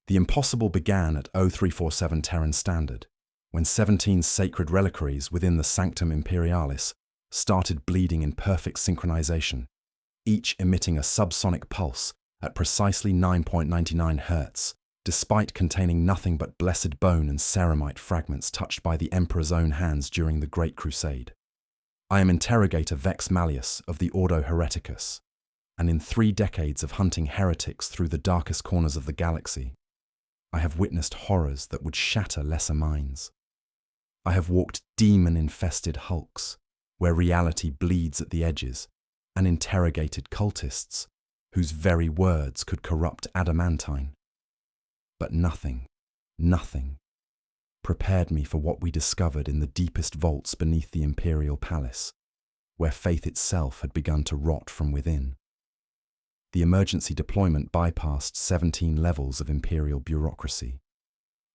The impossible began at 0347 Terran Standard, when 17 sacred reliquaries within the Sanctum Imperialis started bleeding in perfect synchronization, each emitting a subsonic pulse at precisely 9.99 Hz, despite containing nothing but blessed bone and ceramite fragments touched by the Emperor's own hands during the Great Crusade. I am Interrogator Vex Malleus of the Ordo Hereticus, and in 3 decades of hunting heretics through the darkest corners of the galaxy, I have witnessed horrors that would shatter lesser minds. I have walked demon-infested hulks, where reality bleeds at the edges, and interrogated cultists, whose very words could corrupt adamantine. But nothing prepared me for what we discovered in the deepest vaults beneath the Imperial Palace, where faith itself had begun to rot from within. The emergency deployment bypassed 17 levels of Imperial bureaucracy,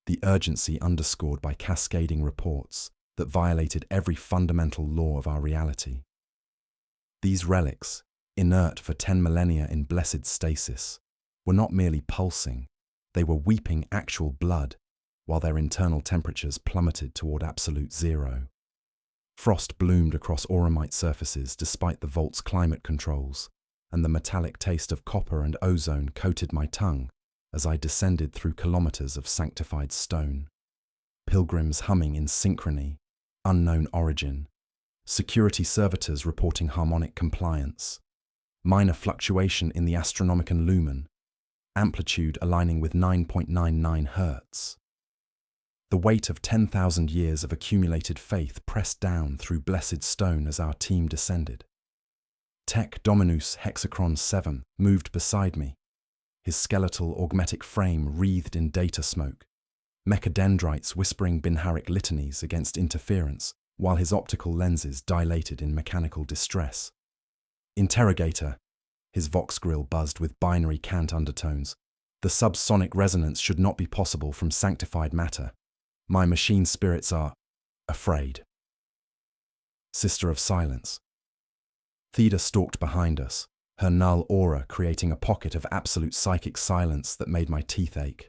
the urgency underscored by cascading reports that violated every fundamental law of our reality. These relics, inert for 10 millennia in blessed stasis, were not merely pulsing, they were weeping actual blood, while their internal temperatures plummeted toward absolute zero. Frost bloomed across auramite surfaces despite the vault's climate controls, and the metallic taste of copper and ozone coated my tongue as I descended through kilometers of sanctified stone. Pilgrims humming in synchrony, unknown origin, security servitors reporting harmonic compliance, minor fluctuation in the Astronomicon lumen, amplitude aligning with 9.99 Hz. The weight of 10,000 years of accumulated faith pressed down through blessed stone as our team descended. Tech Dominus Hexachron 7 moved beside me, his skeletal augmetic frame wreathed in data smoke, mechadendrites whispering binharic litanies against interference, while his optical lenses dilated in mechanical distress. Interrogator, his vox grill buzzed with binary cant undertones. The subsonic resonance should not be possible from sanctified matter. My machine spirits are afraid. Sister of Silence. Theda stalked behind us, her null aura creating a pocket of absolute psychic silence that made my teeth ache.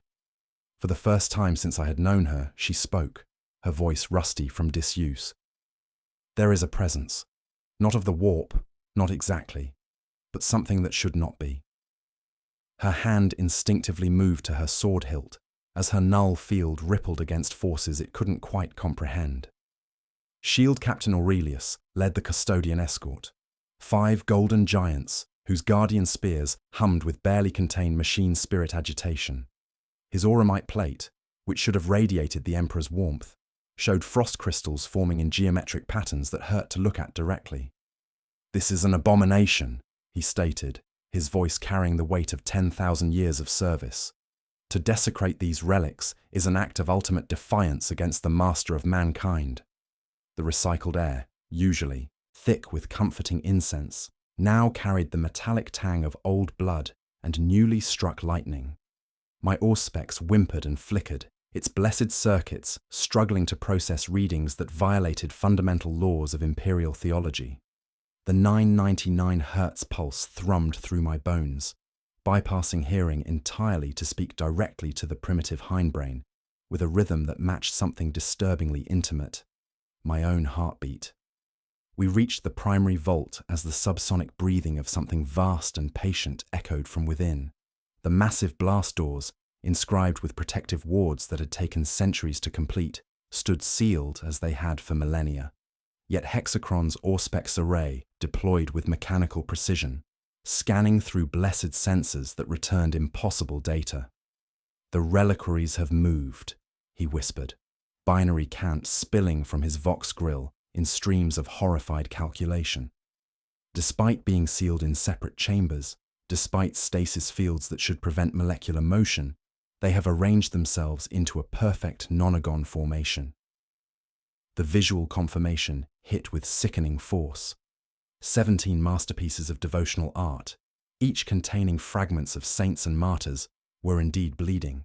For the first time since I had known her, she spoke, her voice rusty from disuse. There is a presence, not of the warp, not exactly, but something that should not be. Her hand instinctively moved to her sword hilt as her null field rippled against forces it couldn't quite comprehend. Shield Captain Aurelius led the custodian escort, 5 golden giants whose guardian spears hummed with barely contained machine spirit agitation. His auramite plate, which should have radiated the Emperor's warmth, showed frost crystals forming in geometric patterns that hurt to look at directly. "This is an abomination," he stated, his voice carrying the weight of 10,000 years of service. "To desecrate these relics is an act of ultimate defiance against the master of mankind." The recycled air, usually thick with comforting incense, now carried the metallic tang of old blood and newly struck lightning. My auspex whimpered and flickered, its blessed circuits struggling to process readings that violated fundamental laws of imperial theology. The 999 Hz pulse thrummed through my bones, bypassing hearing entirely to speak directly to the primitive hindbrain, with a rhythm that matched something disturbingly intimate, my own heartbeat. We reached the primary vault as the subsonic breathing of something vast and patient echoed from within. The massive blast doors, inscribed with protective wards that had taken centuries to complete, stood sealed as they had for millennia. Yet Hexachron's auspex array deployed with mechanical precision, scanning through blessed sensors that returned impossible data. "The reliquaries have moved," he whispered, binary cant spilling from his vox grill in streams of horrified calculation. Despite being sealed in separate chambers, despite stasis fields that should prevent molecular motion, they have arranged themselves into a perfect nonagon formation. The visual confirmation hit with sickening force. 17 masterpieces of devotional art, each containing fragments of saints and martyrs, were indeed bleeding.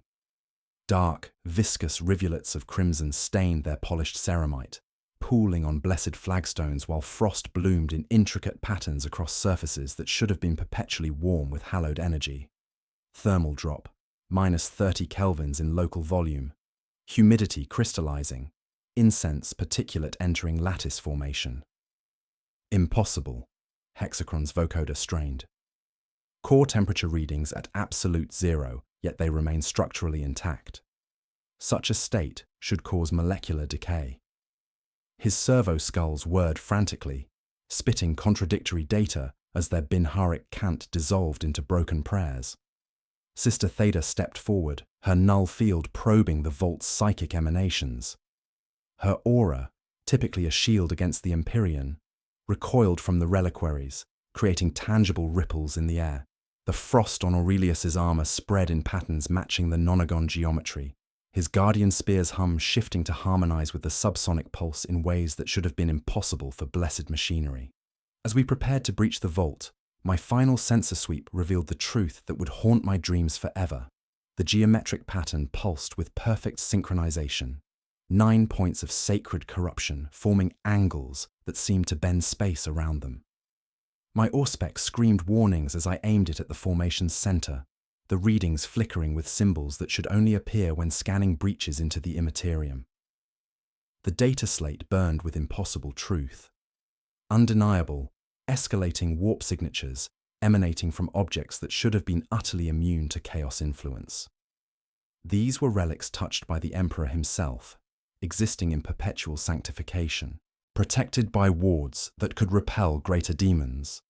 Dark, viscous rivulets of crimson stained their polished ceramite, pooling on blessed flagstones while frost bloomed in intricate patterns across surfaces that should have been perpetually warm with hallowed energy. Thermal drop, -30 kelvins in local volume, humidity crystallizing, incense particulate entering lattice formation. Impossible, Hexachron's vocoder strained. Core temperature readings at absolute zero, yet they remain structurally intact. Such a state should cause molecular decay. His servo skulls whirred frantically, spitting contradictory data as their binharic cant dissolved into broken prayers. Sister Theda stepped forward, her null field probing the vault's psychic emanations. Her aura, typically a shield against the Imperium, recoiled from the reliquaries, creating tangible ripples in the air. The frost on Aurelius's armor spread in patterns matching the nonagon geometry, his guardian spear's hum shifting to harmonize with the subsonic pulse in ways that should have been impossible for blessed machinery. As we prepared to breach the vault, my final sensor sweep revealed the truth that would haunt my dreams forever. The geometric pattern pulsed with perfect synchronization, 9 points of sacred corruption forming angles that seemed to bend space around them. My Auspex screamed warnings as I aimed it at the formation's center, the readings flickering with symbols that should only appear when scanning breaches into the immaterium. The data slate burned with impossible truth. Undeniable, escalating warp signatures emanating from objects that should have been utterly immune to chaos influence. These were relics touched by the Emperor himself, existing in perpetual sanctification, protected by wards that could repel greater demons.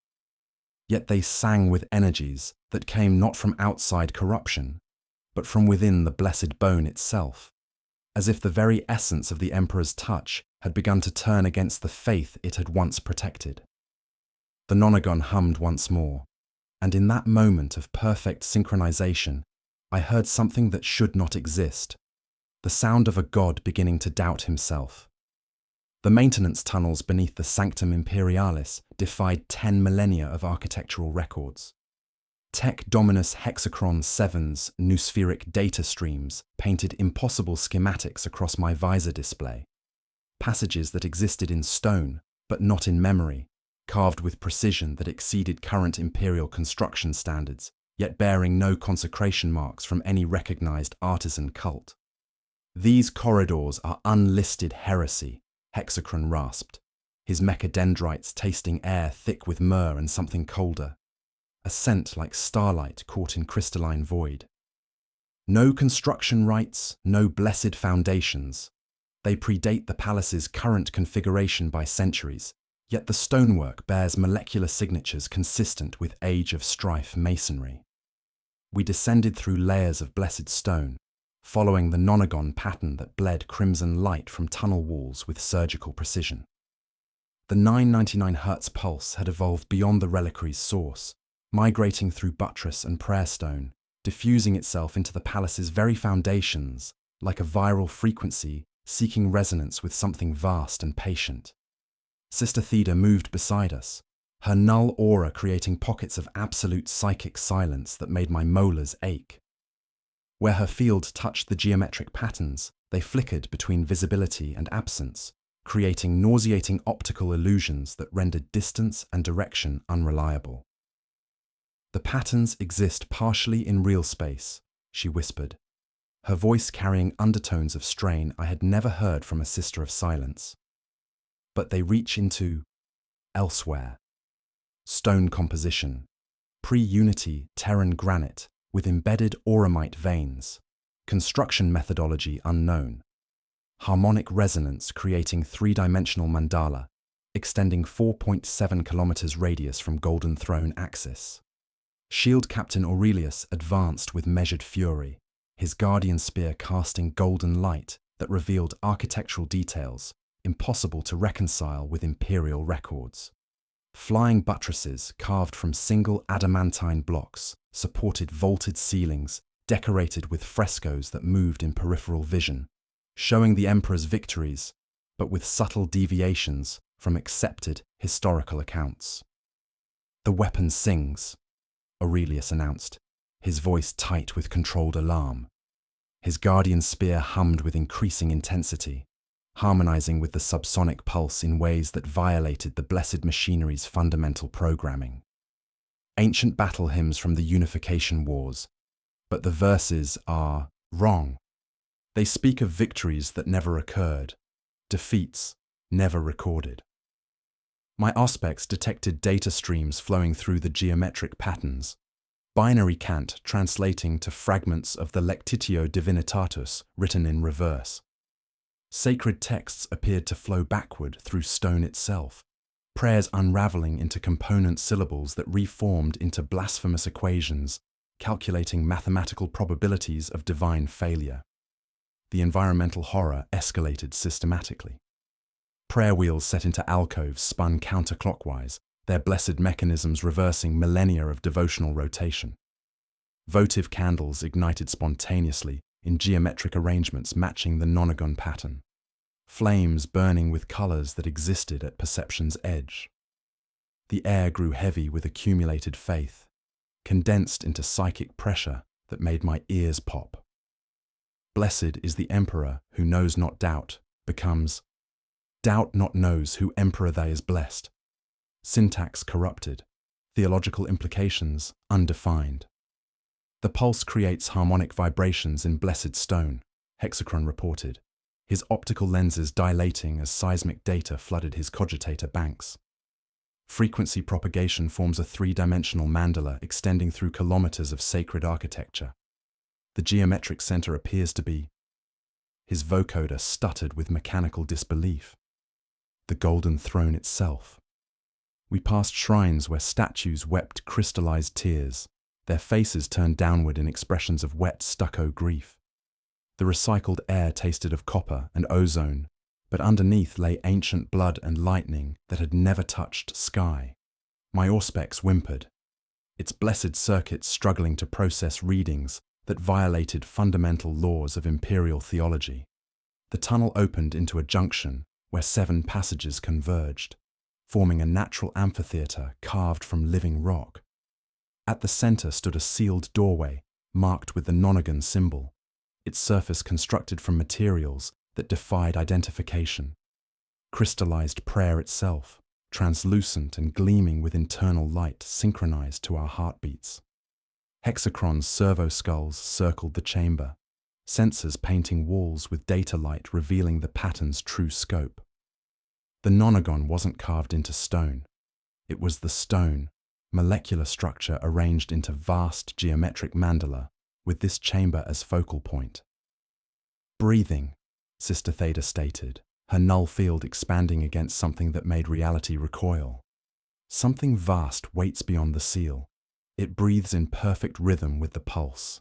Yet they sang with energies that came not from outside corruption, but from within the blessed bone itself, as if the very essence of the Emperor's touch had begun to turn against the faith it had once protected. The nonagon hummed once more, and in that moment of perfect synchronization, I heard something that should not exist, the sound of a god beginning to doubt himself. The maintenance tunnels beneath the Sanctum Imperialis defied 10 millennia of architectural records. Tech Dominus Hexachron 7's noospheric data streams painted impossible schematics across my visor display. Passages that existed in stone, but not in memory, carved with precision that exceeded current imperial construction standards, yet bearing no consecration marks from any recognized artisan cult. These corridors are unlisted heresy, Hexachron rasped, his mechadendrites tasting air thick with myrrh and something colder, a scent like starlight caught in crystalline void. No construction rites, no blessed foundations. They predate the palace's current configuration by centuries, yet the stonework bears molecular signatures consistent with age of strife masonry. We descended through layers of blessed stone, following the nonagon pattern that bled crimson light from tunnel walls with surgical precision. The 999 Hz pulse had evolved beyond the reliquary's source, migrating through buttress and prayer stone, diffusing itself into the palace's very foundations, like a viral frequency seeking resonance with something vast and patient. Sister Theda moved beside us, her null aura creating pockets of absolute psychic silence that made my molars ache. Where her field touched the geometric patterns, they flickered between visibility and absence, creating nauseating optical illusions that rendered distance and direction unreliable. The patterns exist partially in real space, she whispered, her voice carrying undertones of strain I had never heard from a sister of silence. But they reach into elsewhere. Stone composition, pre-unity Terran granite with embedded auramite veins, construction methodology unknown, harmonic resonance creating three-dimensional mandala, extending 4.7 kilometers radius from Golden Throne axis. Shield Captain Aurelius advanced with measured fury, his guardian spear casting golden light that revealed architectural details impossible to reconcile with imperial records. Flying buttresses carved from single adamantine blocks supported vaulted ceilings decorated with frescoes that moved in peripheral vision, showing the emperor's victories, but with subtle deviations from accepted historical accounts. "The weapon sings," Aurelius announced, his voice tight with controlled alarm. His guardian spear hummed with increasing intensity, harmonizing with the subsonic pulse in ways that violated the blessed machinery's fundamental programming. Ancient battle hymns from the Unification Wars, But the verses are wrong. They speak of victories that never occurred, defeats never recorded. My auspex detected data streams flowing through the geometric patterns, binary cant translating to fragments of the Lectitio Divinitatus written in reverse. Sacred texts appeared to flow backward through stone itself, prayers unraveling into component syllables that reformed into blasphemous equations, calculating mathematical probabilities of divine failure. The environmental horror escalated systematically. Prayer wheels set into alcoves spun counterclockwise, their blessed mechanisms reversing millennia of devotional rotation. Votive candles ignited spontaneously in geometric arrangements matching the nonagon pattern, flames burning with colors that existed at perception's edge. The air grew heavy with accumulated faith, condensed into psychic pressure that made my ears pop. Blessed is the emperor who knows not doubt becomes doubt not knows who emperor they is blessed. Syntax corrupted, theological implications undefined. The pulse creates harmonic vibrations in blessed stone, Hexachron reported, his optical lenses dilating as seismic data flooded his cogitator banks. Frequency propagation forms a three-dimensional mandala extending through kilometers of sacred architecture. The geometric center appears to be. His vocoder stuttered with mechanical disbelief. The golden throne itself. We passed shrines where statues wept crystallized tears, their faces turned downward in expressions of wet stucco grief. The recycled air tasted of copper and ozone, but underneath lay ancient blood and lightning that had never touched sky. My auspex whimpered, its blessed circuits struggling to process readings that violated fundamental laws of imperial theology. The tunnel opened into a junction where 7 passages converged, forming a natural amphitheater carved from living rock. At the center stood a sealed doorway, marked with the nonagon symbol, its surface constructed from materials that defied identification. Crystallized prayer itself, translucent and gleaming with internal light synchronized to our heartbeats. Hexachron's servo skulls circled the chamber, sensors painting walls with data light revealing the pattern's true scope. The nonagon wasn't carved into stone. It was the stone, molecular structure arranged into vast geometric mandala, with this chamber as focal point. Breathing, Sister Theda stated, her null field expanding against something that made reality recoil. Something vast waits beyond the seal. It breathes in perfect rhythm with the pulse.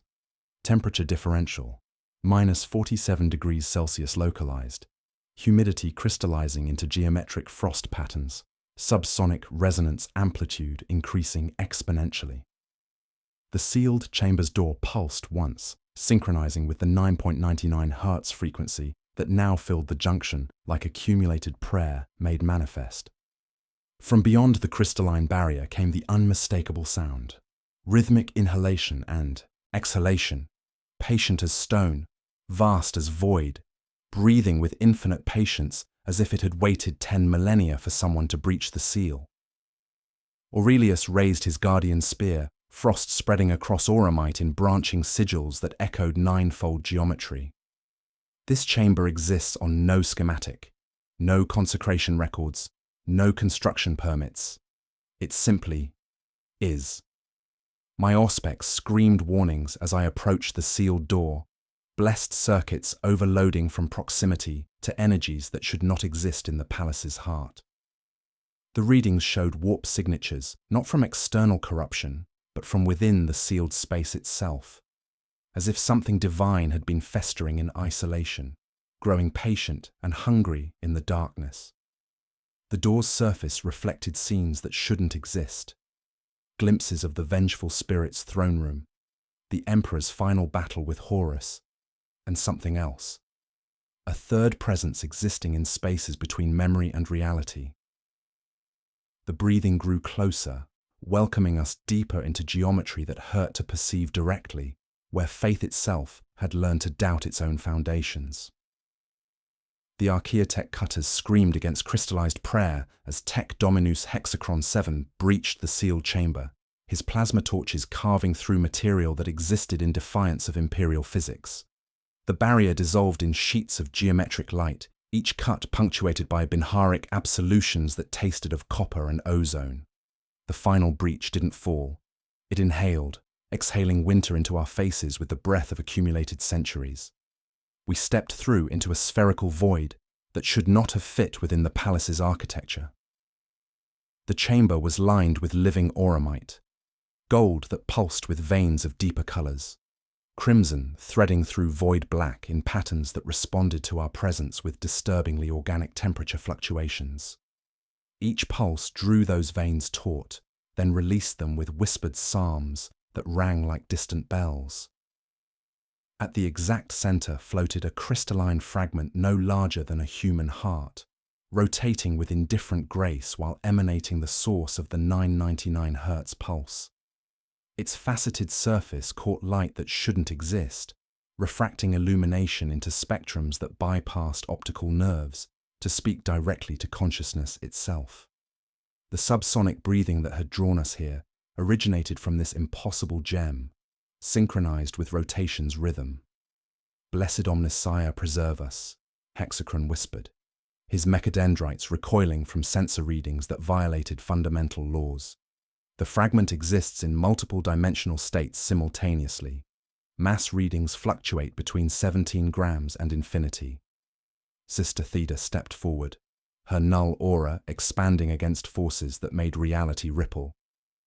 Temperature differential, -47 degrees Celsius localized. Humidity crystallizing into geometric frost patterns. Subsonic resonance amplitude increasing exponentially. The sealed chamber's door pulsed once, synchronizing with the 9.99 Hz frequency that now filled the junction like accumulated prayer made manifest. From beyond the crystalline barrier came the unmistakable sound, rhythmic inhalation and exhalation, patient as stone, vast as void, breathing with infinite patience as if it had waited 10 millennia for someone to breach the seal. Aurelius raised his guardian spear, frost spreading across auramite in branching sigils that echoed ninefold geometry. This chamber exists on no schematic, no consecration records, no construction permits. It simply is. My auspex screamed warnings as I approached the sealed door, blessed circuits overloading from proximity to energies that should not exist in the palace's heart. The readings showed warp signatures, not from external corruption, but from within the sealed space itself, as if something divine had been festering in isolation, growing patient and hungry in the darkness. The door's surface reflected scenes that shouldn't exist. Glimpses of the vengeful spirit's throne room, the emperor's final battle with Horus, and something else. A third presence existing in spaces between memory and reality. The breathing grew closer, welcoming us deeper into geometry that hurt to perceive directly, where faith itself had learned to doubt its own foundations. The Archaeotech cutters screamed against crystallized prayer as Tech Dominus Hexachron 7 breached the sealed chamber, his plasma torches carving through material that existed in defiance of Imperial physics. The barrier dissolved in sheets of geometric light, each cut punctuated by binharic absolutions that tasted of copper and ozone. The final breach didn't fall. It inhaled, exhaling winter into our faces with the breath of accumulated centuries. We stepped through into a spherical void that should not have fit within the palace's architecture. The chamber was lined with living auramite, gold that pulsed with veins of deeper colors, crimson threading through void black in patterns that responded to our presence with disturbingly organic temperature fluctuations. Each pulse drew those veins taut, then released them with whispered psalms that rang like distant bells. At the exact center floated a crystalline fragment no larger than a human heart, rotating with indifferent grace while emanating the source of the 999 Hz pulse. Its faceted surface caught light that shouldn't exist, refracting illumination into spectrums that bypassed optical nerves to speak directly to consciousness itself. The subsonic breathing that had drawn us here originated from this impossible gem, synchronized with rotation's rhythm. "Blessed Omnissiah preserve us," Hexachron whispered, his mechadendrites recoiling from sensor readings that violated fundamental laws. The fragment exists in multiple dimensional states simultaneously. Mass readings fluctuate between 17 grams and infinity. Sister Theda stepped forward, her null aura expanding against forces that made reality ripple.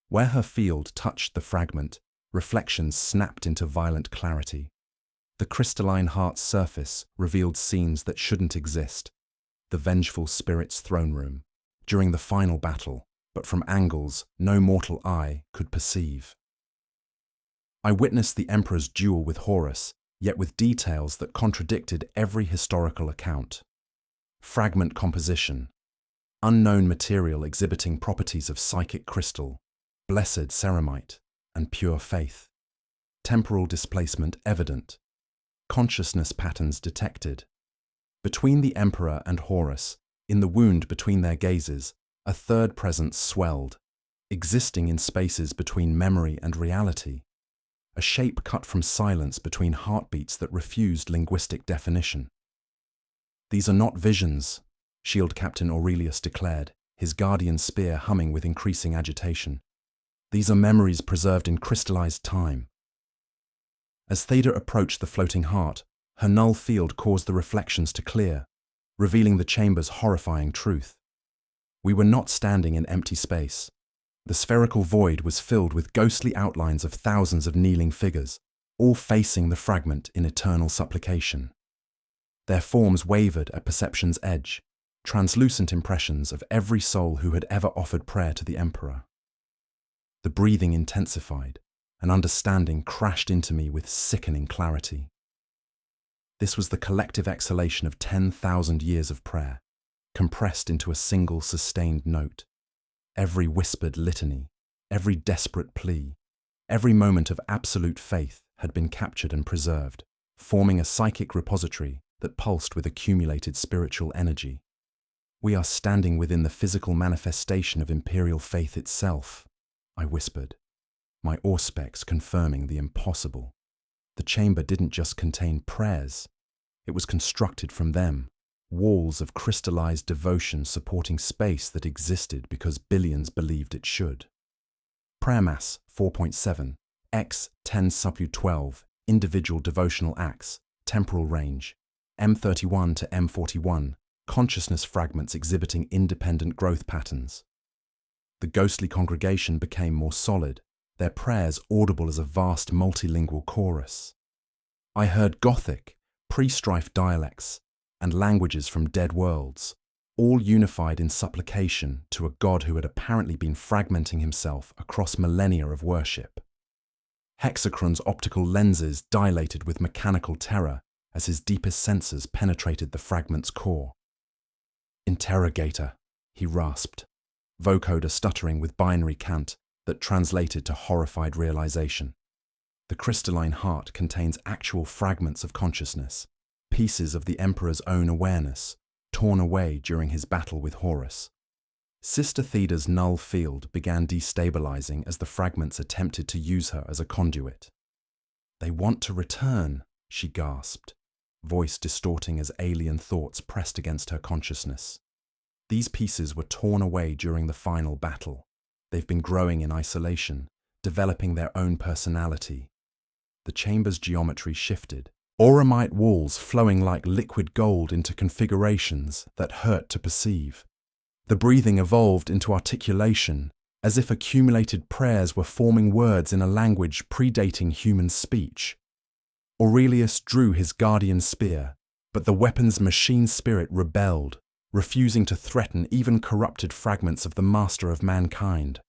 Where her field touched the fragment, reflections snapped into violent clarity. The crystalline heart's surface revealed scenes that shouldn't exist. The vengeful spirit's throne room, during the final battle, but from angles no mortal eye could perceive. I witnessed the Emperor's duel with Horus, yet with details that contradicted every historical account. Fragment composition, unknown material exhibiting properties of psychic crystal, blessed ceramite, and pure faith. Temporal displacement evident. Consciousness patterns detected. Between the Emperor and Horus, in the wound between their gazes, a third presence swelled, existing in spaces between memory and reality. A shape cut from silence between heartbeats that refused linguistic definition. "These are not visions," Shield Captain Aurelius declared, his guardian spear humming with increasing agitation. "These are memories preserved in crystallized time." As Theda approached the floating heart, her null field caused the reflections to clear, revealing the chamber's horrifying truth. We were not standing in empty space. The spherical void was filled with ghostly outlines of thousands of kneeling figures, all facing the fragment in eternal supplication. Their forms wavered at perception's edge, translucent impressions of every soul who had ever offered prayer to the Emperor. The breathing intensified, and understanding crashed into me with sickening clarity. This was the collective exhalation of 10,000 years of prayer, compressed into a single sustained note. Every whispered litany, every desperate plea, every moment of absolute faith had been captured and preserved, forming a psychic repository that pulsed with accumulated spiritual energy. "We are standing within the physical manifestation of Imperial faith itself," I whispered, my auspex confirming the impossible. The chamber didn't just contain prayers, it was constructed from them. Walls of crystallized devotion supporting space that existed because billions believed it should. Prayer Mass 4.7, X 10 Supu 12, individual devotional acts, temporal range, M31 to M41, consciousness fragments exhibiting independent growth patterns. The ghostly congregation became more solid, their prayers audible as a vast multilingual chorus. I heard Gothic, pre-strife dialects, and languages from dead worlds, all unified in supplication to a god who had apparently been fragmenting himself across millennia of worship. Hexachron's optical lenses dilated with mechanical terror as his deepest senses penetrated the fragment's core. "Interrogator," he rasped, vocoder stuttering with binary cant that translated to horrified realization. The crystalline heart contains actual fragments of consciousness, pieces of the Emperor's own awareness, torn away during his battle with Horus. Sister Theda's null field began destabilizing as the fragments attempted to use her as a conduit. "They want to return," she gasped, voice distorting as alien thoughts pressed against her consciousness. These pieces were torn away during the final battle. They've been growing in isolation, developing their own personality. The chamber's geometry shifted, auramite walls flowing like liquid gold into configurations that hurt to perceive. The breathing evolved into articulation, as if accumulated prayers were forming words in a language predating human speech. Aurelius drew his guardian spear, but the weapon's machine spirit rebelled, refusing to threaten even corrupted fragments of the master of mankind.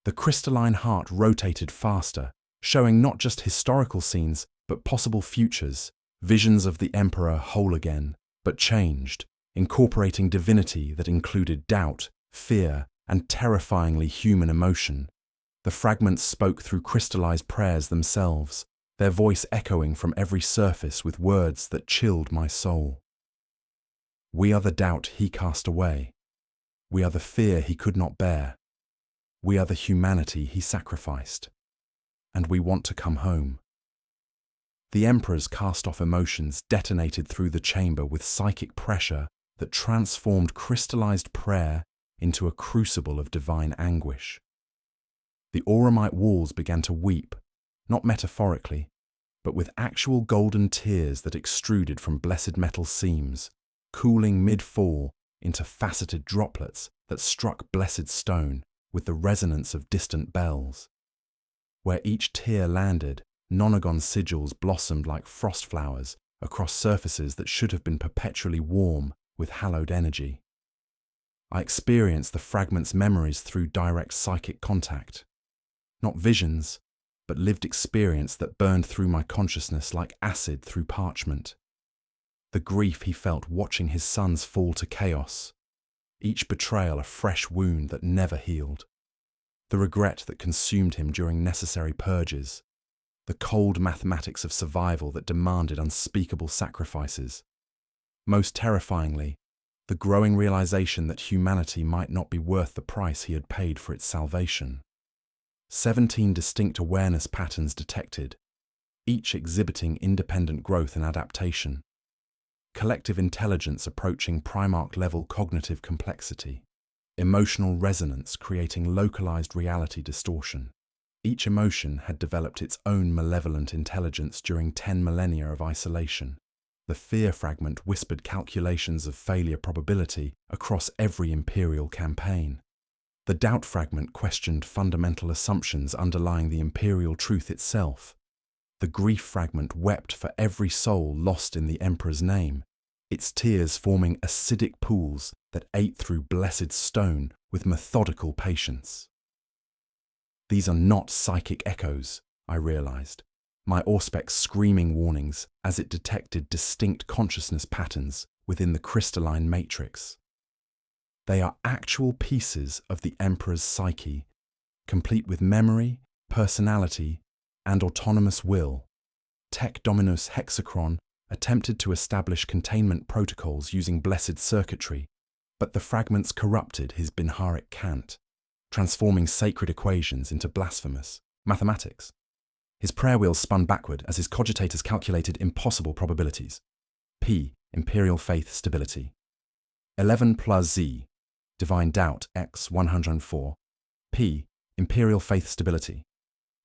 The crystalline heart rotated faster, showing not just historical scenes, but possible futures, visions of the emperor whole again, but changed, incorporating divinity that included doubt, fear, and terrifyingly human emotion. The fragments spoke through crystallized prayers themselves, their voice echoing from every surface with words that chilled my soul. "We are the doubt he cast away. We are the fear he could not bear. We are the humanity he sacrificed. And we want to come home." The Emperor's cast-off emotions detonated through the chamber with psychic pressure that transformed crystallized prayer into a crucible of divine anguish. The auramite walls began to weep, not metaphorically, but with actual golden tears that extruded from blessed metal seams, cooling mid-fall into faceted droplets that struck blessed stone with the resonance of distant bells. Where each tear landed, nonagon sigils blossomed like frost flowers across surfaces that should have been perpetually warm with hallowed energy. I experienced the fragment's memories through direct psychic contact. Not visions, but lived experience that burned through my consciousness like acid through parchment. The grief he felt watching his sons fall to chaos, each betrayal a fresh wound that never healed. The regret that consumed him during necessary purges, the cold mathematics of survival that demanded unspeakable sacrifices. Most terrifyingly, the growing realization that humanity might not be worth the price he had paid for its salvation. 17 distinct awareness patterns detected, each exhibiting independent growth and adaptation. Collective intelligence approaching Primarch-level cognitive complexity. Emotional resonance creating localized reality distortion. Each emotion had developed its own malevolent intelligence during 10 millennia of isolation. The fear fragment whispered calculations of failure probability across every Imperial campaign. The doubt fragment questioned fundamental assumptions underlying the Imperial truth itself. The grief fragment wept for every soul lost in the Emperor's name, its tears forming acidic pools that ate through blessed stone with methodical patience. These are not psychic echoes, I realized, my Auspex screaming warnings as it detected distinct consciousness patterns within the crystalline matrix. They are actual pieces of the Emperor's psyche, complete with memory, personality, and autonomous will. Tech Dominus Hexachron attempted to establish containment protocols using blessed circuitry, but the fragments corrupted his Binharic cant, transforming sacred equations into blasphemous mathematics. His prayer wheels spun backward as his cogitators calculated impossible probabilities. P. Imperial faith stability. 11 plus Z. Divine doubt x 104. P. Imperial faith stability.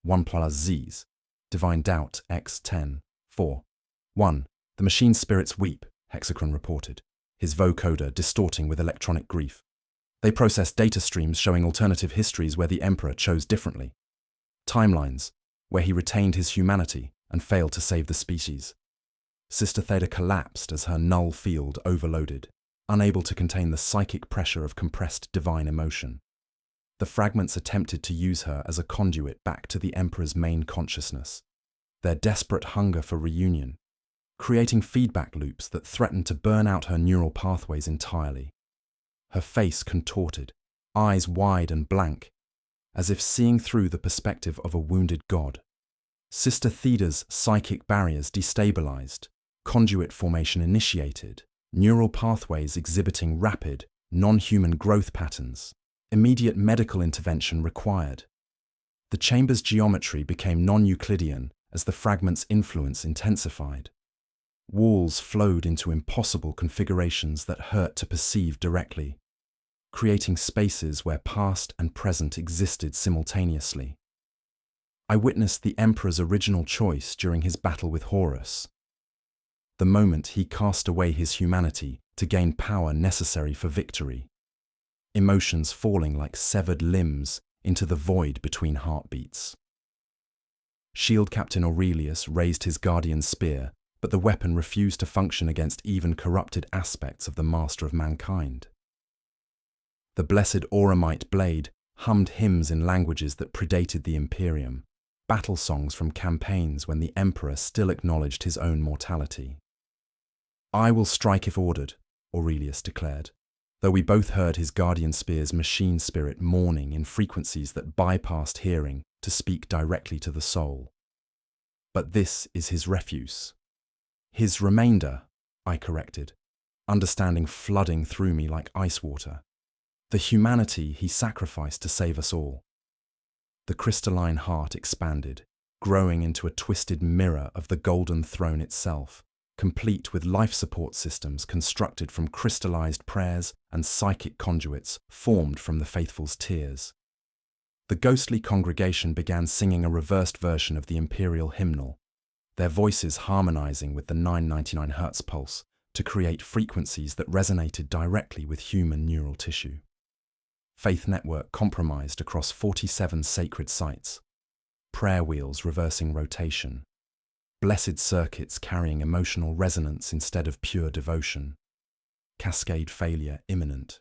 1 plus Z's. Divine doubt x 10. 4. 1. The machine spirits weep, Hexachron reported, his vocoder distorting with electronic grief. They processed data streams showing alternative histories where the Emperor chose differently. Timelines, where he retained his humanity and failed to save the species. Sister Theda collapsed as her null field overloaded, unable to contain the psychic pressure of compressed divine emotion. The fragments attempted to use her as a conduit back to the Emperor's main consciousness, their desperate hunger for reunion, creating feedback loops that threatened to burn out her neural pathways entirely. Her face contorted, eyes wide and blank, as if seeing through the perspective of a wounded god. Sister Theda's psychic barriers destabilized, conduit formation initiated, neural pathways exhibiting rapid, non-human growth patterns. Immediate medical intervention required. The chamber's geometry became non-Euclidean as the fragment's influence intensified. Walls flowed into impossible configurations that hurt to perceive directly, creating spaces where past and present existed simultaneously. I witnessed the Emperor's original choice during his battle with Horus, the moment he cast away his humanity to gain power necessary for victory, emotions falling like severed limbs into the void between heartbeats. Shield Captain Aurelius raised his guardian spear, but the weapon refused to function against even corrupted aspects of the master of mankind. The blessed Auramite blade hummed hymns in languages that predated the Imperium, battle songs from campaigns when the Emperor still acknowledged his own mortality. "I will strike if ordered," Aurelius declared, though we both heard his guardian spear's machine spirit mourning in frequencies that bypassed hearing to speak directly to the soul. "But this is his refuse." "His remainder," I corrected, understanding flooding through me like ice water. "The humanity he sacrificed to save us all." The crystalline heart expanded, growing into a twisted mirror of the golden throne itself, complete with life support systems constructed from crystallized prayers and psychic conduits formed from the faithful's tears. The ghostly congregation began singing a reversed version of the imperial hymnal, their voices harmonizing with the 999 Hz pulse to create frequencies that resonated directly with human neural tissue. Faith network compromised across 47 sacred sites, prayer wheels reversing rotation, blessed circuits carrying emotional resonance instead of pure devotion, cascade failure imminent.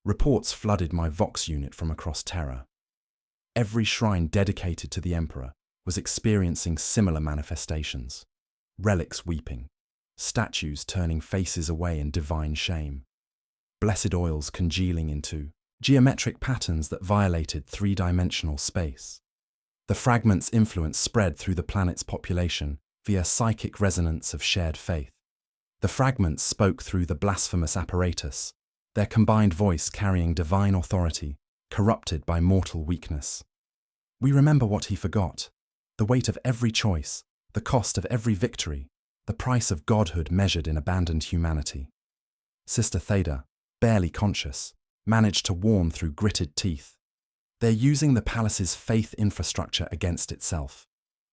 Reports flooded my Vox unit from across Terra. Every shrine dedicated to the Emperor was experiencing similar manifestations: relics weeping, statues turning faces away in divine shame, blessed oils congealing into geometric patterns that violated three-dimensional space. The fragment's influence spread through the planet's population via psychic resonance of shared faith. The fragments spoke through the blasphemous apparatus, their combined voice carrying divine authority, corrupted by mortal weakness. We remember what he forgot: the weight of every choice, the cost of every victory, the price of godhood measured in abandoned humanity. Sister Theda, barely conscious, managed to warn through gritted teeth. They're using the palace's faith infrastructure against itself.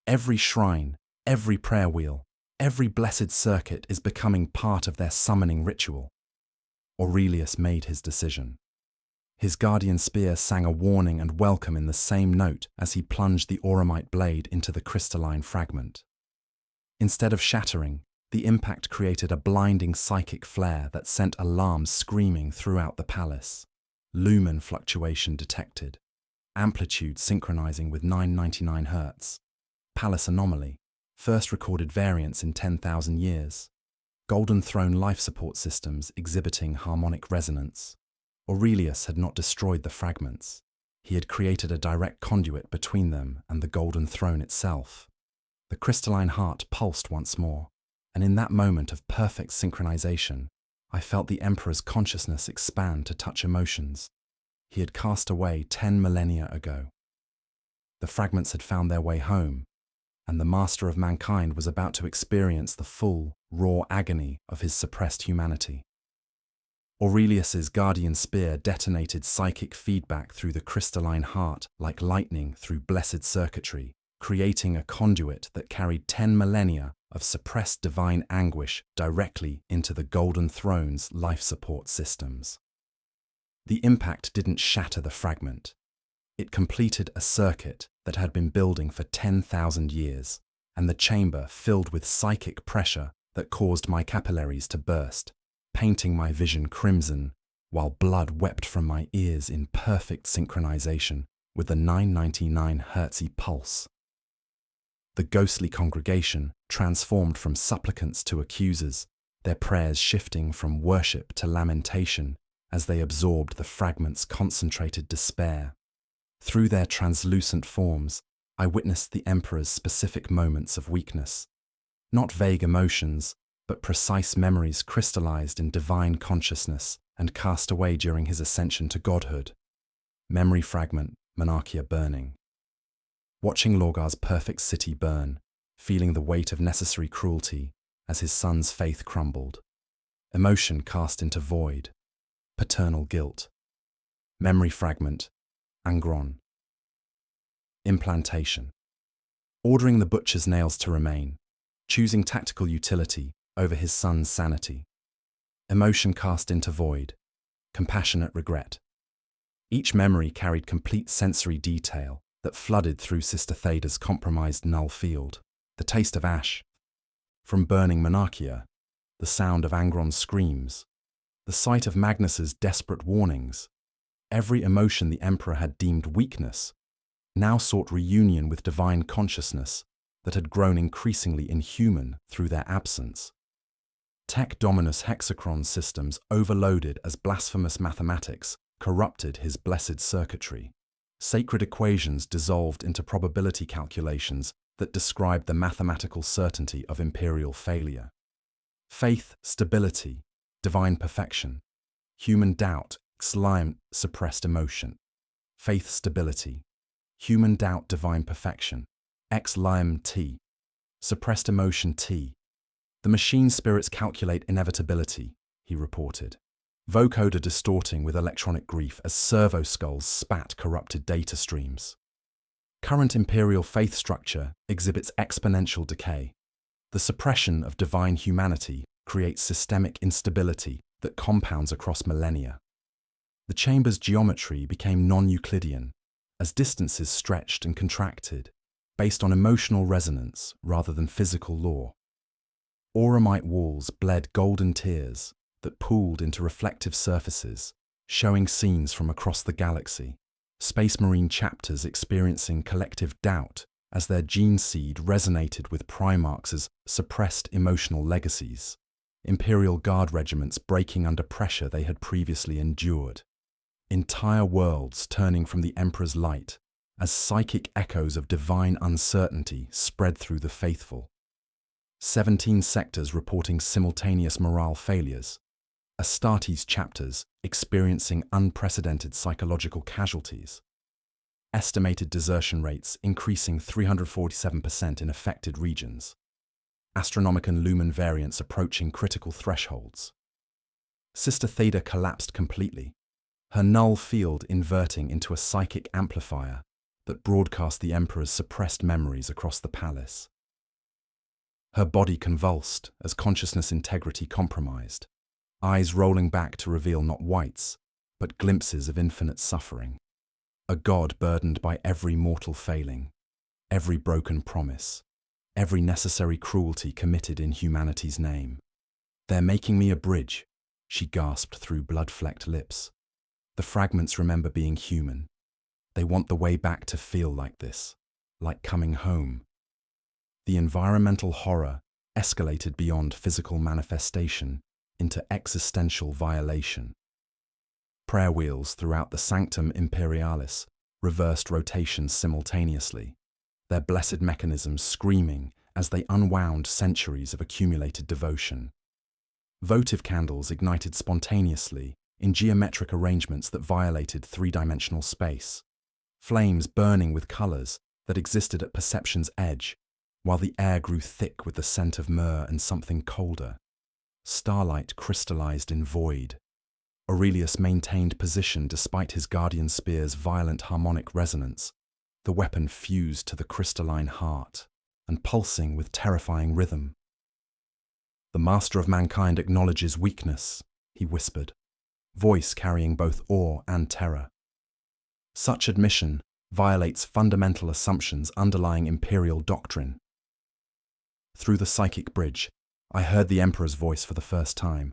Every shrine, every prayer wheel, every blessed circuit is becoming part of their summoning ritual. Aurelius made his decision. His guardian spear sang a warning and welcome in the same note as he plunged the Auramite blade into the crystalline fragment. Instead of shattering, the impact created a blinding psychic flare that sent alarms screaming throughout the palace. Lumen fluctuation detected, amplitude synchronizing with 999 Hz. Palace anomaly, first recorded variance in 10,000 years. Golden Throne life support systems exhibiting harmonic resonance. Aurelius had not destroyed the fragments. He had created a direct conduit between them and the Golden Throne itself. The crystalline heart pulsed once more, and in that moment of perfect synchronization, I felt the Emperor's consciousness expand to touch emotions he had cast away 10 millennia ago. The fragments had found their way home, and the master of mankind was about to experience the full, raw agony of his suppressed humanity. Aurelius's guardian spear detonated psychic feedback through the crystalline heart like lightning through blessed circuitry, creating a conduit that carried 10 millennia of suppressed divine anguish directly into the Golden Throne's life support systems. The impact didn't shatter the fragment. It completed a circuit that had been building for 10,000 years, and the chamber filled with psychic pressure that caused my capillaries to burst, painting my vision crimson, while blood wept from my ears in perfect synchronization with the 999 Hz pulse. The ghostly congregation transformed from supplicants to accusers, their prayers shifting from worship to lamentation as they absorbed the fragment's concentrated despair. Through their translucent forms, I witnessed the Emperor's specific moments of weakness. Not vague emotions, but precise memories crystallized in divine consciousness and cast away during his ascension to godhood. Memory fragment, Monarchia burning. Watching Lorgar's perfect city burn, feeling the weight of necessary cruelty as his son's faith crumbled. Emotion cast into void. Paternal guilt. Memory fragment, Angron. Implantation. Ordering the butcher's nails to remain, choosing tactical utility over his son's sanity. Emotion cast into void. Compassionate regret. Each memory carried complete sensory detail that flooded through Sister Theda's compromised null field. The taste of ash. From burning Monarchia, the sound of Angron's screams, the sight of Magnus's desperate warnings. Every emotion the Emperor had deemed weakness now sought reunion with divine consciousness that had grown increasingly inhuman through their absence. Tech Dominus Hexachron's systems, overloaded as blasphemous mathematics, corrupted his blessed circuitry. Sacred equations dissolved into probability calculations that described the mathematical certainty of imperial failure. Faith, stability, divine perfection. Human doubt, slime, suppressed emotion. Faith, stability. Human doubt, divine perfection. Lime T. Suppressed emotion T. The machine spirits calculate inevitability, he reported. Vocoder distorting with electronic grief as servo skulls spat corrupted data streams. Current imperial faith structure exhibits exponential decay. The suppression of divine humanity creates systemic instability that compounds across millennia. The chamber's geometry became non-Euclidean, as distances stretched and contracted, based on emotional resonance rather than physical law. Auramite walls bled golden tears that pooled into reflective surfaces, showing scenes from across the galaxy. Space Marine chapters experiencing collective doubt as their gene seed resonated with Primarchs' suppressed emotional legacies. Imperial Guard regiments breaking under pressure they had previously endured. Entire worlds turning from the Emperor's light as psychic echoes of divine uncertainty spread through the faithful. 17 sectors reporting simultaneous morale failures. Astartes chapters experiencing unprecedented psychological casualties. Estimated desertion rates increasing 347% in affected regions. Astronomicon lumen variants approaching critical thresholds. Sister Theda collapsed completely, her null field inverting into a psychic amplifier that broadcast the Emperor's suppressed memories across the palace. Her body convulsed as consciousness integrity compromised, eyes rolling back to reveal not whites, but glimpses of infinite suffering. A god burdened by every mortal failing, every broken promise, every necessary cruelty committed in humanity's name. "They're making me a bridge," she gasped through blood-flecked lips. "The fragments remember being human. They want the way back to feel like this, like coming home." The environmental horror escalated beyond physical manifestation into existential violation. Prayer wheels throughout the Sanctum Imperialis reversed rotations simultaneously, their blessed mechanisms screaming as they unwound centuries of accumulated devotion. Votive candles ignited spontaneously in geometric arrangements that violated three-dimensional space, flames burning with colors that existed at perception's edge, while the air grew thick with the scent of myrrh and something colder. Starlight crystallized in void. Aurelius maintained position despite his guardian spear's violent harmonic resonance, the weapon fused to the crystalline heart and pulsing with terrifying rhythm. "The master of mankind acknowledges weakness," he whispered, voice carrying both awe and terror. Such admission violates fundamental assumptions underlying imperial doctrine. Through the psychic bridge, I heard the Emperor's voice for the first time.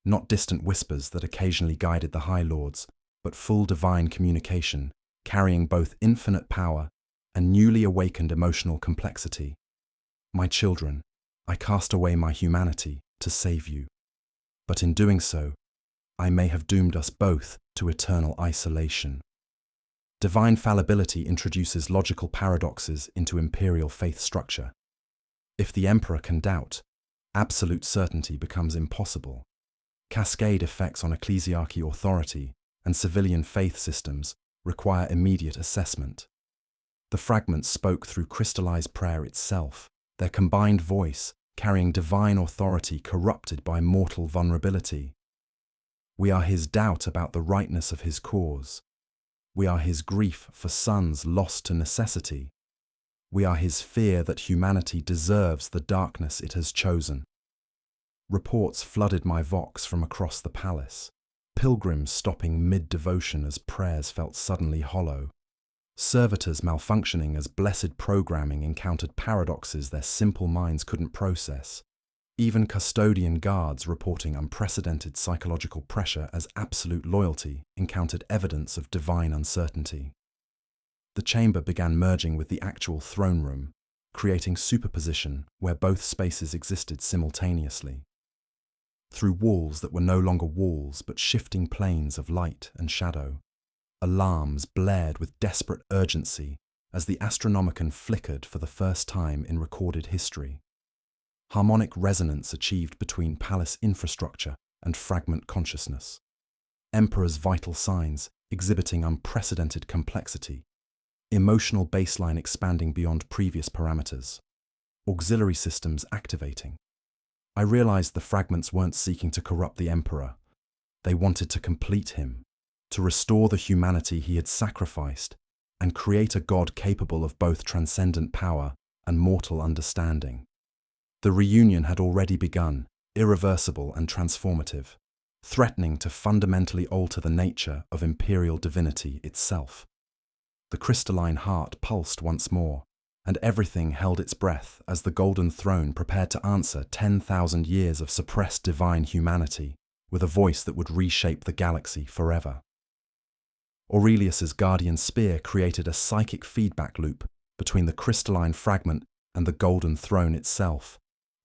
Not distant whispers that occasionally guided the High Lords, but full divine communication, carrying both infinite power and newly awakened emotional complexity. "My children, I cast away my humanity to save you. But in doing so, I may have doomed us both to eternal isolation." Divine fallibility introduces logical paradoxes into imperial faith structure. If the Emperor can doubt, absolute certainty becomes impossible. Cascade effects on ecclesiarchy authority and civilian faith systems require immediate assessment. The fragments spoke through crystallized prayer itself, their combined voice carrying divine authority corrupted by mortal vulnerability. We are his doubt about the rightness of his cause. We are his grief for sons lost to necessity. We are his fear that humanity deserves the darkness it has chosen. Reports flooded my vox from across the palace, pilgrims stopping mid-devotion as prayers felt suddenly hollow, servitors malfunctioning as blessed programming encountered paradoxes their simple minds couldn't process, even custodian guards reporting unprecedented psychological pressure as absolute loyalty encountered evidence of divine uncertainty. The chamber began merging with the actual throne room, creating superposition where both spaces existed simultaneously. Through walls that were no longer walls but shifting planes of light and shadow, alarms blared with desperate urgency as the Astronomicon flickered for the first time in recorded history. Harmonic resonance achieved between palace infrastructure and fragment consciousness. Emperor's vital signs exhibiting unprecedented complexity. Emotional baseline expanding beyond previous parameters. Auxiliary systems activating. I realized the fragments weren't seeking to corrupt the Emperor. They wanted to complete him, to restore the humanity he had sacrificed, and create a God capable of both transcendent power and mortal understanding. The reunion had already begun, irreversible and transformative, threatening to fundamentally alter the nature of imperial divinity itself. The crystalline heart pulsed once more, and everything held its breath as the Golden Throne prepared to answer 10,000 years of suppressed divine humanity with a voice that would reshape the galaxy forever. Aurelius's guardian spear created a psychic feedback loop between the crystalline fragment and the Golden Throne itself,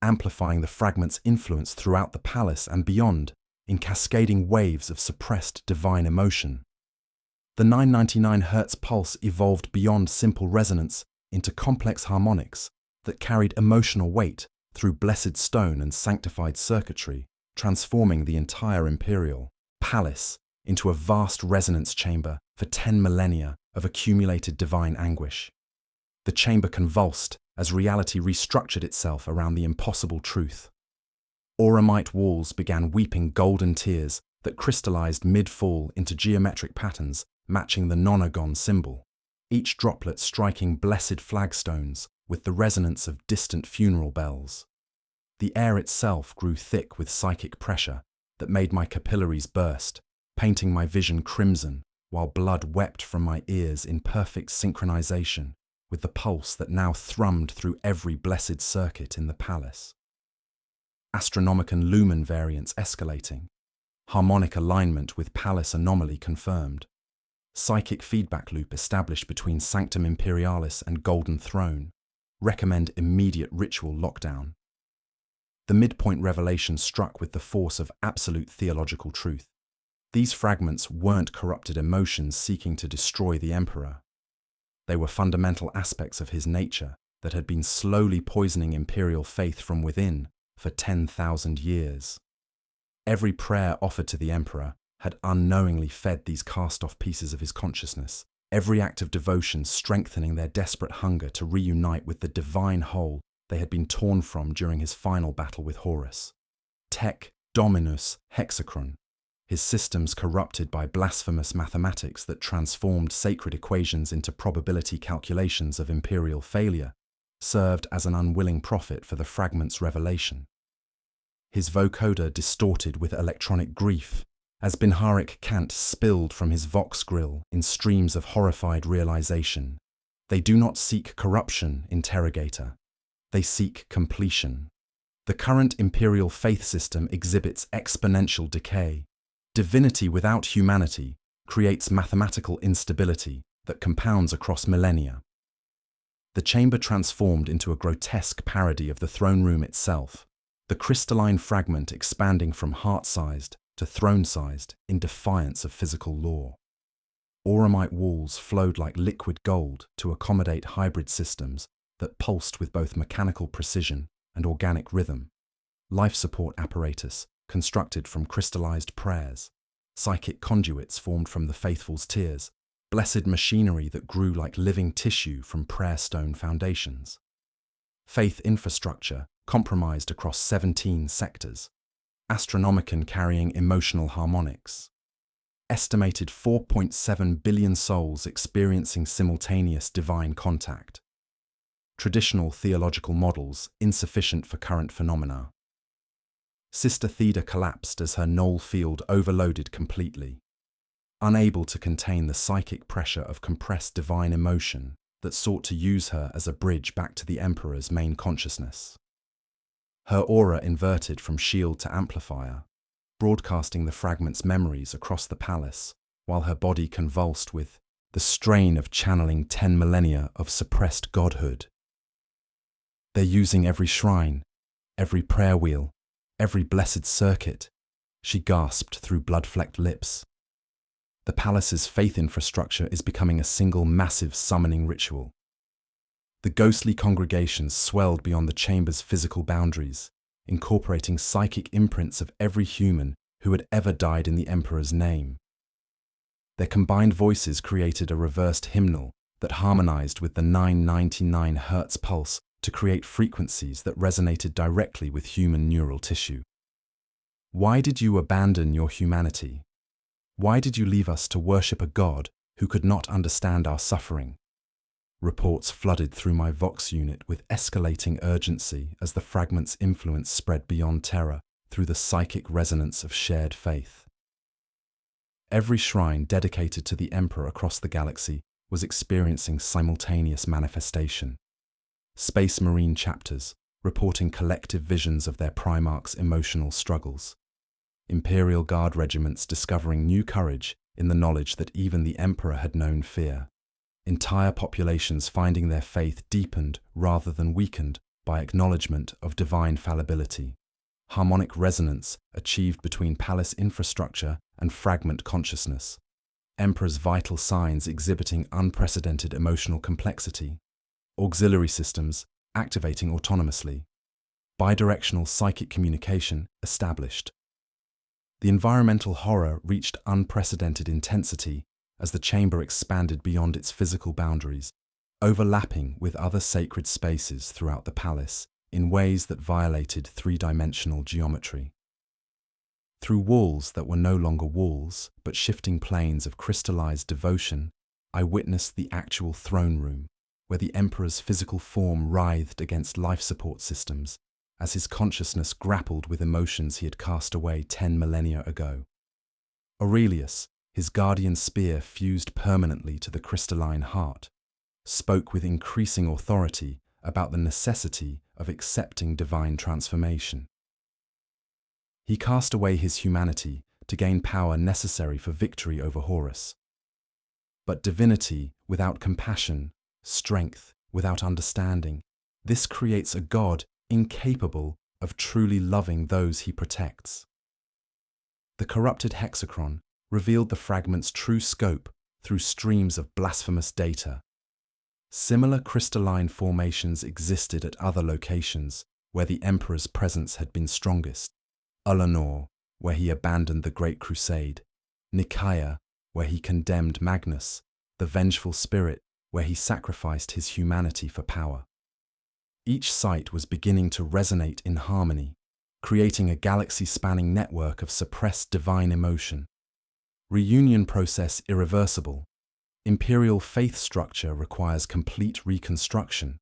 amplifying the fragment's influence throughout the palace and beyond in cascading waves of suppressed divine emotion. The 999 Hz pulse evolved beyond simple resonance into complex harmonics that carried emotional weight through blessed stone and sanctified circuitry, transforming the entire imperial palace into a vast resonance chamber for 10 millennia of accumulated divine anguish. The chamber convulsed as reality restructured itself around the impossible truth. Auramite walls began weeping golden tears that crystallized mid-fall into geometric patterns matching the nonagon symbol, each droplet striking blessed flagstones with the resonance of distant funeral bells. The air itself grew thick with psychic pressure that made my capillaries burst, painting my vision crimson while blood wept from my ears in perfect synchronization with the pulse that now thrummed through every blessed circuit in the palace. Astronomicon lumen variance escalating, harmonic alignment with palace anomaly confirmed, psychic feedback loop established between Sanctum Imperialis and Golden Throne, recommend immediate ritual lockdown. The midpoint revelation struck with the force of absolute theological truth. These fragments weren't corrupted emotions seeking to destroy the Emperor. They were fundamental aspects of his nature that had been slowly poisoning imperial faith from within for 10,000 years. Every prayer offered to the Emperor had unknowingly fed these cast-off pieces of his consciousness, every act of devotion strengthening their desperate hunger to reunite with the divine whole they had been torn from during his final battle with Horus. Tec Dominus Hexachron, his systems corrupted by blasphemous mathematics that transformed sacred equations into probability calculations of imperial failure, served as an unwilling prophet for the fragment's revelation. His vocoder distorted with electronic grief, as Binharic cant spilled from his vox grill in streams of horrified realization. They do not seek corruption, interrogator. They seek completion. The current imperial faith system exhibits exponential decay. Divinity without humanity creates mathematical instability that compounds across millennia. The chamber transformed into a grotesque parody of the throne room itself, the crystalline fragment expanding from heart-sized to throne-sized in defiance of physical law. Auramite walls flowed like liquid gold to accommodate hybrid systems that pulsed with both mechanical precision and organic rhythm. Life support apparatus constructed from crystallized prayers, psychic conduits formed from the faithful's tears, blessed machinery that grew like living tissue from prayer stone foundations. Faith infrastructure compromised across 17 sectors, Astronomicon carrying emotional harmonics. Estimated 4.7 billion souls experiencing simultaneous divine contact. Traditional theological models insufficient for current phenomena. Sister Theda collapsed as her knoll field overloaded completely, unable to contain the psychic pressure of compressed divine emotion that sought to use her as a bridge back to the Emperor's main consciousness. Her aura inverted from shield to amplifier, broadcasting the fragment's memories across the palace, while her body convulsed with the strain of channeling 10 millennia of suppressed godhood. They're using every shrine, every prayer wheel, every blessed circuit, she gasped through blood-flecked lips. The palace's faith infrastructure is becoming a single massive summoning ritual. The ghostly congregations swelled beyond the chamber's physical boundaries, incorporating psychic imprints of every human who had ever died in the Emperor's name. Their combined voices created a reversed hymnal that harmonized with the 999 Hz pulse to create frequencies that resonated directly with human neural tissue. Why did you abandon your humanity? Why did you leave us to worship a God who could not understand our suffering? Reports flooded through my Vox unit with escalating urgency as the fragment's influence spread beyond Terra through the psychic resonance of shared faith. Every shrine dedicated to the Emperor across the galaxy was experiencing simultaneous manifestation. Space Marine chapters reporting collective visions of their Primarch's emotional struggles. Imperial Guard regiments discovering new courage in the knowledge that even the Emperor had known fear. Entire populations finding their faith deepened rather than weakened by acknowledgement of divine fallibility. Harmonic resonance achieved between palace infrastructure and fragment consciousness. Emperor's vital signs exhibiting unprecedented emotional complexity. Auxiliary systems activating autonomously. Bidirectional psychic communication established. The environmental horror reached unprecedented intensity as the chamber expanded beyond its physical boundaries, overlapping with other sacred spaces throughout the palace in ways that violated three-dimensional geometry. Through walls that were no longer walls, but shifting planes of crystallized devotion, I witnessed the actual throne room, where the Emperor's physical form writhed against life support systems as his consciousness grappled with emotions he had cast away 10 millennia ago. Aurelius, his guardian spear fused permanently to the crystalline heart, spoke with increasing authority about the necessity of accepting divine transformation. He cast away his humanity to gain power necessary for victory over Horus. But divinity without compassion, strength without understanding, this creates a God incapable of truly loving those he protects. The corrupted hexachron revealed the fragment's true scope through streams of blasphemous data. Similar crystalline formations existed at other locations where the Emperor's presence had been strongest. Ulanor, where he abandoned the Great Crusade. Nicaea, where he condemned Magnus, the vengeful spirit, where he sacrificed his humanity for power. Each site was beginning to resonate in harmony, creating a galaxy-spanning network of suppressed divine emotion. Reunion process irreversible. Imperial faith structure requires complete reconstruction.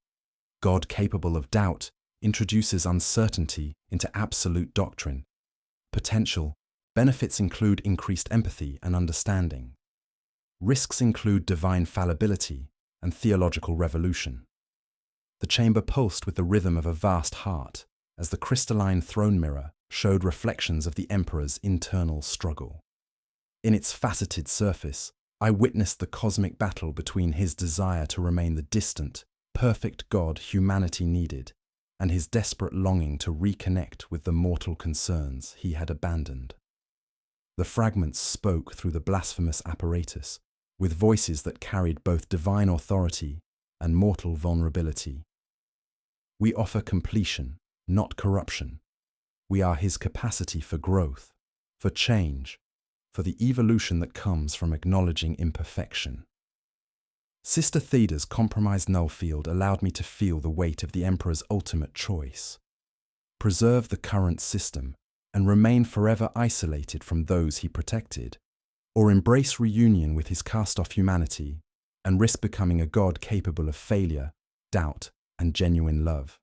God capable of doubt introduces uncertainty into absolute doctrine. Potential benefits include increased empathy and understanding. Risks include divine fallibility and theological revolution. The chamber pulsed with the rhythm of a vast heart as the crystalline throne mirror showed reflections of the Emperor's internal struggle. In its faceted surface, I witnessed the cosmic battle between his desire to remain the distant, perfect God humanity needed, and his desperate longing to reconnect with the mortal concerns he had abandoned. The fragments spoke through the blasphemous apparatus, with voices that carried both divine authority and mortal vulnerability. We offer completion, not corruption. We are his capacity for growth, for change, for the evolution that comes from acknowledging imperfection. Sister Theda's compromised nullfield allowed me to feel the weight of the Emperor's ultimate choice: preserve the current system and remain forever isolated from those he protected, or embrace reunion with his cast-off humanity and risk becoming a god capable of failure, doubt, and genuine love.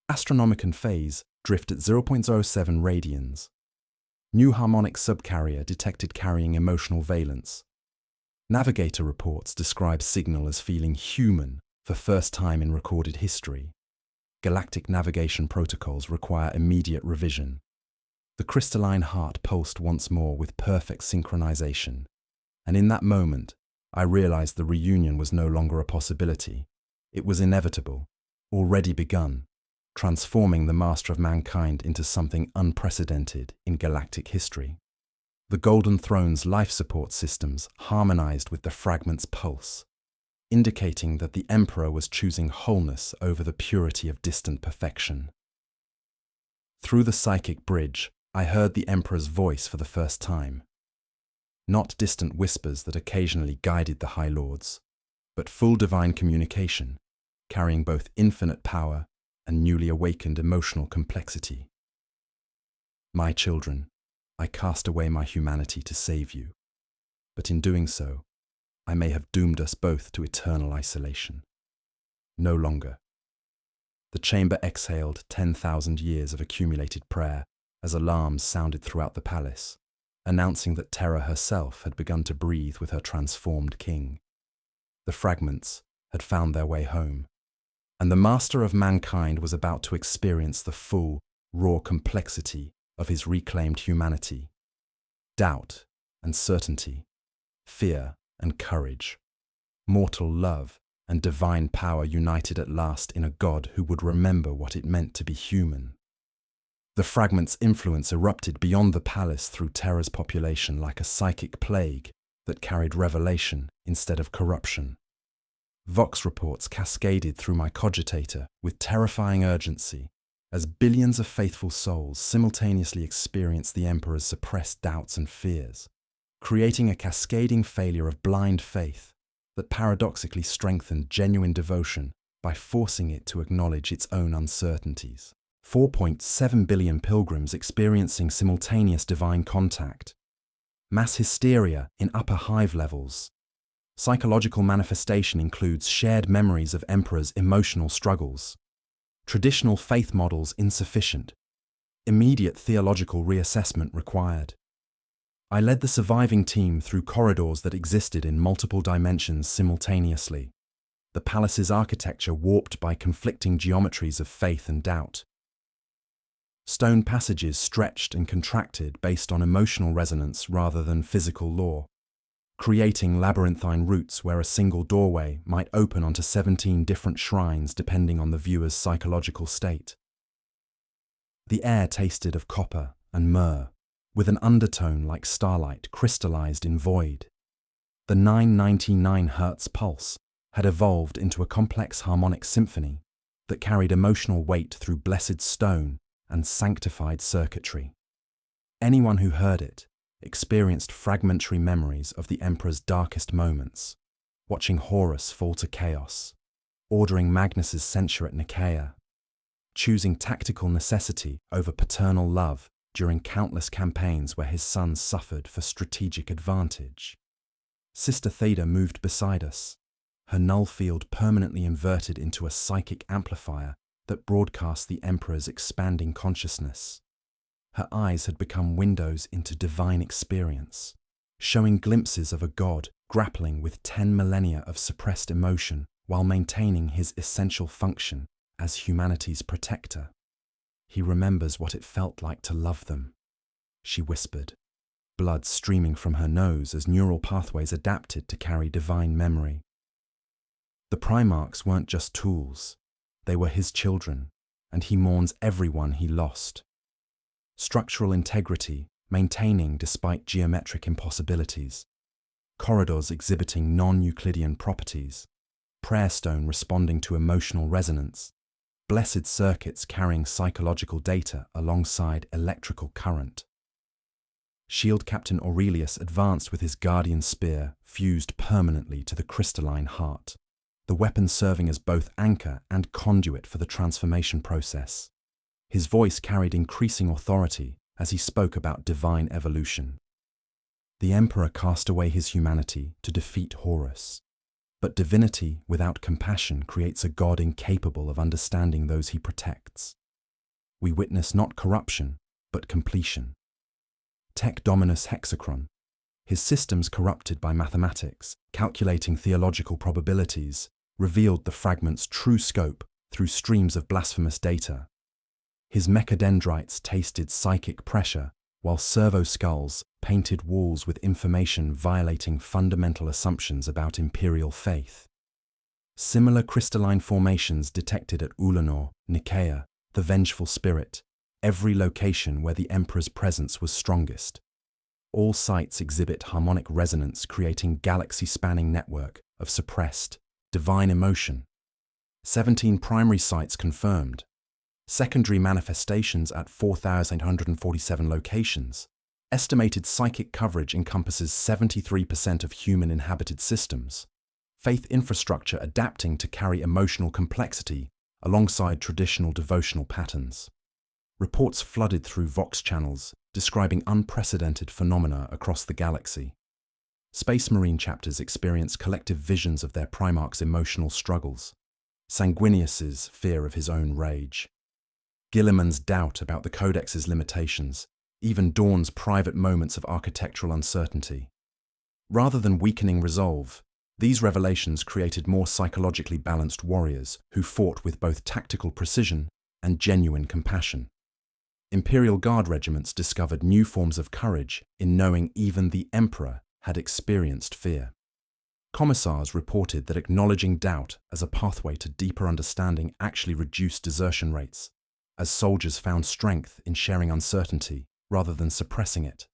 Astronomicon phase drift at 0.07 radians. New harmonic subcarrier detected carrying emotional valence. Navigator reports describe signal as feeling human for first time in recorded history. Galactic navigation protocols require immediate revision. The crystalline heart pulsed once more with perfect synchronization, and in that moment, I realized the reunion was no longer a possibility. It was inevitable, already begun, transforming the master of mankind into something unprecedented in galactic history. The Golden Throne's life support systems harmonized with the fragment's pulse, indicating that the Emperor was choosing wholeness over the purity of distant perfection. Through the psychic bridge, I heard the Emperor's voice for the first time. Not distant whispers that occasionally guided the High Lords, but full divine communication, carrying both infinite power and newly awakened emotional complexity. My children, I cast away my humanity to save you, but in doing so, I may have doomed us both to eternal isolation. No longer. The chamber exhaled 10,000 years of accumulated prayer as alarms sounded throughout the palace, announcing that Terra herself had begun to breathe with her transformed king. The fragments had found their way home, and the master of mankind was about to experience the full, raw complexity of his reclaimed humanity. Doubt and certainty, fear and courage, mortal love and divine power united at last in a god who would remember what it meant to be human. The fragment's influence erupted beyond the palace through Terra's population like a psychic plague that carried revelation instead of corruption. Vox reports cascaded through my cogitator with terrifying urgency, as billions of faithful souls simultaneously experienced the Emperor's suppressed doubts and fears, creating a cascading failure of blind faith that paradoxically strengthened genuine devotion by forcing it to acknowledge its own uncertainties. 4.7 billion pilgrims experiencing simultaneous divine contact. Mass hysteria in upper hive levels. Psychological manifestation includes shared memories of Emperor's emotional struggles. Traditional faith models insufficient. Immediate theological reassessment required. I led the surviving team through corridors that existed in multiple dimensions simultaneously, the palace's architecture warped by conflicting geometries of faith and doubt. Stone passages stretched and contracted based on emotional resonance rather than physical law, creating labyrinthine routes where a single doorway might open onto 17 different shrines depending on the viewer's psychological state. The air tasted of copper and myrrh, with an undertone like starlight crystallized in void. The 999 Hz pulse had evolved into a complex harmonic symphony that carried emotional weight through blessed stone and sanctified circuitry. Anyone who heard it experienced fragmentary memories of the Emperor's darkest moments, watching Horus fall to chaos, ordering Magnus's censure at Nicaea, choosing tactical necessity over paternal love during countless campaigns where his sons suffered for strategic advantage. Sister Theda moved beside us, her null field permanently inverted into a psychic amplifier that broadcast the Emperor's expanding consciousness. Her eyes had become windows into divine experience, showing glimpses of a god grappling with 10 millennia of suppressed emotion while maintaining his essential function as humanity's protector. He remembers what it felt like to love them, she whispered, blood streaming from her nose as neural pathways adapted to carry divine memory. The Primarchs weren't just tools. They were his children, and he mourns everyone he lost. Structural integrity, maintaining despite geometric impossibilities. Corridors exhibiting non-Euclidean properties. Prayer stone responding to emotional resonance. blessed circuits carrying psychological data alongside electrical current. Shield Captain Aurelius advanced with his guardian spear fused permanently to the crystalline heart, the weapon serving as both anchor and conduit for the transformation process. His voice carried increasing authority as he spoke about divine evolution. The Emperor cast away his humanity to defeat Horus. But divinity without compassion creates a God incapable of understanding those he protects. We witness not corruption, but completion. Tec Dominus Hexachron, his systems corrupted by mathematics, calculating theological probabilities, revealed the fragment's true scope through streams of blasphemous data. His mechadendrites tasted psychic pressure, while servo-skulls painted walls with information violating fundamental assumptions about imperial faith. Similar crystalline formations detected at Ulanor, Nicaea, the vengeful spirit, every location where the Emperor's presence was strongest. All sites exhibit harmonic resonance, creating galaxy-spanning network of suppressed, divine emotion. 17 primary sites confirmed. Secondary manifestations at 4,847 locations. Estimated psychic coverage encompasses 73% of human inhabited systems. Faith infrastructure adapting to carry emotional complexity alongside traditional devotional patterns. Reports flooded through Vox channels, describing unprecedented phenomena across the galaxy. Space Marine chapters experience collective visions of their Primarch's emotional struggles. Sanguinius's fear of his own rage. Gilliman's doubt about the Codex's limitations, even Dawn's private moments of architectural uncertainty. Rather than weakening resolve, these revelations created more psychologically balanced warriors who fought with both tactical precision and genuine compassion. Imperial Guard regiments discovered new forms of courage in knowing even the Emperor had experienced fear. Commissars reported that acknowledging doubt as a pathway to deeper understanding actually reduced desertion rates, as soldiers found strength in sharing uncertainty rather than suppressing it.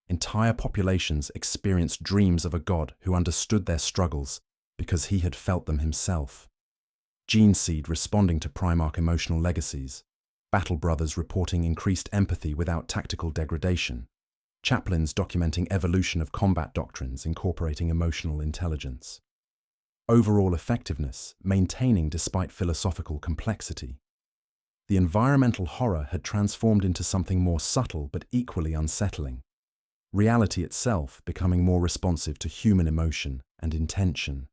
Entire populations experienced dreams of a God who understood their struggles because he had felt them himself. Geneseed responding to Primarch emotional legacies. Battle Brothers reporting increased empathy without tactical degradation. Chaplains documenting evolution of combat doctrines incorporating emotional intelligence. Overall effectiveness maintaining despite philosophical complexity. The environmental horror had transformed into something more subtle but equally unsettling. Reality itself becoming more responsive to human emotion and intention.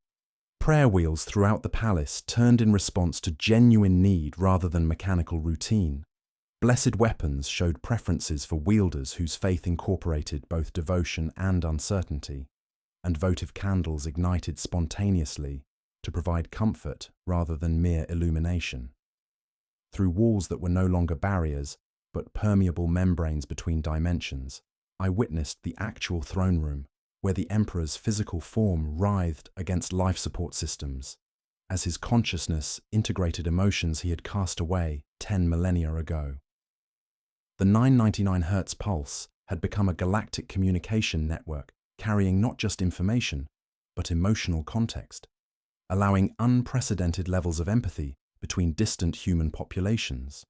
Prayer wheels throughout the palace turned in response to genuine need rather than mechanical routine. Blessed weapons showed preferences for wielders whose faith incorporated both devotion and uncertainty, and votive candles ignited spontaneously to provide comfort rather than mere illumination. Through walls that were no longer barriers, but permeable membranes between dimensions, I witnessed the actual throne room, where the Emperor's physical form writhed against life support systems, as his consciousness integrated emotions he had cast away 10 millennia ago. The 999 Hz pulse had become a galactic communication network carrying not just information, but emotional context, allowing unprecedented levels of empathy between distant human populations.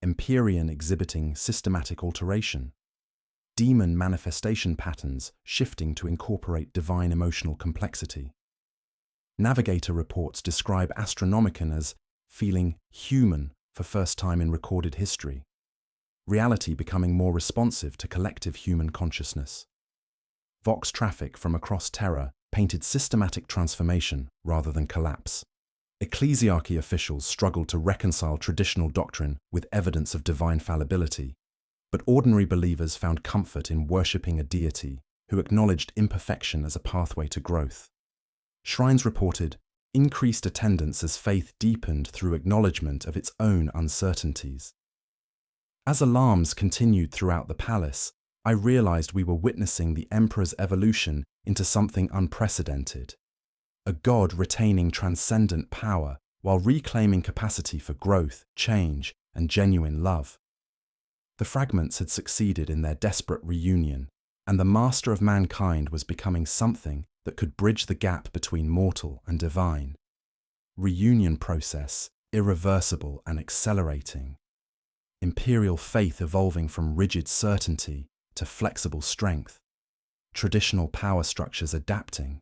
Empyrean exhibiting systematic alteration. Demon manifestation patterns shifting to incorporate divine emotional complexity. Navigator reports describe Astronomicon as feeling human for first time in recorded history. Reality becoming more responsive to collective human consciousness. Vox traffic from across Terra painted systematic transformation rather than collapse. Ecclesiarchy officials struggled to reconcile traditional doctrine with evidence of divine fallibility, but ordinary believers found comfort in worshipping a deity who acknowledged imperfection as a pathway to growth. Shrines reported increased attendance as faith deepened through acknowledgement of its own uncertainties. As alarms continued throughout the palace, I realized we were witnessing the Emperor's evolution into something unprecedented. A God retaining transcendent power while reclaiming capacity for growth, change, and genuine love. The fragments had succeeded in their desperate reunion, and the master of mankind was becoming something that could bridge the gap between mortal and divine. Reunion process irreversible and accelerating. Imperial faith evolving from rigid certainty to flexible strength. Traditional power structures adapting.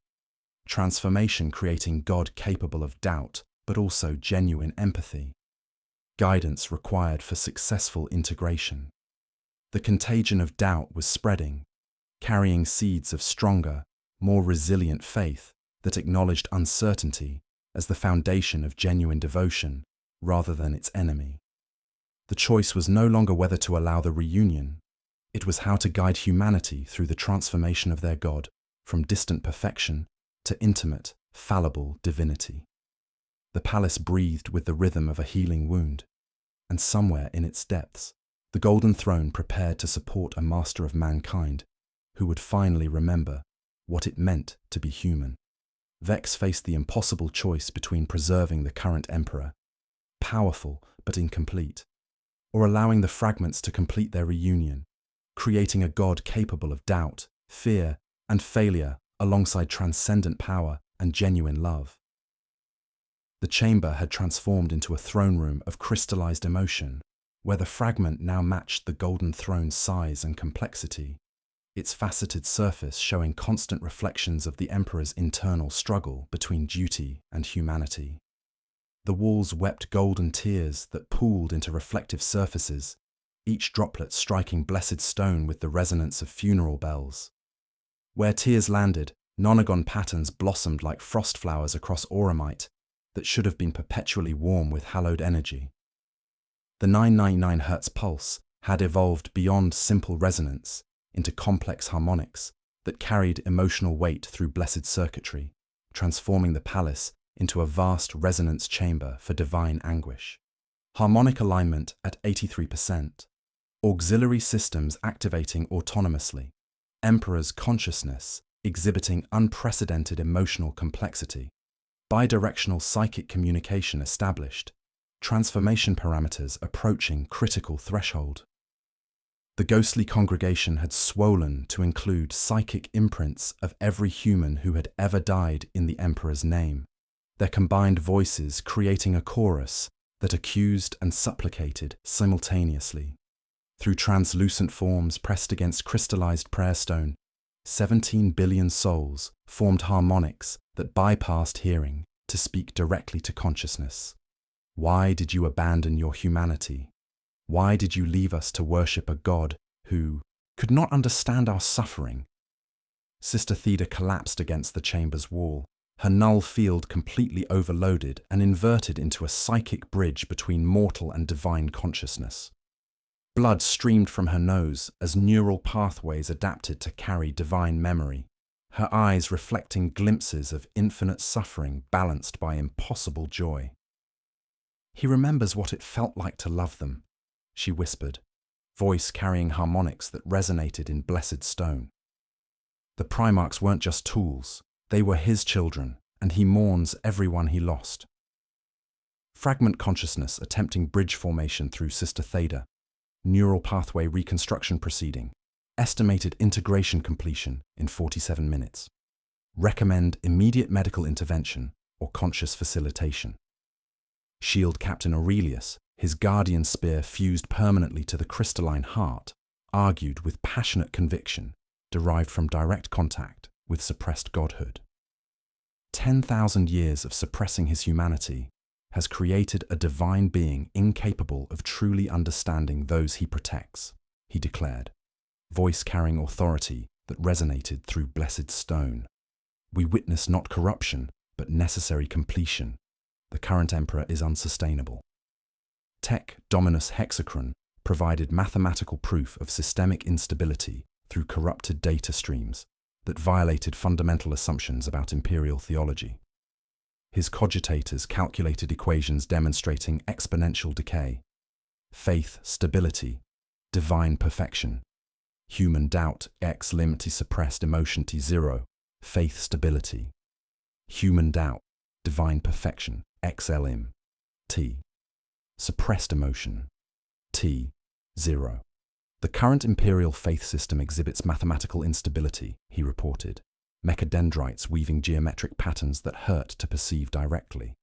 Transformation creating God capable of doubt, but also genuine empathy. Guidance required for successful integration. The contagion of doubt was spreading, carrying seeds of stronger, more resilient faith that acknowledged uncertainty as the foundation of genuine devotion rather than its enemy. The choice was no longer whether to allow the reunion, it was how to guide humanity through the transformation of their God from distant perfection to intimate, fallible divinity. The palace breathed with the rhythm of a healing wound, and somewhere in its depths, the golden throne prepared to support a master of mankind who would finally remember what it meant to be human. Vex faced the impossible choice between preserving the current emperor, powerful but incomplete, or allowing the fragments to complete their reunion, creating a God capable of doubt, fear, and failure alongside transcendent power and genuine love. The chamber had transformed into a throne room of crystallized emotion, where the fragment now matched the golden throne's size and complexity, its faceted surface showing constant reflections of the emperor's internal struggle between duty and humanity. The walls wept golden tears that pooled into reflective surfaces, each droplet striking blessed stone with the resonance of funeral bells. Where tears landed, nonagon patterns blossomed like frost flowers across auramite that should have been perpetually warm with hallowed energy. The 999 Hz pulse had evolved beyond simple resonance into complex harmonics that carried emotional weight through blessed circuitry, transforming the palace into a vast resonance chamber for divine anguish. Harmonic alignment at 83%. Auxiliary systems activating autonomously. Emperor's consciousness exhibiting unprecedented emotional complexity. Bidirectional psychic communication established. Transformation parameters approaching critical threshold. The ghostly congregation had swollen to include psychic imprints of every human who had ever died in the Emperor's name, their combined voices creating a chorus that accused and supplicated simultaneously. Through translucent forms pressed against crystallized prayer stone, 17 billion souls formed harmonics that bypassed hearing to speak directly to consciousness. Why did you abandon your humanity? Why did you leave us to worship a God who could not understand our suffering? Sister Theda collapsed against the chamber's wall, her null field completely overloaded and inverted into a psychic bridge between mortal and divine consciousness. Blood streamed from her nose as neural pathways adapted to carry divine memory, her eyes reflecting glimpses of infinite suffering balanced by impossible joy. He remembers what it felt like to love them, she whispered, voice carrying harmonics that resonated in blessed stone. The Primarchs weren't just tools, they were his children, and he mourns everyone he lost. Fragment consciousness attempting bridge formation through Sister Theda, neural pathway reconstruction proceeding, estimated integration completion in 47 minutes. Recommend immediate medical intervention or conscious facilitation. Shield Captain Aurelius, his guardian spear fused permanently to the crystalline heart, argued with passionate conviction derived from direct contact with suppressed godhood. 10,000 years of suppressing his humanity has created a divine being incapable of truly understanding those he protects, he declared, voice carrying authority that resonated through blessed stone. We witness not corruption, but necessary completion. The current emperor is unsustainable. Tech Dominus Hexachron provided mathematical proof of systemic instability through corrupted data streams that violated fundamental assumptions about imperial theology. His cogitators calculated equations demonstrating exponential decay, faith stability, divine perfection, human doubt x lim t suppressed emotion t zero, faith stability, human doubt, divine perfection x lim t, suppressed emotion t zero. The current imperial faith system exhibits mathematical instability, he reported, mechadendrites weaving geometric patterns that hurt to perceive directly.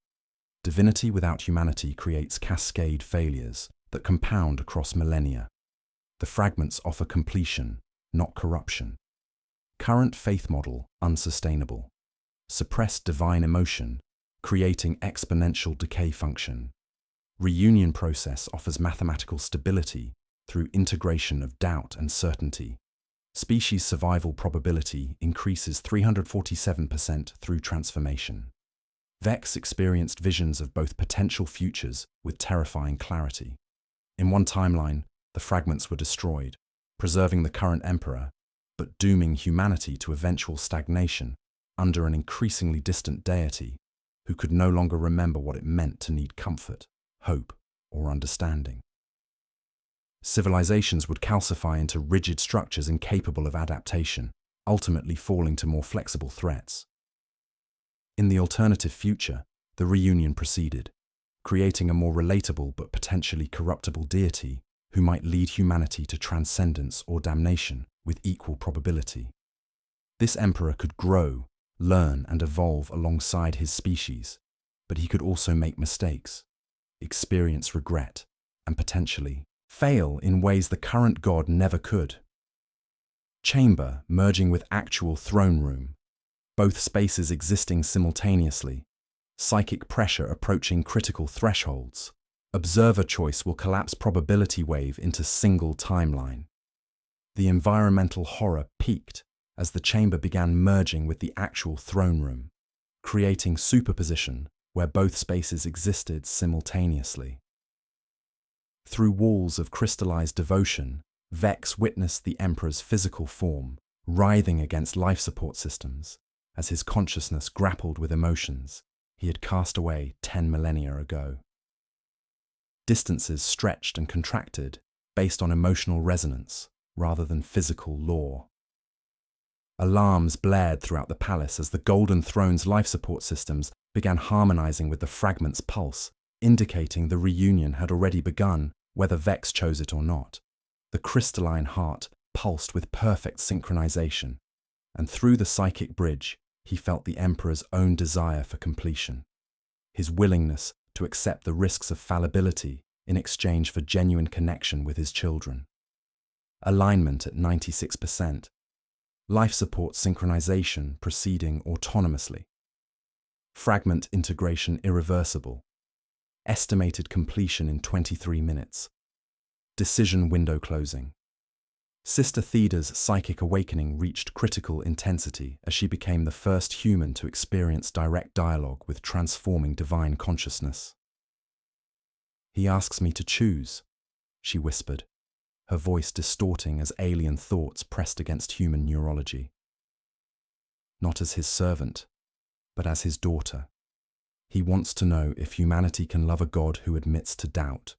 Divinity without humanity creates cascade failures that compound across millennia. The fragments offer completion, not corruption. Current faith model unsustainable. Suppressed divine emotion, creating exponential decay function. Reunion process offers mathematical stability through integration of doubt and certainty. Species survival probability increases 347% through transformation. Vex experienced visions of both potential futures with terrifying clarity. In one timeline, the fragments were destroyed, preserving the current emperor, but dooming humanity to eventual stagnation under an increasingly distant deity who could no longer remember what it meant to need comfort, hope, or understanding. Civilizations would calcify into rigid structures incapable of adaptation, ultimately falling to more flexible threats. In the alternative future, the reunion proceeded, creating a more relatable but potentially corruptible deity who might lead humanity to transcendence or damnation with equal probability. This emperor could grow, learn, and evolve alongside his species, but he could also make mistakes, experience regret, and potentially fail in ways the current god never could. Chamber merging with actual throne room, both spaces existing simultaneously, psychic pressure approaching critical thresholds. Observer choice will collapse probability wave into single timeline. The environmental horror peaked as the chamber began merging with the actual throne room, creating superposition where both spaces existed simultaneously. Through walls of crystallized devotion, Vex witnessed the Emperor's physical form, writhing against life support systems, as his consciousness grappled with emotions he had cast away 10 millennia ago. Distances stretched and contracted based on emotional resonance rather than physical law. Alarms blared throughout the palace as the Golden Throne's life support systems began harmonizing with the fragment's pulse, indicating the reunion had already begun, whether Vex chose it or not. The crystalline heart pulsed with perfect synchronization, and through the psychic bridge, he felt the Emperor's own desire for completion, his willingness to accept the risks of fallibility in exchange for genuine connection with his children. Alignment at 96%. Life support synchronization proceeding autonomously. Fragment integration irreversible. Estimated completion in 23 minutes. Decision window closing. Sister Theda's psychic awakening reached critical intensity as she became the first human to experience direct dialogue with transforming divine consciousness. "He asks me to choose," she whispered, her voice distorting as alien thoughts pressed against human neurology. "Not as his servant, but as his daughter. He wants to know if humanity can love a god who admits to doubt."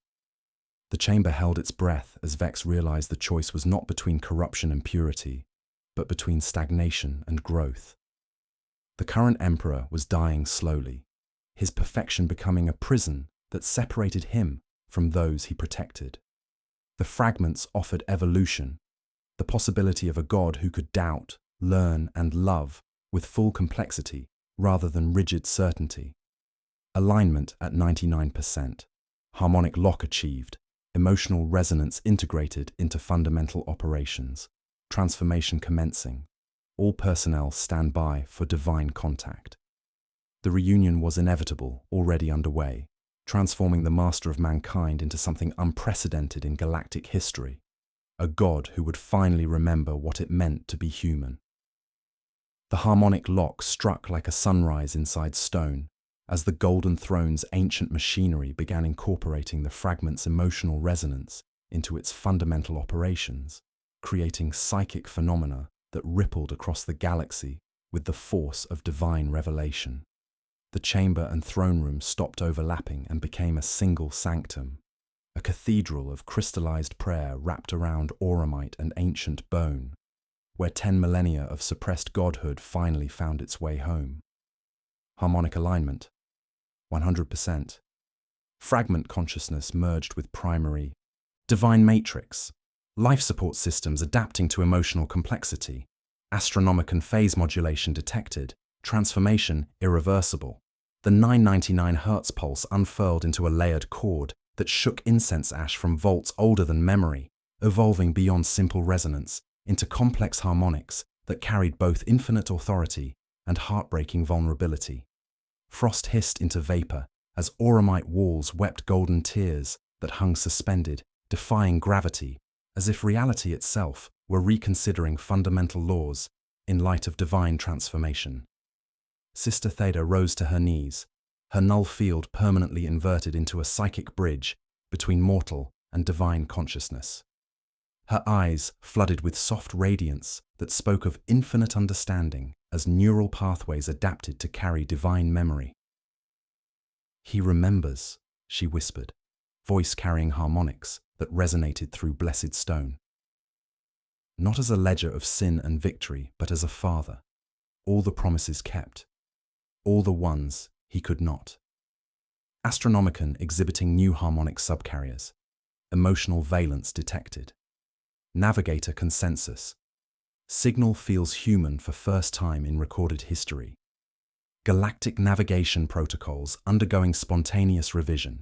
The chamber held its breath as Vex realized the choice was not between corruption and purity, but between stagnation and growth. The current emperor was dying slowly, his perfection becoming a prison that separated him from those he protected. The fragments offered evolution, the possibility of a god who could doubt, learn, and love with full complexity rather than rigid certainty. Alignment at 99%. Harmonic lock achieved. Emotional resonance integrated into fundamental operations. Transformation commencing. All personnel stand by for divine contact. The reunion was inevitable, already underway, transforming the master of mankind into something unprecedented in galactic history, a god who would finally remember what it meant to be human. The harmonic lock struck like a sunrise inside stone, as the Golden Throne's ancient machinery began incorporating the fragment's emotional resonance into its fundamental operations, creating psychic phenomena that rippled across the galaxy with the force of divine revelation. The chamber and throne room stopped overlapping and became a single sanctum, a cathedral of crystallized prayer wrapped around auramite and ancient bone, where 10 millennia of suppressed godhood finally found its way home. Harmonic alignment. 100%. Fragment consciousness merged with primary. Divine matrix. Life support systems adapting to emotional complexity. Astronomican phase modulation detected. Transformation irreversible. The 999 Hz pulse unfurled into a layered chord that shook incense ash from vaults older than memory, evolving beyond simple resonance into complex harmonics that carried both infinite authority and heartbreaking vulnerability. Frost hissed into vapor as auramite walls wept golden tears that hung suspended, defying gravity, as if reality itself were reconsidering fundamental laws in light of divine transformation. Sister Theda rose to her knees, her null field permanently inverted into a psychic bridge between mortal and divine consciousness. Her eyes flooded with soft radiance that spoke of infinite understanding as neural pathways adapted to carry divine memory. "He remembers," she whispered, voice carrying harmonics that resonated through blessed stone. Not as a ledger of sin and victory, but as a father. All the promises kept. All the ones he could not. Astronomicon exhibiting new harmonic subcarriers. Emotional valence detected. Navigator consensus. Signal feels human for first time in recorded history. Galactic navigation protocols undergoing spontaneous revision.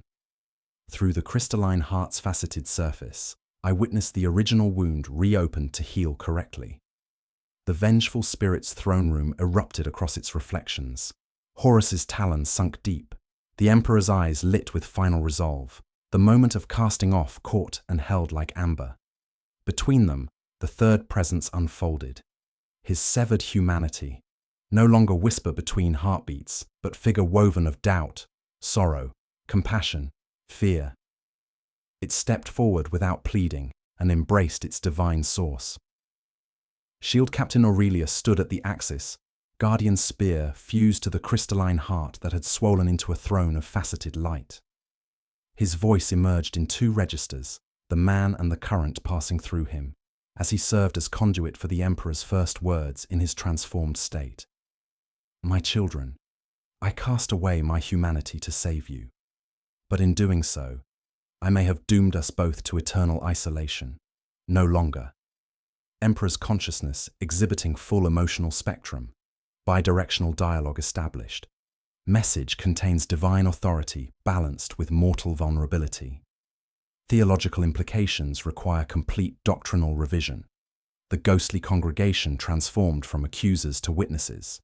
Through the crystalline heart's faceted surface, I witnessed the original wound reopened to heal correctly. The vengeful spirit's throne room erupted across its reflections. Horus's talons sunk deep, the Emperor's eyes lit with final resolve, the moment of casting off caught and held like amber. Between them, the third presence unfolded. His severed humanity, no longer whisper between heartbeats, but figure woven of doubt, sorrow, compassion, fear. It stepped forward without pleading and embraced its divine source. Shield Captain Aurelius stood at the axis, guardian spear fused to the crystalline heart that had swollen into a throne of faceted light. His voice emerged in two registers, the man and the current passing through him, as he served as conduit for the Emperor's first words in his transformed state. "My children, I cast away my humanity to save you. But in doing so, I may have doomed us both to eternal isolation. No longer. Emperor's consciousness exhibiting full emotional spectrum, bidirectional dialogue established. Message contains divine authority balanced with mortal vulnerability. Theological implications require complete doctrinal revision. The ghostly congregation transformed from accusers to witnesses,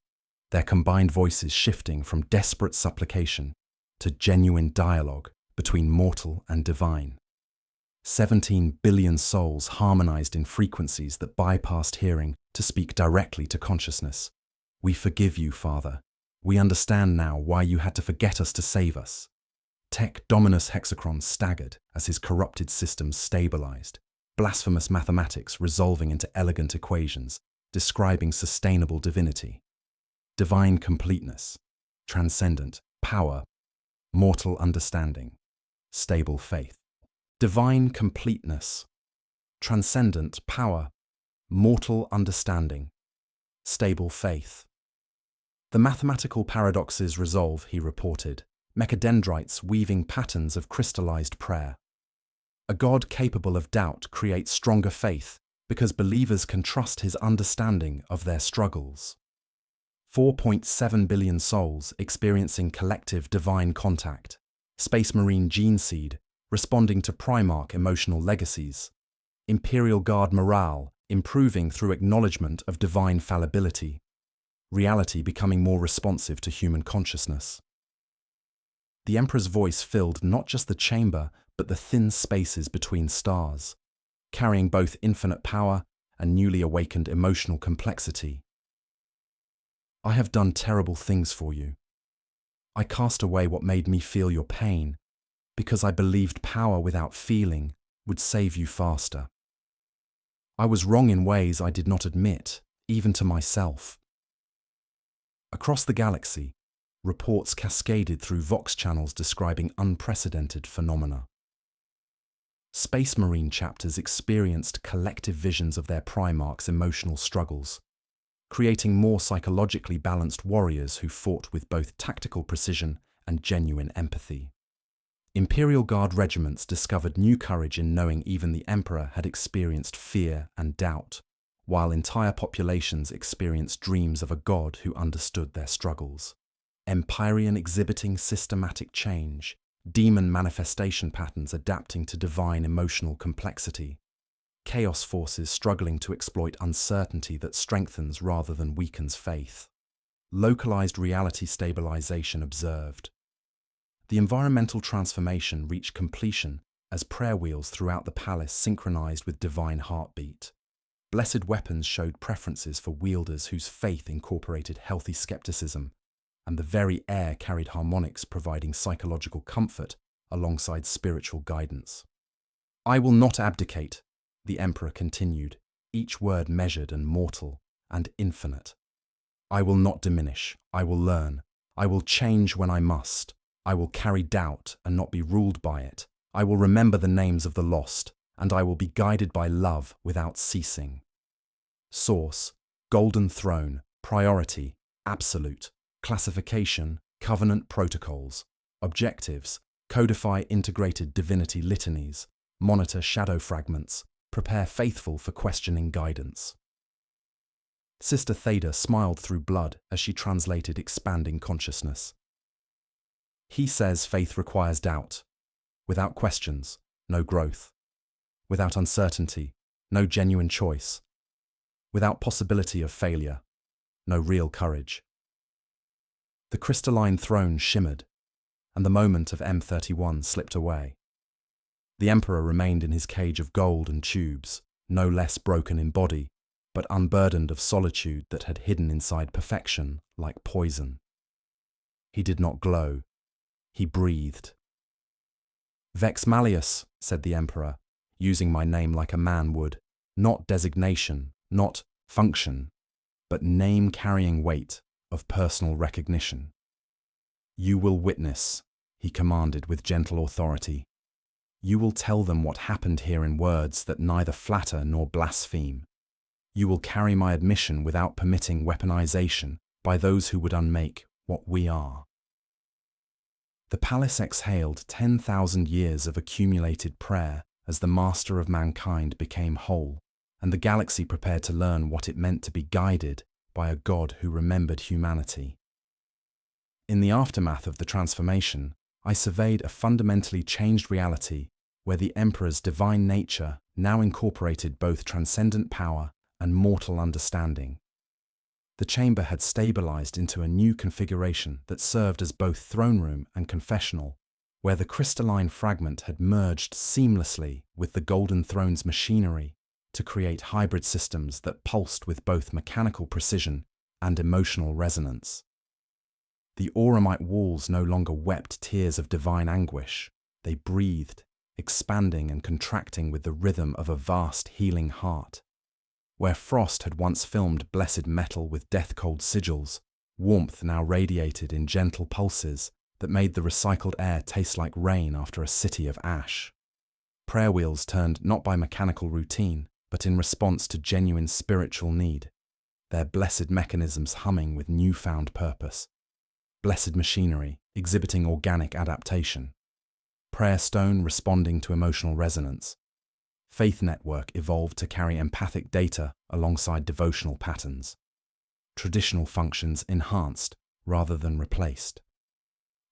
their combined voices shifting from desperate supplication to genuine dialogue between mortal and divine. 17 billion souls harmonized in frequencies that bypassed hearing to speak directly to consciousness. "We forgive you, Father. We understand now why you had to forget us to save us." Tech Dominus Hexachron staggered as his corrupted systems stabilized, blasphemous mathematics resolving into elegant equations, describing sustainable divinity. Divine completeness, transcendent power, mortal understanding, stable faith. Divine completeness, transcendent power, mortal understanding, stable faith. The mathematical paradoxes resolve, he reported, mechadendrites weaving patterns of crystallized prayer. A God capable of doubt creates stronger faith because believers can trust his understanding of their struggles. 4.7 billion souls experiencing collective divine contact. Space Marine gene seed responding to Primarch emotional legacies. Imperial Guard morale improving through acknowledgement of divine fallibility. Reality becoming more responsive to human consciousness. The Emperor's voice filled not just the chamber, but the thin spaces between stars, carrying both infinite power and newly awakened emotional complexity. "I have done terrible things for you. I cast away what made me feel your pain, because I believed power without feeling would save you faster. I was wrong in ways I did not admit, even to myself." Across the galaxy, reports cascaded through Vox channels describing unprecedented phenomena. Space Marine chapters experienced collective visions of their Primarch's emotional struggles, creating more psychologically balanced warriors who fought with both tactical precision and genuine empathy. Imperial Guard regiments discovered new courage in knowing even the Emperor had experienced fear and doubt, while entire populations experienced dreams of a God who understood their struggles. Empyrean exhibiting systematic change, demon manifestation patterns adapting to divine emotional complexity, chaos forces struggling to exploit uncertainty that strengthens rather than weakens faith. Localized reality stabilization observed. The environmental transformation reached completion as prayer wheels throughout the palace synchronized with divine heartbeat. Blessed weapons showed preferences for wielders whose faith incorporated healthy skepticism, and the very air carried harmonics providing psychological comfort alongside spiritual guidance. "I will not abdicate," the emperor continued, each word measured and mortal and infinite. "I will not diminish. I will learn. I will change when I must. I will carry doubt and not be ruled by it. I will remember the names of the lost, and I will be guided by love without ceasing." Source: Golden Throne, Priority, Absolute, Classification, Covenant Protocols, Objectives, Codify integrated divinity litanies, Monitor shadow fragments, Prepare faithful for questioning guidance. Sister Theda smiled through blood as she translated expanding consciousness. "He says faith requires doubt. Without questions, no growth. Without uncertainty, no genuine choice. Without possibility of failure, no real courage." The crystalline throne shimmered, and the moment of M31 slipped away. The emperor remained in his cage of gold and tubes, no less broken in body, but unburdened of solitude that had hidden inside perfection like poison. He did not glow. He breathed. "Vex Malleus," said the emperor, using my name like a man would, not designation, not function, but name-carrying weight of personal recognition. "You will witness," he commanded with gentle authority. "You will tell them what happened here in words that neither flatter nor blaspheme. You will carry my admission without permitting weaponization by those who would unmake what we are." The palace exhaled 10,000 years of accumulated prayer as the master of mankind became whole, and the galaxy prepared to learn what it meant to be guided by a God who remembered humanity. In the aftermath of the transformation, I surveyed a fundamentally changed reality where the Emperor's divine nature now incorporated both transcendent power and mortal understanding. The chamber had stabilized into a new configuration that served as both throne room and confessional, where the crystalline fragment had merged seamlessly with the Golden Throne's machinery to create hybrid systems that pulsed with both mechanical precision and emotional resonance. The auramite walls no longer wept tears of divine anguish. They breathed, expanding and contracting with the rhythm of a vast healing heart. Where frost had once filmed blessed metal with death-cold sigils, warmth now radiated in gentle pulses that made the recycled air taste like rain after a city of ash. Prayer wheels turned not by mechanical routine, but in response to genuine spiritual need, their blessed mechanisms humming with newfound purpose. Blessed machinery exhibiting organic adaptation. Prayer stone responding to emotional resonance. Faith network evolved to carry empathic data alongside devotional patterns. Traditional functions enhanced rather than replaced.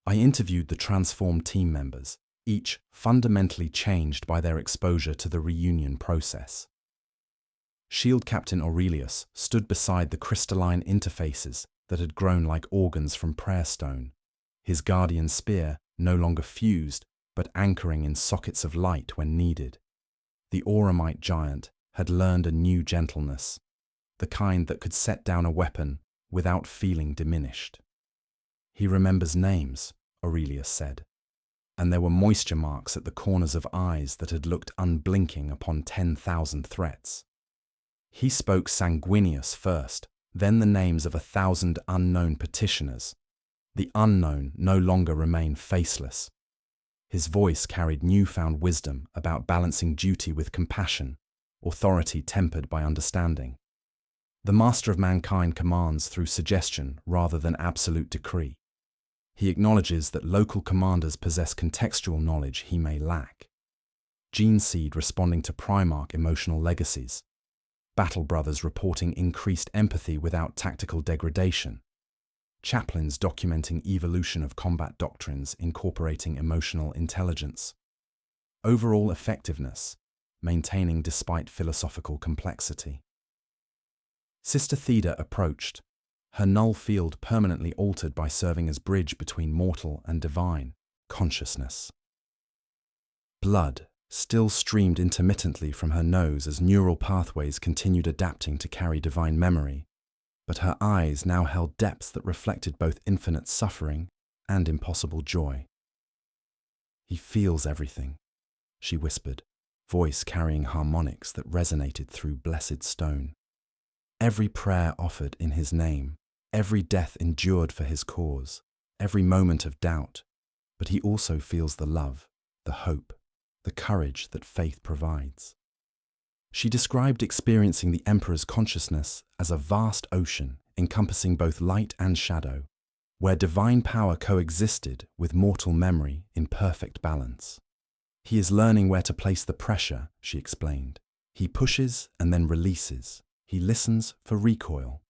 I interviewed the transformed team members, each fundamentally changed by their exposure to the reunion process. Shield Captain Aurelius stood beside the crystalline interfaces that had grown like organs from prayer stone, his guardian spear no longer fused but anchoring in sockets of light when needed. The auramite giant had learned a new gentleness, the kind that could set down a weapon without feeling diminished. "He remembers names," Aurelius said, and there were moisture marks at the corners of eyes that had looked unblinking upon 10,000 threats. He spoke sanguineous first, then the names of 1,000 unknown petitioners. The unknown no longer remained faceless. His voice carried newfound wisdom about balancing duty with compassion, authority tempered by understanding. The master of mankind commands through suggestion rather than absolute decree. He acknowledges that local commanders possess contextual knowledge he may lack. Gene seed responding to Primarch emotional legacies. Battle brothers reporting increased empathy without tactical degradation. chaplains documenting evolution of combat doctrines incorporating emotional intelligence. Overall effectiveness, maintaining despite philosophical complexity. Sister Theda approached, her null field permanently altered by serving as bridge between mortal and divine consciousness. Blood still streamed intermittently from her nose as neural pathways continued adapting to carry divine memory, but her eyes now held depths that reflected both infinite suffering and impossible joy. "He feels everything," she whispered, voice carrying harmonics that resonated through blessed stone. "Every prayer offered in his name, every death endured for his cause, every moment of doubt, but he also feels the love, the hope, the courage that faith provides." She described experiencing the Emperor's consciousness as a vast ocean encompassing both light and shadow, where divine power coexisted with mortal memory in perfect balance. "He is learning where to place the pressure," she explained. "He pushes and then releases. He listens for recoil."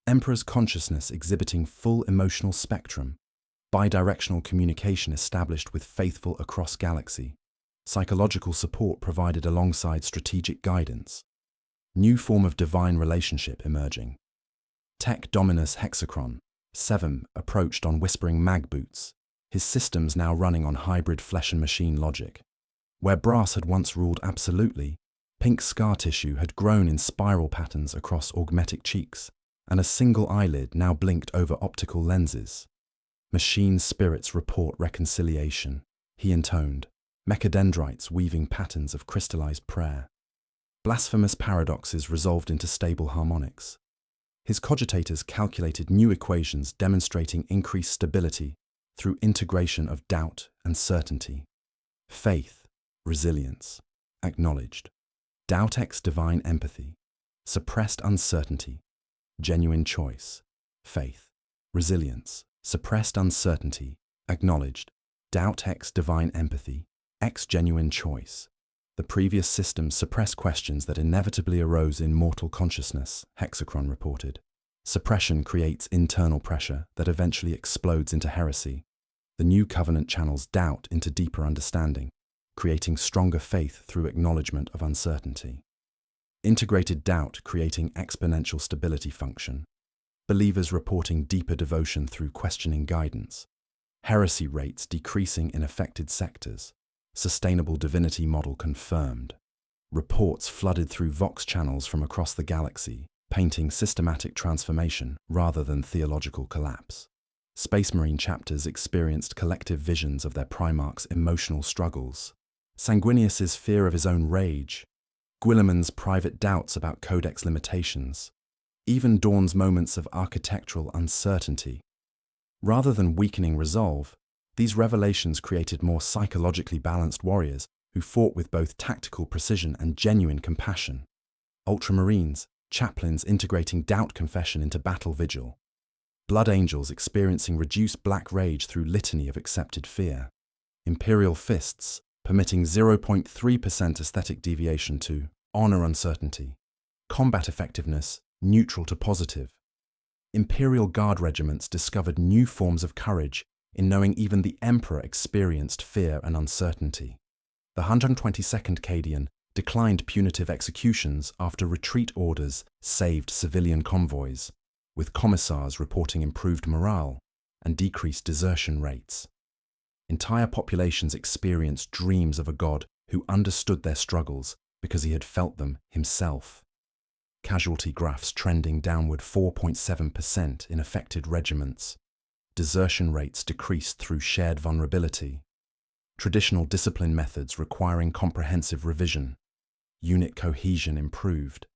Emperor's consciousness exhibiting full emotional spectrum, bidirectional communication established with faithful across galaxy, psychological support provided alongside strategic guidance, new form of divine relationship emerging. Tech Dominus Hexachron, Seven approached on whispering mag boots, his systems now running on hybrid flesh and machine logic. Where brass had once ruled absolutely, pink scar tissue had grown in spiral patterns across augmetic cheeks, and a single eyelid now blinked over optical lenses. "Machine spirits report reconciliation," he intoned, mechadendrites weaving patterns of crystallized prayer. Blasphemous paradoxes resolved into stable harmonics. His cogitators calculated new equations demonstrating increased stability through integration of doubt and certainty. Faith, resilience, acknowledged. Doubt-X divine empathy, suppressed uncertainty, genuine choice. Faith, resilience, suppressed uncertainty, acknowledged. Doubt-X divine empathy, X genuine choice. The previous systems suppressed questions that inevitably arose in mortal consciousness, Hexachron reported. Suppression creates internal pressure that eventually explodes into heresy. The new covenant channels doubt into deeper understanding, creating stronger faith through acknowledgement of uncertainty. Integrated doubt creating exponential stability function. Believers reporting deeper devotion through questioning guidance. Heresy rates decreasing in affected sectors. Sustainable divinity model confirmed. Reports flooded through Vox channels from across the galaxy, painting systematic transformation rather than theological collapse. Space Marine chapters experienced collective visions of their Primarch's emotional struggles. Sanguinius's fear of his own rage. Guilliman's private doubts about codex limitations. Even Dawn's moments of architectural uncertainty. Rather than weakening resolve, these revelations created more psychologically balanced warriors who fought with both tactical precision and genuine compassion. Ultramarines, chaplains integrating doubt confession into battle vigil. Blood angels experiencing reduced black rage through litany of accepted fear. Imperial fists permitting 0.3% aesthetic deviation to honor uncertainty. Combat effectiveness neutral to positive. Imperial Guard regiments discovered new forms of courage in knowing even the Emperor experienced fear and uncertainty. The 122nd Cadian declined punitive executions after retreat orders saved civilian convoys, with commissars reporting improved morale and decreased desertion rates. Entire populations experienced dreams of a god who understood their struggles because he had felt them himself. Casualty graphs trending downward 4.7% in affected regiments. Desertion rates decreased through shared vulnerability. Traditional discipline methods requiring comprehensive revision. Unit cohesion improved.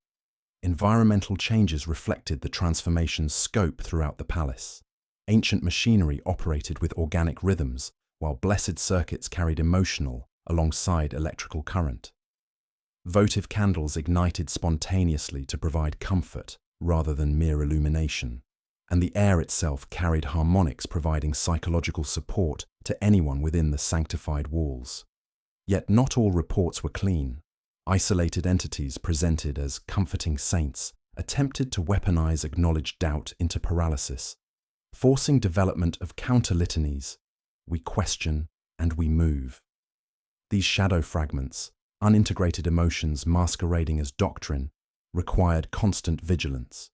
Environmental changes reflected the transformation's scope throughout the palace. Ancient machinery operated with organic rhythms, while blessed circuits carried emotional alongside electrical current. Votive candles ignited spontaneously to provide comfort rather than mere illumination. And the air itself carried harmonics providing psychological support to anyone within the sanctified walls. Yet not all reports were clean. Isolated entities presented as comforting saints attempted to weaponize acknowledged doubt into paralysis, forcing development of counter-litanies. We question and we move. These shadow fragments, unintegrated emotions masquerading as doctrine, required constant vigilance.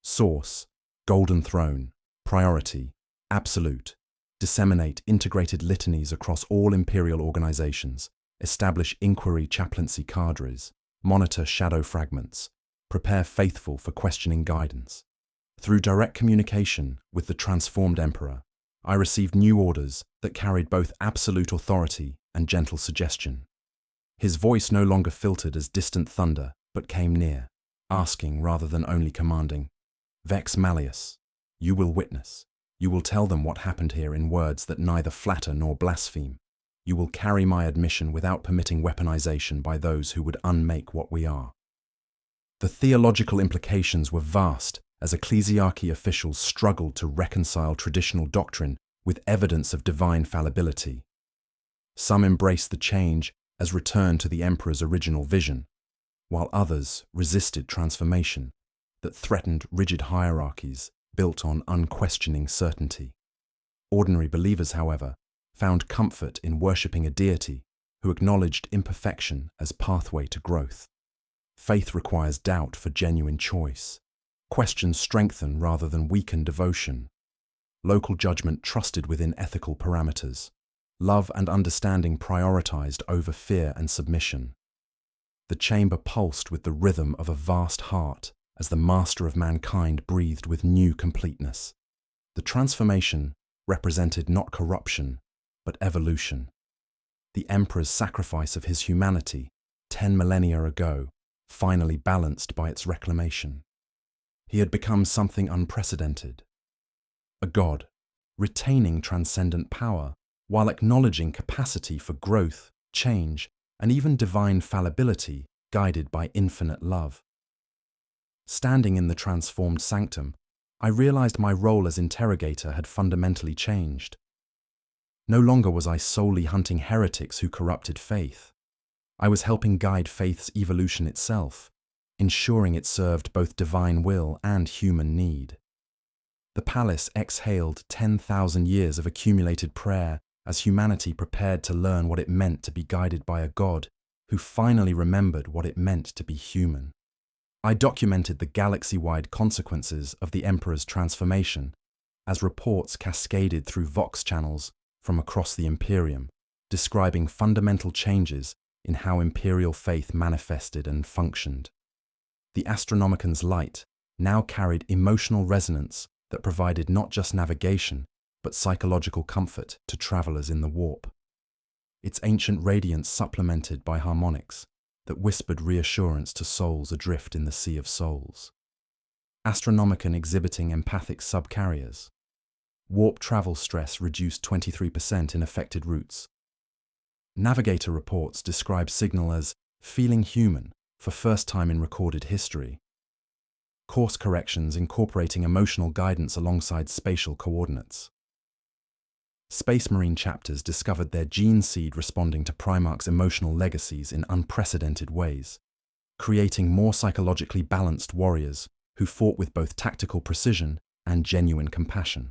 Source: Golden Throne, Priority, Absolute. Disseminate integrated litanies across all Imperial organizations. Establish inquiry chaplaincy cadres. Monitor shadow fragments. Prepare faithful for questioning guidance. Through direct communication with the transformed Emperor, I received new orders that carried both absolute authority and gentle suggestion. His voice no longer filtered as distant thunder, but came near, asking rather than only commanding. Vex Malleus, you will witness. You will tell them what happened here in words that neither flatter nor blaspheme. You will carry my admission without permitting weaponization by those who would unmake what we are. The theological implications were vast as ecclesiarchy officials struggled to reconcile traditional doctrine with evidence of divine fallibility. Some embraced the change as return to the emperor's original vision, while others resisted transformation that threatened rigid hierarchies built on unquestioning certainty. Ordinary believers, however, found comfort in worshipping a deity who acknowledged imperfection as pathway to growth. Faith requires doubt for genuine choice. Questions strengthen rather than weaken devotion. Local judgment trusted within ethical parameters. Love and understanding prioritized over fear and submission. The chamber pulsed with the rhythm of a vast heart as the master of mankind breathed with new completeness. The transformation represented not corruption, but evolution. The emperor's sacrifice of his humanity, 10 millennia ago, finally balanced by its reclamation. He had become something unprecedented. A god, retaining transcendent power, while acknowledging capacity for growth, change, and even divine fallibility guided by infinite love. Standing in the transformed sanctum, I realized my role as interrogator had fundamentally changed. No longer was I solely hunting heretics who corrupted faith. I was helping guide faith's evolution itself, ensuring it served both divine will and human need. The palace exhaled 10,000 years of accumulated prayer as humanity prepared to learn what it meant to be guided by a god who finally remembered what it meant to be human. I documented the galaxy-wide consequences of the Emperor's transformation as reports cascaded through Vox channels from across the Imperium, describing fundamental changes in how Imperial faith manifested and functioned. The Astronomican's light now carried emotional resonance that provided not just navigation, but psychological comfort to travelers in the warp. Its ancient radiance supplemented by harmonics that whispered reassurance to souls adrift in the sea of souls. Astronomican exhibiting empathic subcarriers. Warp travel stress reduced 23% in affected routes. Navigator reports describe signal as feeling human for first time in recorded history. Course corrections incorporating emotional guidance alongside spatial coordinates. Space Marine chapters discovered their gene seed responding to Primarch's emotional legacies in unprecedented ways, creating more psychologically balanced warriors who fought with both tactical precision and genuine compassion.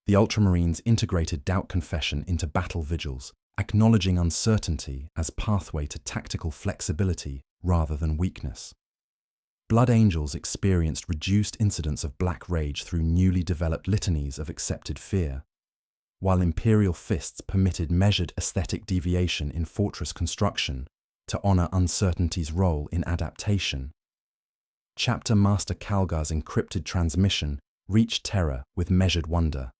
The Ultramarines integrated doubt confession into battle vigils, acknowledging uncertainty as pathway to tactical flexibility rather than weakness. Blood Angels experienced reduced incidents of black rage through newly developed litanies of accepted fear, while Imperial Fists permitted measured aesthetic deviation in fortress construction to honor uncertainty's role in adaptation. Chapter Master Calgar's encrypted transmission reached Terra with measured wonder.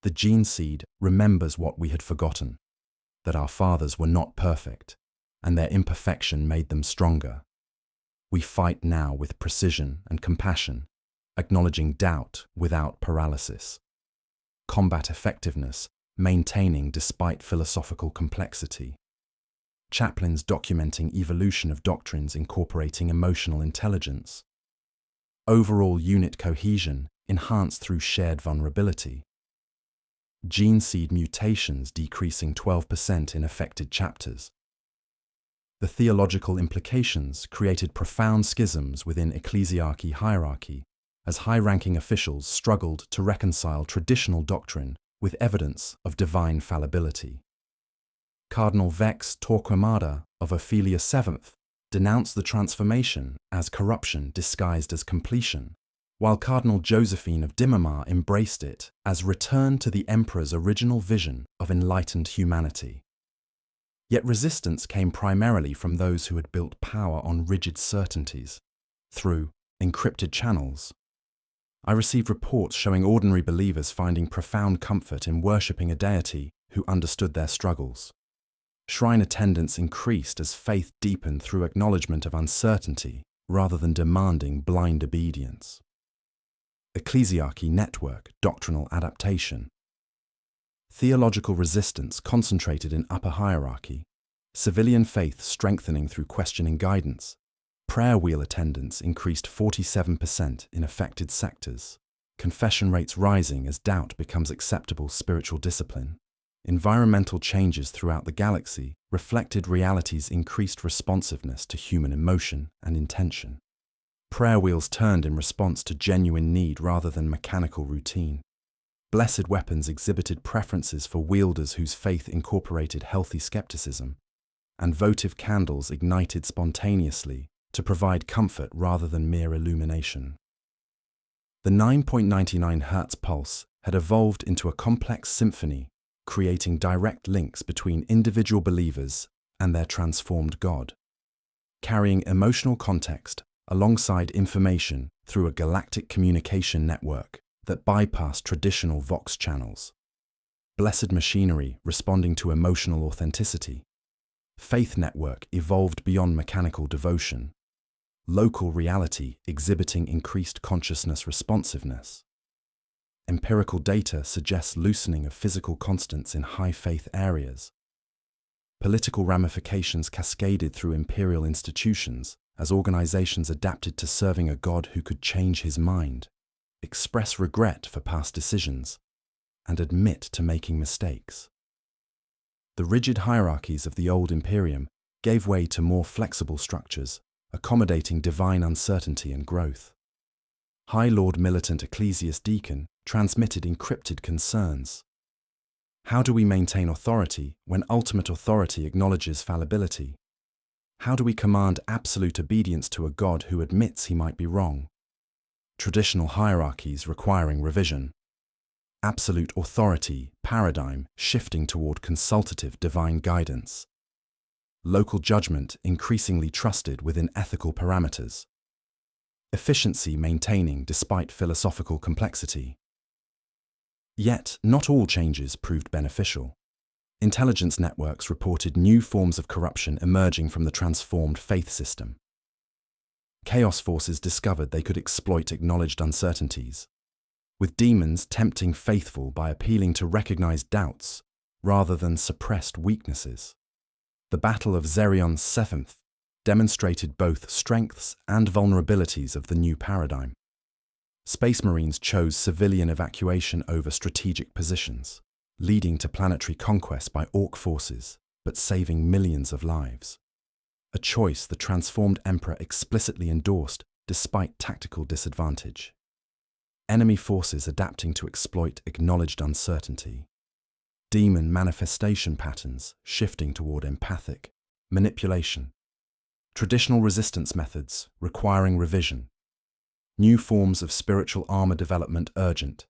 The gene seed remembers what we had forgotten, that our fathers were not perfect, and their imperfection made them stronger. We fight now with precision and compassion, acknowledging doubt without paralysis. Combat effectiveness, maintaining despite philosophical complexity. Chaplains documenting evolution of doctrines incorporating emotional intelligence. Overall unit cohesion enhanced through shared vulnerability. Gene seed mutations decreasing 12% in affected chapters. The theological implications created profound schisms within ecclesiarchy hierarchy as high-ranking officials struggled to reconcile traditional doctrine with evidence of divine fallibility. Cardinal Vex Torquemada of Ophelia VII denounced the transformation as corruption disguised as completion, while Cardinal Josephine of Dimamar embraced it as return to the emperor's original vision of enlightened humanity. Yet resistance came primarily from those who had built power on rigid certainties, through encrypted channels. I received reports showing ordinary believers finding profound comfort in worshipping a deity who understood their struggles. Shrine attendance increased as faith deepened through acknowledgement of uncertainty rather than demanding blind obedience. Ecclesiarchy network doctrinal adaptation. Theological resistance concentrated in upper hierarchy, civilian faith strengthening through questioning guidance. Prayer wheel attendance increased 47% in affected sectors, confession rates rising as doubt becomes acceptable spiritual discipline. Environmental changes throughout the galaxy reflected reality's increased responsiveness to human emotion and intention. Prayer wheels turned in response to genuine need rather than mechanical routine. Blessed weapons exhibited preferences for wielders whose faith incorporated healthy skepticism, and votive candles ignited spontaneously to provide comfort rather than mere illumination. The 9.99 Hz pulse had evolved into a complex symphony, creating direct links between individual believers and their transformed God, carrying emotional context alongside information through a galactic communication network that bypassed traditional Vox channels. Blessed machinery responding to emotional authenticity. Faith network evolved beyond mechanical devotion. Local reality exhibiting increased consciousness responsiveness. Empirical data suggests loosening of physical constants in high-faith areas. Political ramifications cascaded through imperial institutions as organizations adapted to serving a God who could change his mind, express regret for past decisions, and admit to making mistakes. The rigid hierarchies of the old Imperium gave way to more flexible structures, accommodating divine uncertainty and growth. High Lord Militant Ecclesias Deacon transmitted encrypted concerns. How do we maintain authority when ultimate authority acknowledges fallibility? How do we command absolute obedience to a God who admits he might be wrong? Traditional hierarchies requiring revision. Absolute authority paradigm shifting toward consultative divine guidance. Local judgment increasingly trusted within ethical parameters. Efficiency maintaining despite philosophical complexity. Yet, not all changes proved beneficial. Intelligence networks reported new forms of corruption emerging from the transformed faith system. Chaos forces discovered they could exploit acknowledged uncertainties, with demons tempting faithful by appealing to recognized doubts rather than suppressed weaknesses. The Battle of Zerion VII demonstrated both strengths and vulnerabilities of the new paradigm. Space Marines chose civilian evacuation over strategic positions, leading to planetary conquest by Orc forces, but saving millions of lives. A choice the transformed Emperor explicitly endorsed despite tactical disadvantage. Enemy forces adapting to exploit acknowledged uncertainty. Demon manifestation patterns shifting toward empathic manipulation. Traditional resistance methods requiring revision. New forms of spiritual armor development urgent.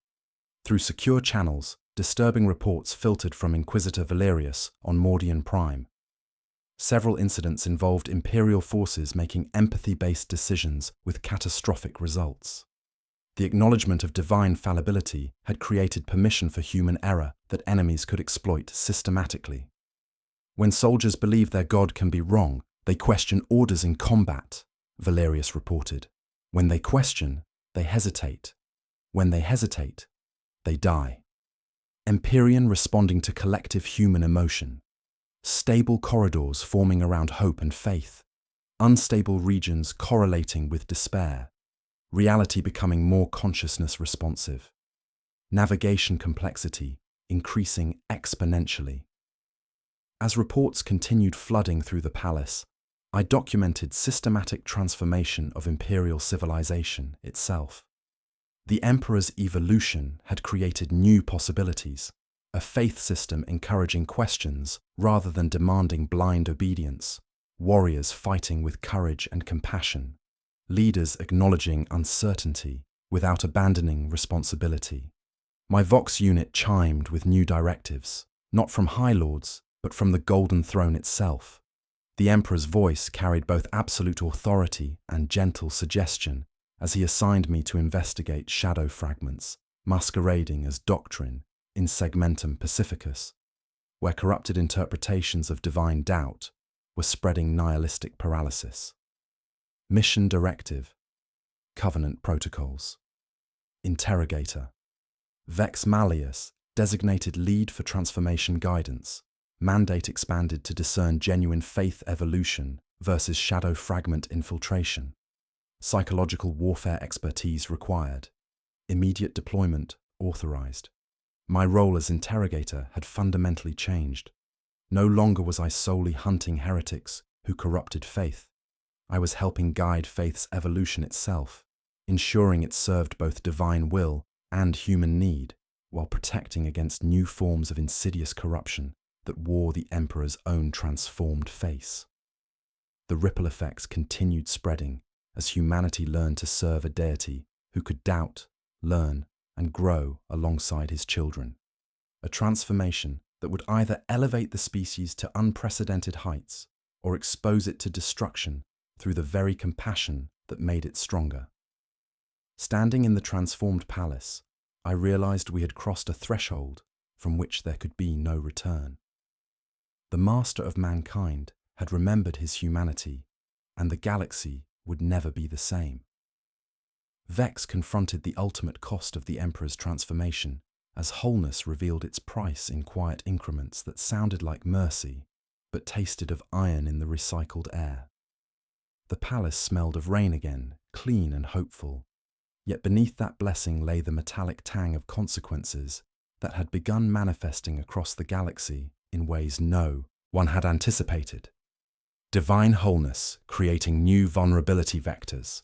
Through secure channels, disturbing reports filtered from Inquisitor Valerius on Mordian Prime. Several incidents involved Imperial forces making empathy-based decisions with catastrophic results. The acknowledgement of divine fallibility had created permission for human error that enemies could exploit systematically. When soldiers believe their God can be wrong, they question orders in combat, Valerius reported. When they question, they hesitate. When they hesitate, they die. Empyrean responding to collective human emotion. Stable corridors forming around hope and faith. Unstable regions correlating with despair. Reality becoming more consciousness responsive. Navigation complexity increasing exponentially. As reports continued flooding through the palace, I documented systematic transformation of imperial civilization itself. The Emperor's evolution had created new possibilities, a faith system encouraging questions rather than demanding blind obedience, warriors fighting with courage and compassion, leaders acknowledging uncertainty without abandoning responsibility. My Vox unit chimed with new directives, not from High Lords, but from the Golden Throne itself. The Emperor's voice carried both absolute authority and gentle suggestion as he assigned me to investigate shadow fragments, masquerading as doctrine in Segmentum Pacificus, where corrupted interpretations of divine doubt were spreading nihilistic paralysis. Mission Directive, Covenant Protocols. Interrogator. Vex Malleus, designated lead for transformation guidance. Mandate expanded to discern genuine faith evolution versus shadow fragment infiltration. Psychological warfare expertise required. Immediate deployment authorized. My role as interrogator had fundamentally changed. No longer was I solely hunting heretics who corrupted faith. I was helping guide faith's evolution itself, ensuring it served both divine will and human need, while protecting against new forms of insidious corruption that wore the Emperor's own transformed face. The ripple effects continued spreading as humanity learned to serve a deity who could doubt, learn, and grow alongside his children. A transformation that would either elevate the species to unprecedented heights or expose it to destruction through the very compassion that made it stronger. Standing in the transformed palace, I realized we had crossed a threshold from which there could be no return. The master of mankind had remembered his humanity, and the galaxy would never be the same. Vex confronted the ultimate cost of the Emperor's transformation, as wholeness revealed its price in quiet increments that sounded like mercy, but tasted of iron in the recycled air. The palace smelled of rain again, clean and hopeful, yet beneath that blessing lay the metallic tang of consequences that had begun manifesting across the galaxy in ways no one had anticipated. Divine wholeness creating new vulnerability vectors.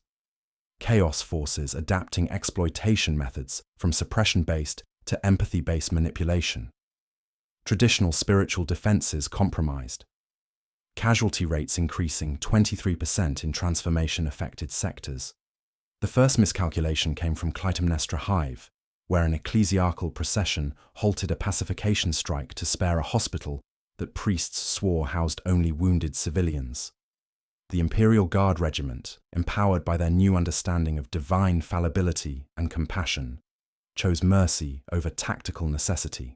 Chaos forces adapting exploitation methods from suppression-based to empathy-based manipulation. Traditional spiritual defenses compromised. Casualty rates increasing 23% in transformation-affected sectors. The first miscalculation came from Clytemnestra Hive, where an ecclesiarchal procession halted a pacification strike to spare a hospital that priests swore housed only wounded civilians. The Imperial Guard Regiment, empowered by their new understanding of divine fallibility and compassion, chose mercy over tactical necessity.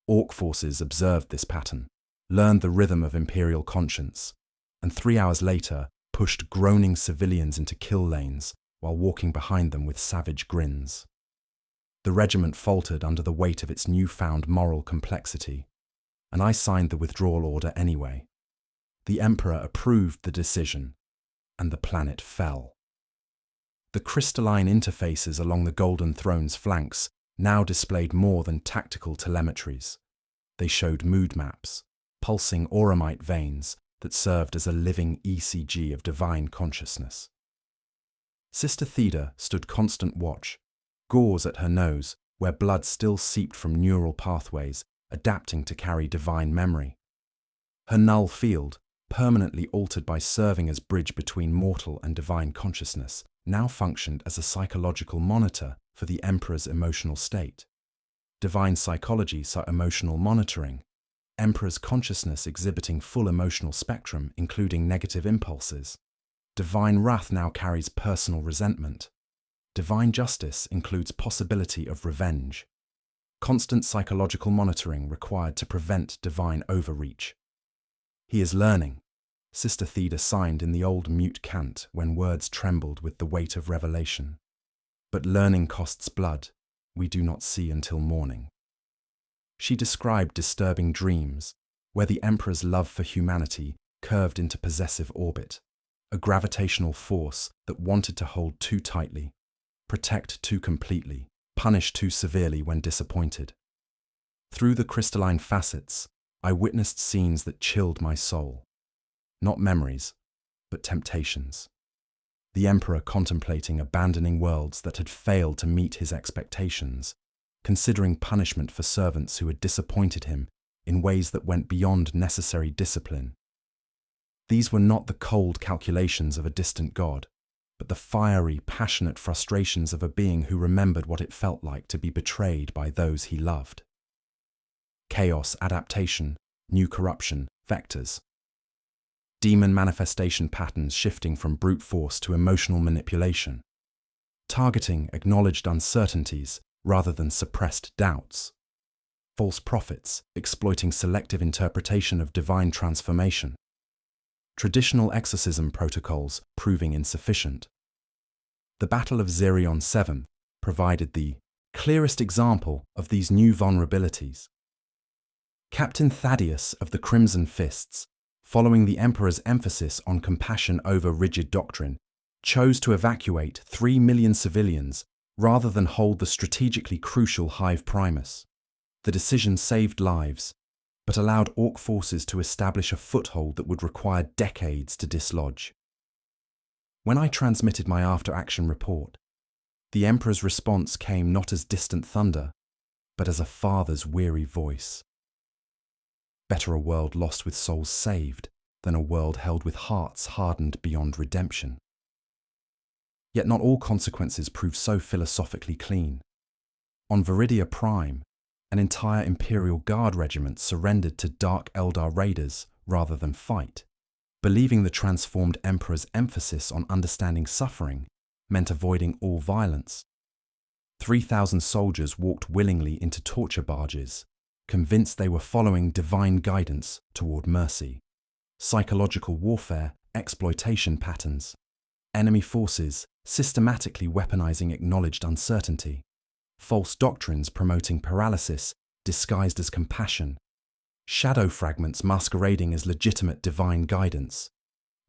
Orc forces observed this pattern, learned the rhythm of Imperial conscience, and 3 hours later pushed groaning civilians into kill lanes while walking behind them with savage grins. The regiment faltered under the weight of its newfound moral complexity, and I signed the withdrawal order anyway. The Emperor approved the decision, and the planet fell. The crystalline interfaces along the Golden Throne's flanks now displayed more than tactical telemetries. They showed mood maps, pulsing auramite veins that served as a living ECG of divine consciousness. Sister Theda stood constant watch, gauze at her nose where blood still seeped from neural pathways, adapting to carry divine memory. Her null field, permanently altered by serving as bridge between mortal and divine consciousness, now functioned as a psychological monitor for the Emperor's emotional state. Divine psychology saw emotional monitoring, Emperor's consciousness exhibiting full emotional spectrum including negative impulses. Divine wrath now carries personal resentment. Divine justice includes possibility of revenge. Constant psychological monitoring required to prevent divine overreach. He is learning, Sister Theda signed in the old mute cant when words trembled with the weight of revelation. But learning costs blood, we do not see until morning. She described disturbing dreams, where the Emperor's love for humanity curved into possessive orbit, a gravitational force that wanted to hold too tightly, protect too completely, punish too severely when disappointed. Through the crystalline facets, I witnessed scenes that chilled my soul. Not memories, but temptations. the Emperor contemplating abandoning worlds that had failed to meet his expectations, considering punishment for servants who had disappointed him in ways that went beyond necessary discipline. These were not the cold calculations of a distant god, but the fiery, passionate frustrations of a being who remembered what it felt like to be betrayed by those he loved. Chaos, adaptation, new corruption, vectors. Demon manifestation patterns shifting from brute force to emotional manipulation. Targeting acknowledged uncertainties rather than suppressed doubts. False prophets exploiting selective interpretation of divine transformation. Traditional exorcism protocols proving insufficient. The Battle of Xerion 7 provided the clearest example of these new vulnerabilities. Captain Thaddeus of the Crimson Fists, following the Emperor's emphasis on compassion over rigid doctrine, chose to evacuate 3 million civilians rather than hold the strategically crucial Hive Primus. The decision saved lives, but allowed Orc forces to establish a foothold that would require decades to dislodge. When I transmitted my after-action report, the Emperor's response came not as distant thunder, but as a father's weary voice. Better a world lost with souls saved than a world held with hearts hardened beyond redemption. Yet not all consequences prove so philosophically clean. On Viridia Prime, an entire Imperial Guard regiment surrendered to Dark Eldar raiders rather than fight, believing the transformed Emperor's emphasis on understanding suffering meant avoiding all violence. 3,000 soldiers walked willingly into torture barges, convinced they were following divine guidance toward mercy. Psychological warfare, exploitation patterns. Enemy forces systematically weaponizing acknowledged uncertainty. False doctrines promoting paralysis disguised as compassion. Shadow fragments masquerading as legitimate divine guidance.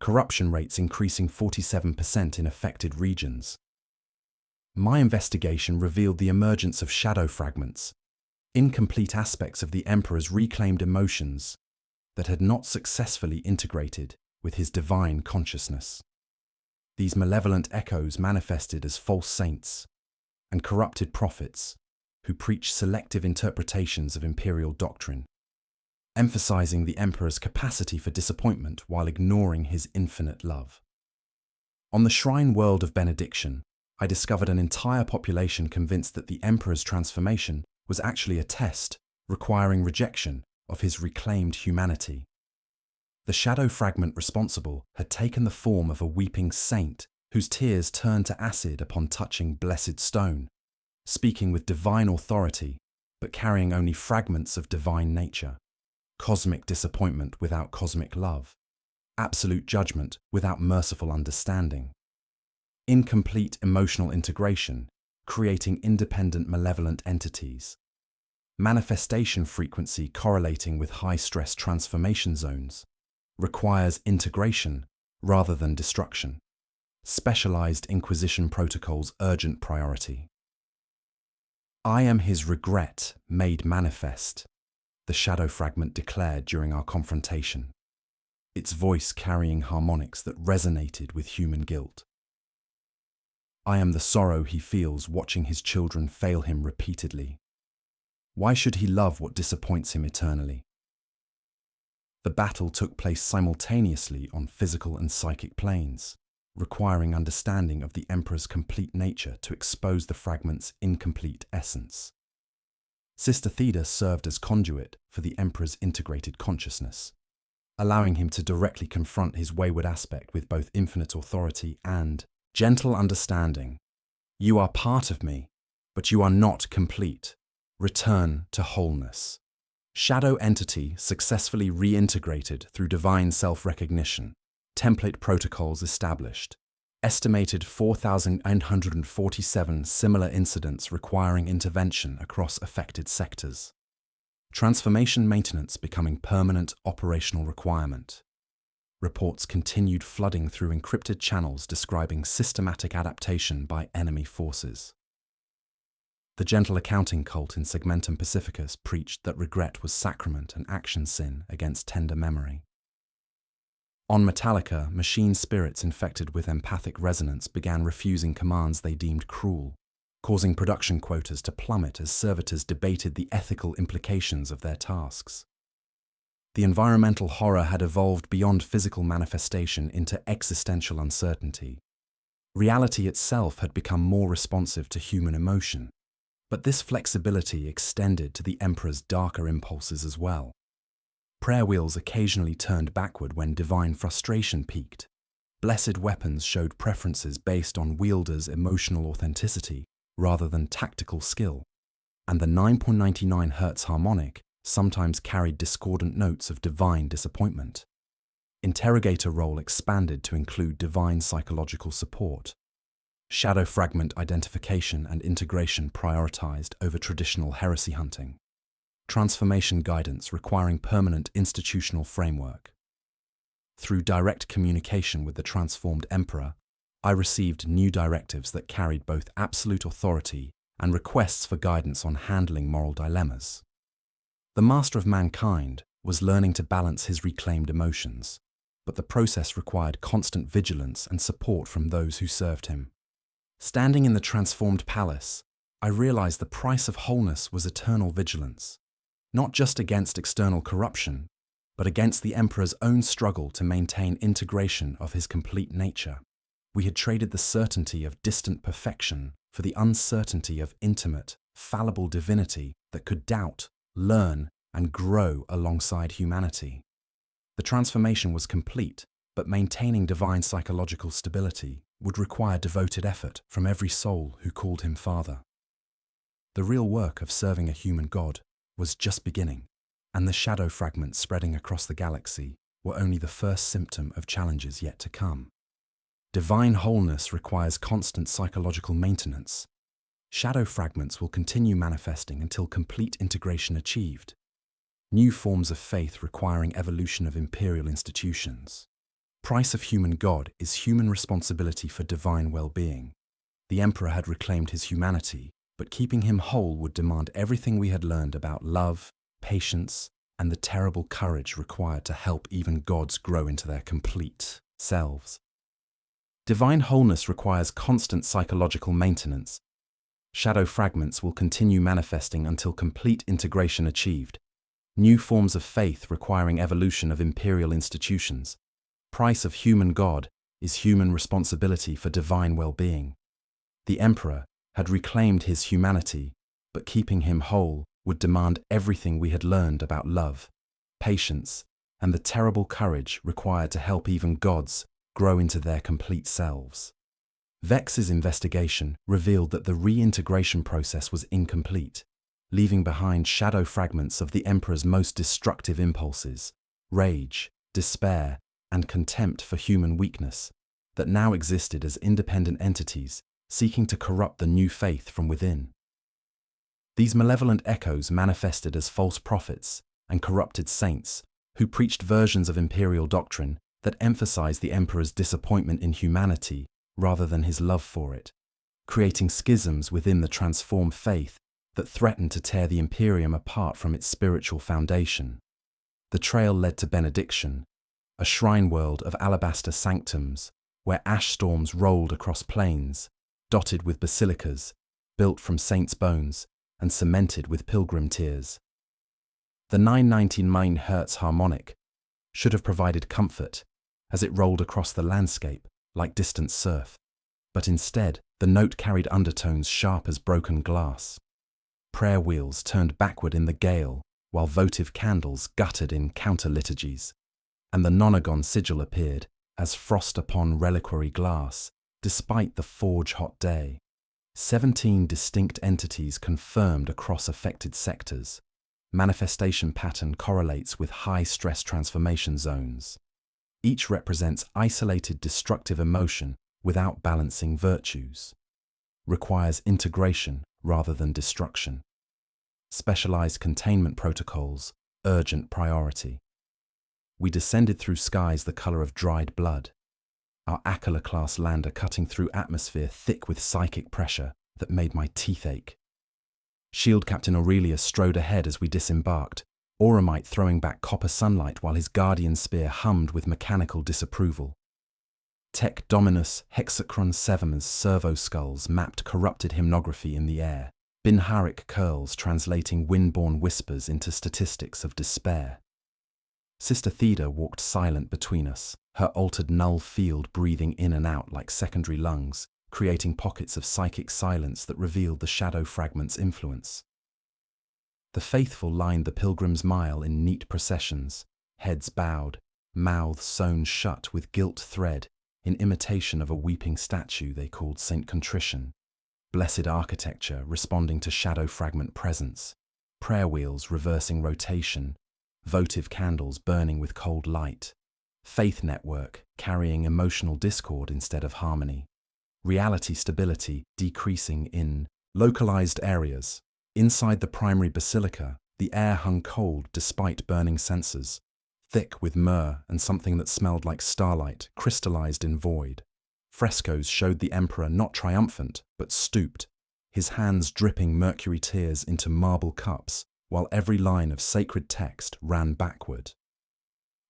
Corruption rates increasing 47% in affected regions. My investigation revealed the emergence of shadow fragments, incomplete aspects of the Emperor's reclaimed emotions that had not successfully integrated with his divine consciousness. These malevolent echoes manifested as false saints and corrupted prophets who preach selective interpretations of imperial doctrine, emphasizing the Emperor's capacity for disappointment while ignoring his infinite love. On the shrine world of benediction, I discovered an entire population convinced that the Emperor's transformation was actually a test requiring rejection of his reclaimed humanity. The shadow fragment responsible had taken the form of a weeping saint whose tears turned to acid upon touching blessed stone, speaking with divine authority, but carrying only fragments of divine nature. Cosmic disappointment without cosmic love. Absolute judgment without merciful understanding. Incomplete emotional integration, creating independent malevolent entities. Manifestation frequency correlating with high-stress transformation zones. Requires integration rather than destruction. Specialized Inquisition protocols urgent priority. I am his regret made manifest, the shadow fragment declared during our confrontation, its voice carrying harmonics that resonated with human guilt. I am the sorrow he feels watching his children fail him repeatedly. Why should he love what disappoints him eternally? The battle took place simultaneously on physical and psychic planes, requiring understanding of the Emperor's complete nature to expose the fragment's incomplete essence. Sister Theda served as conduit for the Emperor's integrated consciousness, allowing him to directly confront his wayward aspect with both infinite authority and gentle understanding. You are part of me, but you are not complete. Return to wholeness. Shadow entity successfully reintegrated through divine self-recognition. Template protocols established. Estimated 4,947 similar incidents requiring intervention across affected sectors. Transformation maintenance becoming permanent operational requirement. Reports continued flooding through encrypted channels describing systematic adaptation by enemy forces. The gentle accounting cult in Segmentum Pacificus preached that regret was sacrament and action sin against tender memory. On Metallica, machine spirits infected with empathic resonance began refusing commands they deemed cruel, causing production quotas to plummet as servitors debated the ethical implications of their tasks. The environmental horror had evolved beyond physical manifestation into existential uncertainty. Reality itself had become more responsive to human emotion, but this flexibility extended to the Emperor's darker impulses as well. Prayer wheels occasionally turned backward when divine frustration peaked. Blessed weapons showed preferences based on wielders' emotional authenticity rather than tactical skill, and the 9.99 Hz harmonic sometimes carried discordant notes of divine disappointment. Interrogator role expanded to include divine psychological support. Shadow fragment identification and integration prioritized over traditional heresy hunting. Transformation guidance requiring permanent institutional framework. Through direct communication with the transformed Emperor, I received new directives that carried both absolute authority and requests for guidance on handling moral dilemmas. The Master of Mankind was learning to balance his reclaimed emotions, but the process required constant vigilance and support from those who served him. Standing in the transformed palace, I realized the price of wholeness was eternal vigilance, not just against external corruption, but against the Emperor's own struggle to maintain integration of his complete nature. We had traded the certainty of distant perfection for the uncertainty of intimate, fallible divinity that could doubt, learn, and grow alongside humanity. The transformation was complete, but maintaining divine psychological stability would require devoted effort from every soul who called him Father. The real work of serving a human god was just beginning, and the shadow fragments spreading across the galaxy were only the first symptom of challenges yet to come. Divine wholeness requires constant psychological maintenance. Shadow fragments will continue manifesting until complete integration achieved. New forms of faith requiring evolution of imperial institutions. Price of human god is human responsibility for divine well-being. The Emperor had reclaimed his humanity, but keeping him whole would demand everything we had learned about love, patience, and the terrible courage required to help even gods grow into their complete selves. Divine wholeness requires constant psychological maintenance. Shadow fragments will continue manifesting until complete integration achieved. New forms of faith requiring evolution of imperial institutions. Price of human god is human responsibility for divine well-being. The Emperor had reclaimed his humanity, but keeping him whole would demand everything we had learned about love, patience, and the terrible courage required to help even gods grow into their complete selves. Vex's investigation revealed that the reintegration process was incomplete, leaving behind shadow fragments of the Emperor's most destructive impulses, rage, despair, and contempt for human weakness, that now existed as independent entities seeking to corrupt the new faith from within. These malevolent echoes manifested as false prophets and corrupted saints who preached versions of imperial doctrine that emphasized the Emperor's disappointment in humanity rather than his love for it, creating schisms within the transformed faith that threatened to tear the Imperium apart from its spiritual foundation. The trail led to benediction, a shrine world of alabaster sanctums where ash storms rolled across plains, dotted with basilicas, built from saints' bones and cemented with pilgrim tears. The 999 Hz harmonic should have provided comfort as it rolled across the landscape like distant surf, but instead the note carried undertones sharp as broken glass. Prayer wheels turned backward in the gale while votive candles guttered in counter-liturgies, and the nonagon sigil appeared as frost upon reliquary glass, despite the forge-hot day. 17 distinct entities confirmed across affected sectors. Manifestation pattern correlates with high-stress transformation zones. Each represents isolated destructive emotion without balancing virtues. Requires integration rather than destruction. Specialized containment protocols, urgent priority. We descended through skies the color of dried blood. Our Aquila-class lander cutting through atmosphere thick with psychic pressure that made my teeth ache. Shield Captain Aurelia strode ahead as we disembarked, Auramite throwing back copper sunlight while his guardian spear hummed with mechanical disapproval. Tech Dominus Hexachron Severmer's servo skulls mapped corrupted hymnography in the air, Binharic curls translating windborne whispers into statistics of despair. Sister Theda walked silent between us, her altered null field breathing in and out like secondary lungs, creating pockets of psychic silence that revealed the shadow fragment's influence. The faithful lined the pilgrim's mile in neat processions, heads bowed, mouths sewn shut with gilt thread, in imitation of a weeping statue they called Saint Contrition. Blessed architecture responding to shadow fragment presence, prayer wheels reversing rotation, votive candles burning with cold light, faith network carrying emotional discord instead of harmony, reality stability decreasing in localized areas. Inside the primary basilica, the air hung cold despite burning censers, thick with myrrh and something that smelled like starlight crystallized in void. Frescoes showed the emperor not triumphant, but stooped, his hands dripping mercury tears into marble cups, while every line of sacred text ran backward.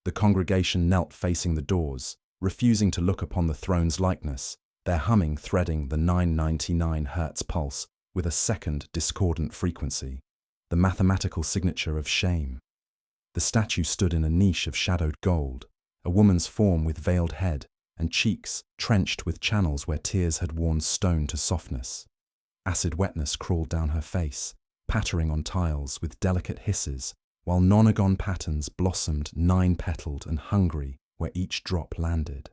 The congregation knelt facing the doors, refusing to look upon the throne's likeness, their humming threading the 999 Hz pulse with a second discordant frequency, the mathematical signature of shame. The statue stood in a niche of shadowed gold, a woman's form with veiled head and cheeks trenched with channels where tears had worn stone to softness. Acid wetness crawled down her face, pattering on tiles with delicate hisses, while nonagon patterns blossomed nine-petaled and hungry where each drop landed.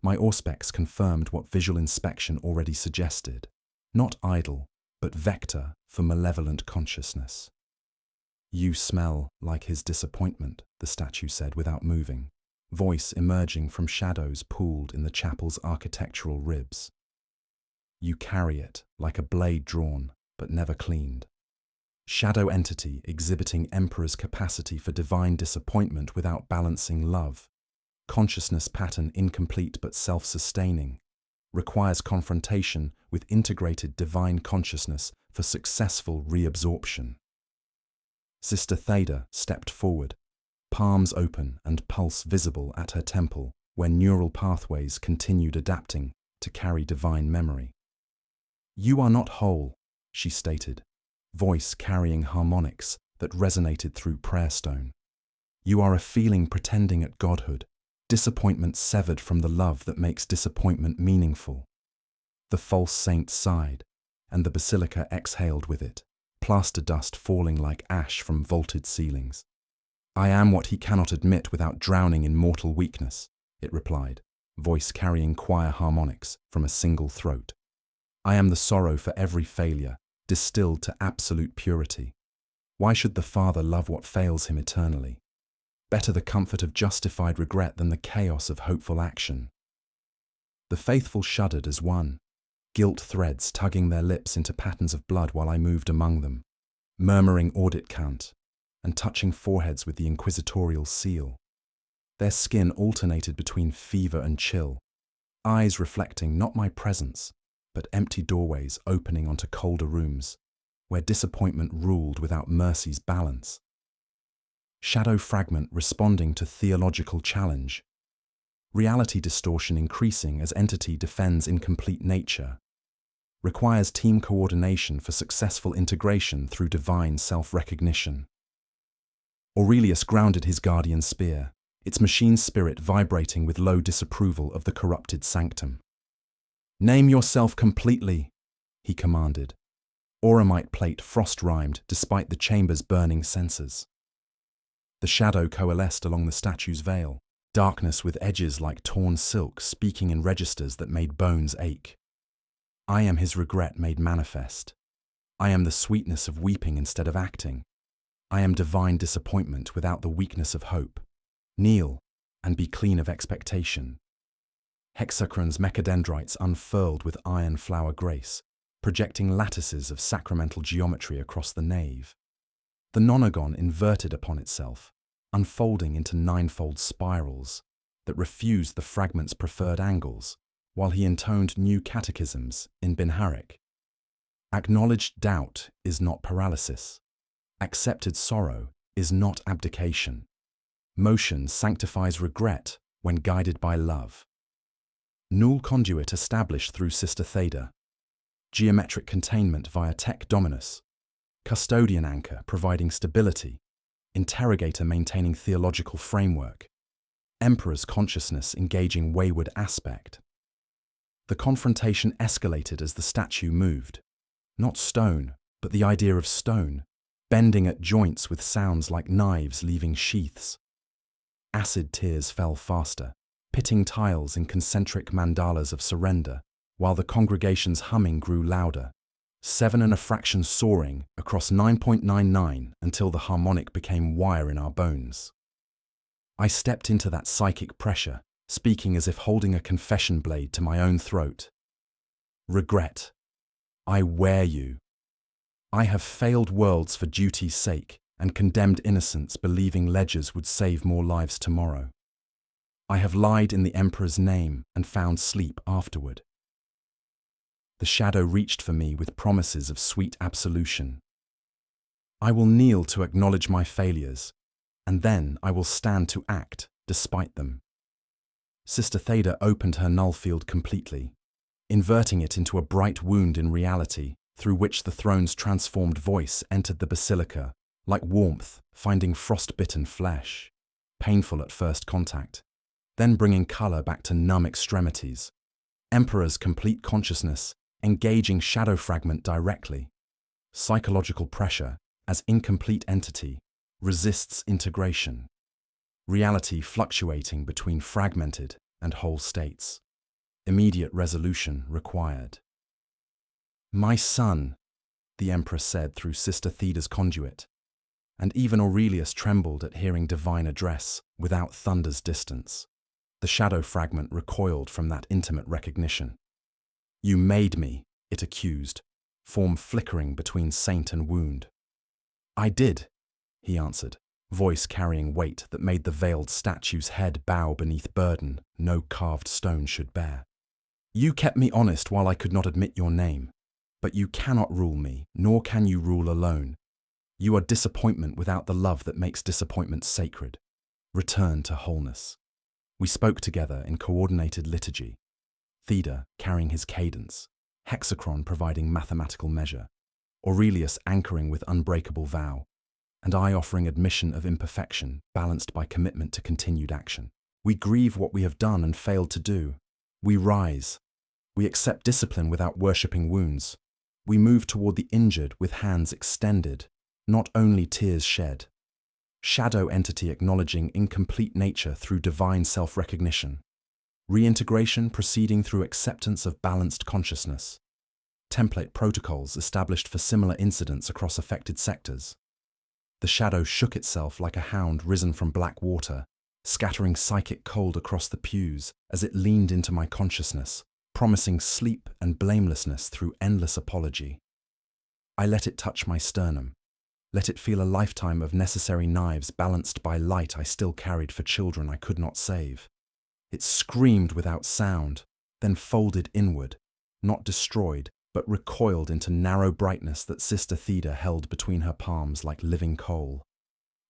My auspex confirmed what visual inspection already suggested, not idle, but vector for malevolent consciousness. "You smell like his disappointment," the statue said without moving, voice emerging from shadows pooled in the chapel's architectural ribs. "You carry it like a blade drawn, but never cleaned. Shadow entity exhibiting Emperor's capacity for divine disappointment without balancing love. Consciousness pattern incomplete but self-sustaining. Requires confrontation with integrated divine consciousness for successful reabsorption." Sister Theda stepped forward, palms open and pulse visible at her temple, where neural pathways continued adapting to carry divine memory. "You are not whole," she stated, voice carrying harmonics that resonated through prayer stone. "You are a feeling pretending at godhood, disappointment severed from the love that makes disappointment meaningful." The false saint sighed, and the basilica exhaled with it, plaster dust falling like ash from vaulted ceilings. "I am what he cannot admit without drowning in mortal weakness," it replied, voice carrying choir harmonics from a single throat. "I am the sorrow for every failure, distilled to absolute purity. Why should the Father love what fails him eternally? Better the comfort of justified regret than the chaos of hopeful action." The faithful shuddered as one, gilt threads tugging their lips into patterns of blood while I moved among them, murmuring audit count, and touching foreheads with the inquisitorial seal. Their skin alternated between fever and chill, eyes reflecting not my presence, but empty doorways opening onto colder rooms, where disappointment ruled without mercy's balance. Shadow fragment responding to theological challenge. Reality distortion increasing as entity defends incomplete nature. Requires team coordination for successful integration through divine self-recognition. Aurelius grounded his guardian spear, its machine spirit vibrating with low disapproval of the corrupted sanctum. "Name yourself completely," he commanded. Auramite plate frost-rhymed despite the chamber's burning censers. The shadow coalesced along the statue's veil, darkness with edges like torn silk speaking in registers that made bones ache. I am his regret made manifest. I am the sweetness of weeping instead of acting. I am divine disappointment without the weakness of hope. Kneel and be clean of expectation. Hexachron's mechadendrites unfurled with iron flower grace, projecting lattices of sacramental geometry across the nave. The nonagon inverted upon itself, unfolding into ninefold spirals that refused the fragment's preferred angles, while he intoned new catechisms in Binharic. Acknowledged doubt is not paralysis. Accepted sorrow is not abdication. Motion sanctifies regret when guided by love. Null conduit established through Sister Theda. Geometric containment via Tech Dominus. Custodian anchor providing stability. Interrogator maintaining theological framework. Emperor's consciousness engaging wayward aspect. The confrontation escalated as the statue moved. Not stone, but the idea of stone, bending at joints with sounds like knives leaving sheaths. Acid tears fell faster, pitting tiles in concentric mandalas of surrender, while the congregation's humming grew louder, 7 and a fraction soaring across 9.99 until the harmonic became wire in our bones. I stepped into that psychic pressure, speaking as if holding a confession blade to my own throat. Regret. I wear you. I have failed worlds for duty's sake and condemned innocents believing ledgers would save more lives tomorrow. I have lied in the Emperor's name and found sleep afterward. The shadow reached for me with promises of sweet absolution. I will kneel to acknowledge my failures, and then I will stand to act despite them. Sister Theda opened her null field completely, inverting it into a bright wound in reality through which the throne's transformed voice entered the basilica, like warmth finding frost-bitten flesh, painful at first contact, then bringing color back to numb extremities. Emperor's complete consciousness engaging shadow fragment directly. Psychological pressure, as incomplete entity, resists integration. Reality fluctuating between fragmented and whole states. Immediate resolution required. My son, the Emperor said through Sister Theda's conduit, and even Aurelius trembled at hearing divine address without thunder's distance. The shadow fragment recoiled from that intimate recognition. You made me, it accused, form flickering between saint and wound. I did, he answered, voice carrying weight that made the veiled statue's head bow beneath burden no carved stone should bear. You kept me honest while I could not admit your name, but you cannot rule me, nor can you rule alone. You are disappointment without the love that makes disappointment sacred. Return to wholeness. We spoke together in coordinated liturgy, Theda carrying his cadence, hexachron providing mathematical measure, Aurelius anchoring with unbreakable vow, and I offering admission of imperfection balanced by commitment to continued action. We grieve what we have done and failed to do. We rise. We accept discipline without worshipping wounds. We move toward the injured with hands extended, not only tears shed. Shadow entity acknowledging incomplete nature through divine self-recognition. Reintegration proceeding through acceptance of balanced consciousness. Template protocols established for similar incidents across affected sectors. The shadow shook itself like a hound risen from black water, scattering psychic cold across the pews as it leaned into my consciousness, promising sleep and blamelessness through endless apology. I let it touch my sternum, let it feel a lifetime of necessary knives balanced by light I still carried for children I could not save. It screamed without sound, then folded inward, not destroyed, but recoiled into narrow brightness that Sister Theda held between her palms like living coal.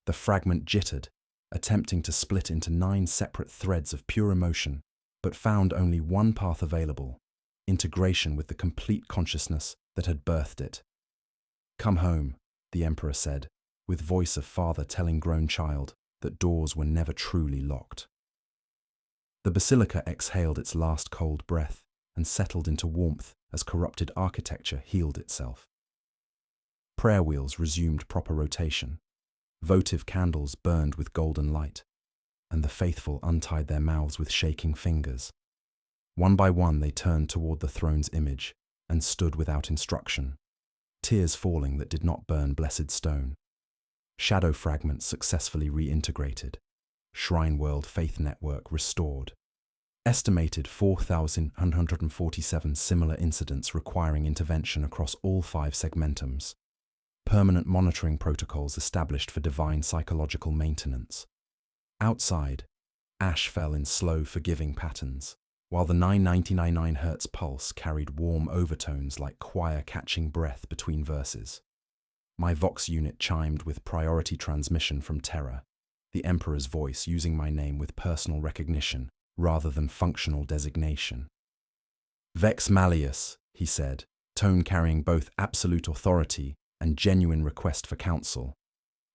The fragment jittered, attempting to split into 9 separate threads of pure emotion, but found only one path available, integration with the complete consciousness that had birthed it. Come home, the Emperor said, with voice of father telling grown child that doors were never truly locked. The basilica exhaled its last cold breath and settled into warmth as corrupted architecture healed itself. Prayer wheels resumed proper rotation. Votive candles burned with golden light, and the faithful untied their mouths with shaking fingers. One by one they turned toward the throne's image and stood without instruction, tears falling that did not burn blessed stone. Shadow fragments successfully reintegrated. Shrine World Faith Network restored. Estimated 4,147 similar incidents requiring intervention across all 5 segmentums. Permanent monitoring protocols established for divine psychological maintenance. Outside, ash fell in slow, forgiving patterns, while the 999 Hz pulse carried warm overtones like choir catching breath between verses. My Vox unit chimed with priority transmission from Terra, the Emperor's voice using my name with personal recognition rather than functional designation. Vex Malleus, he said, tone carrying both absolute authority and genuine request for counsel.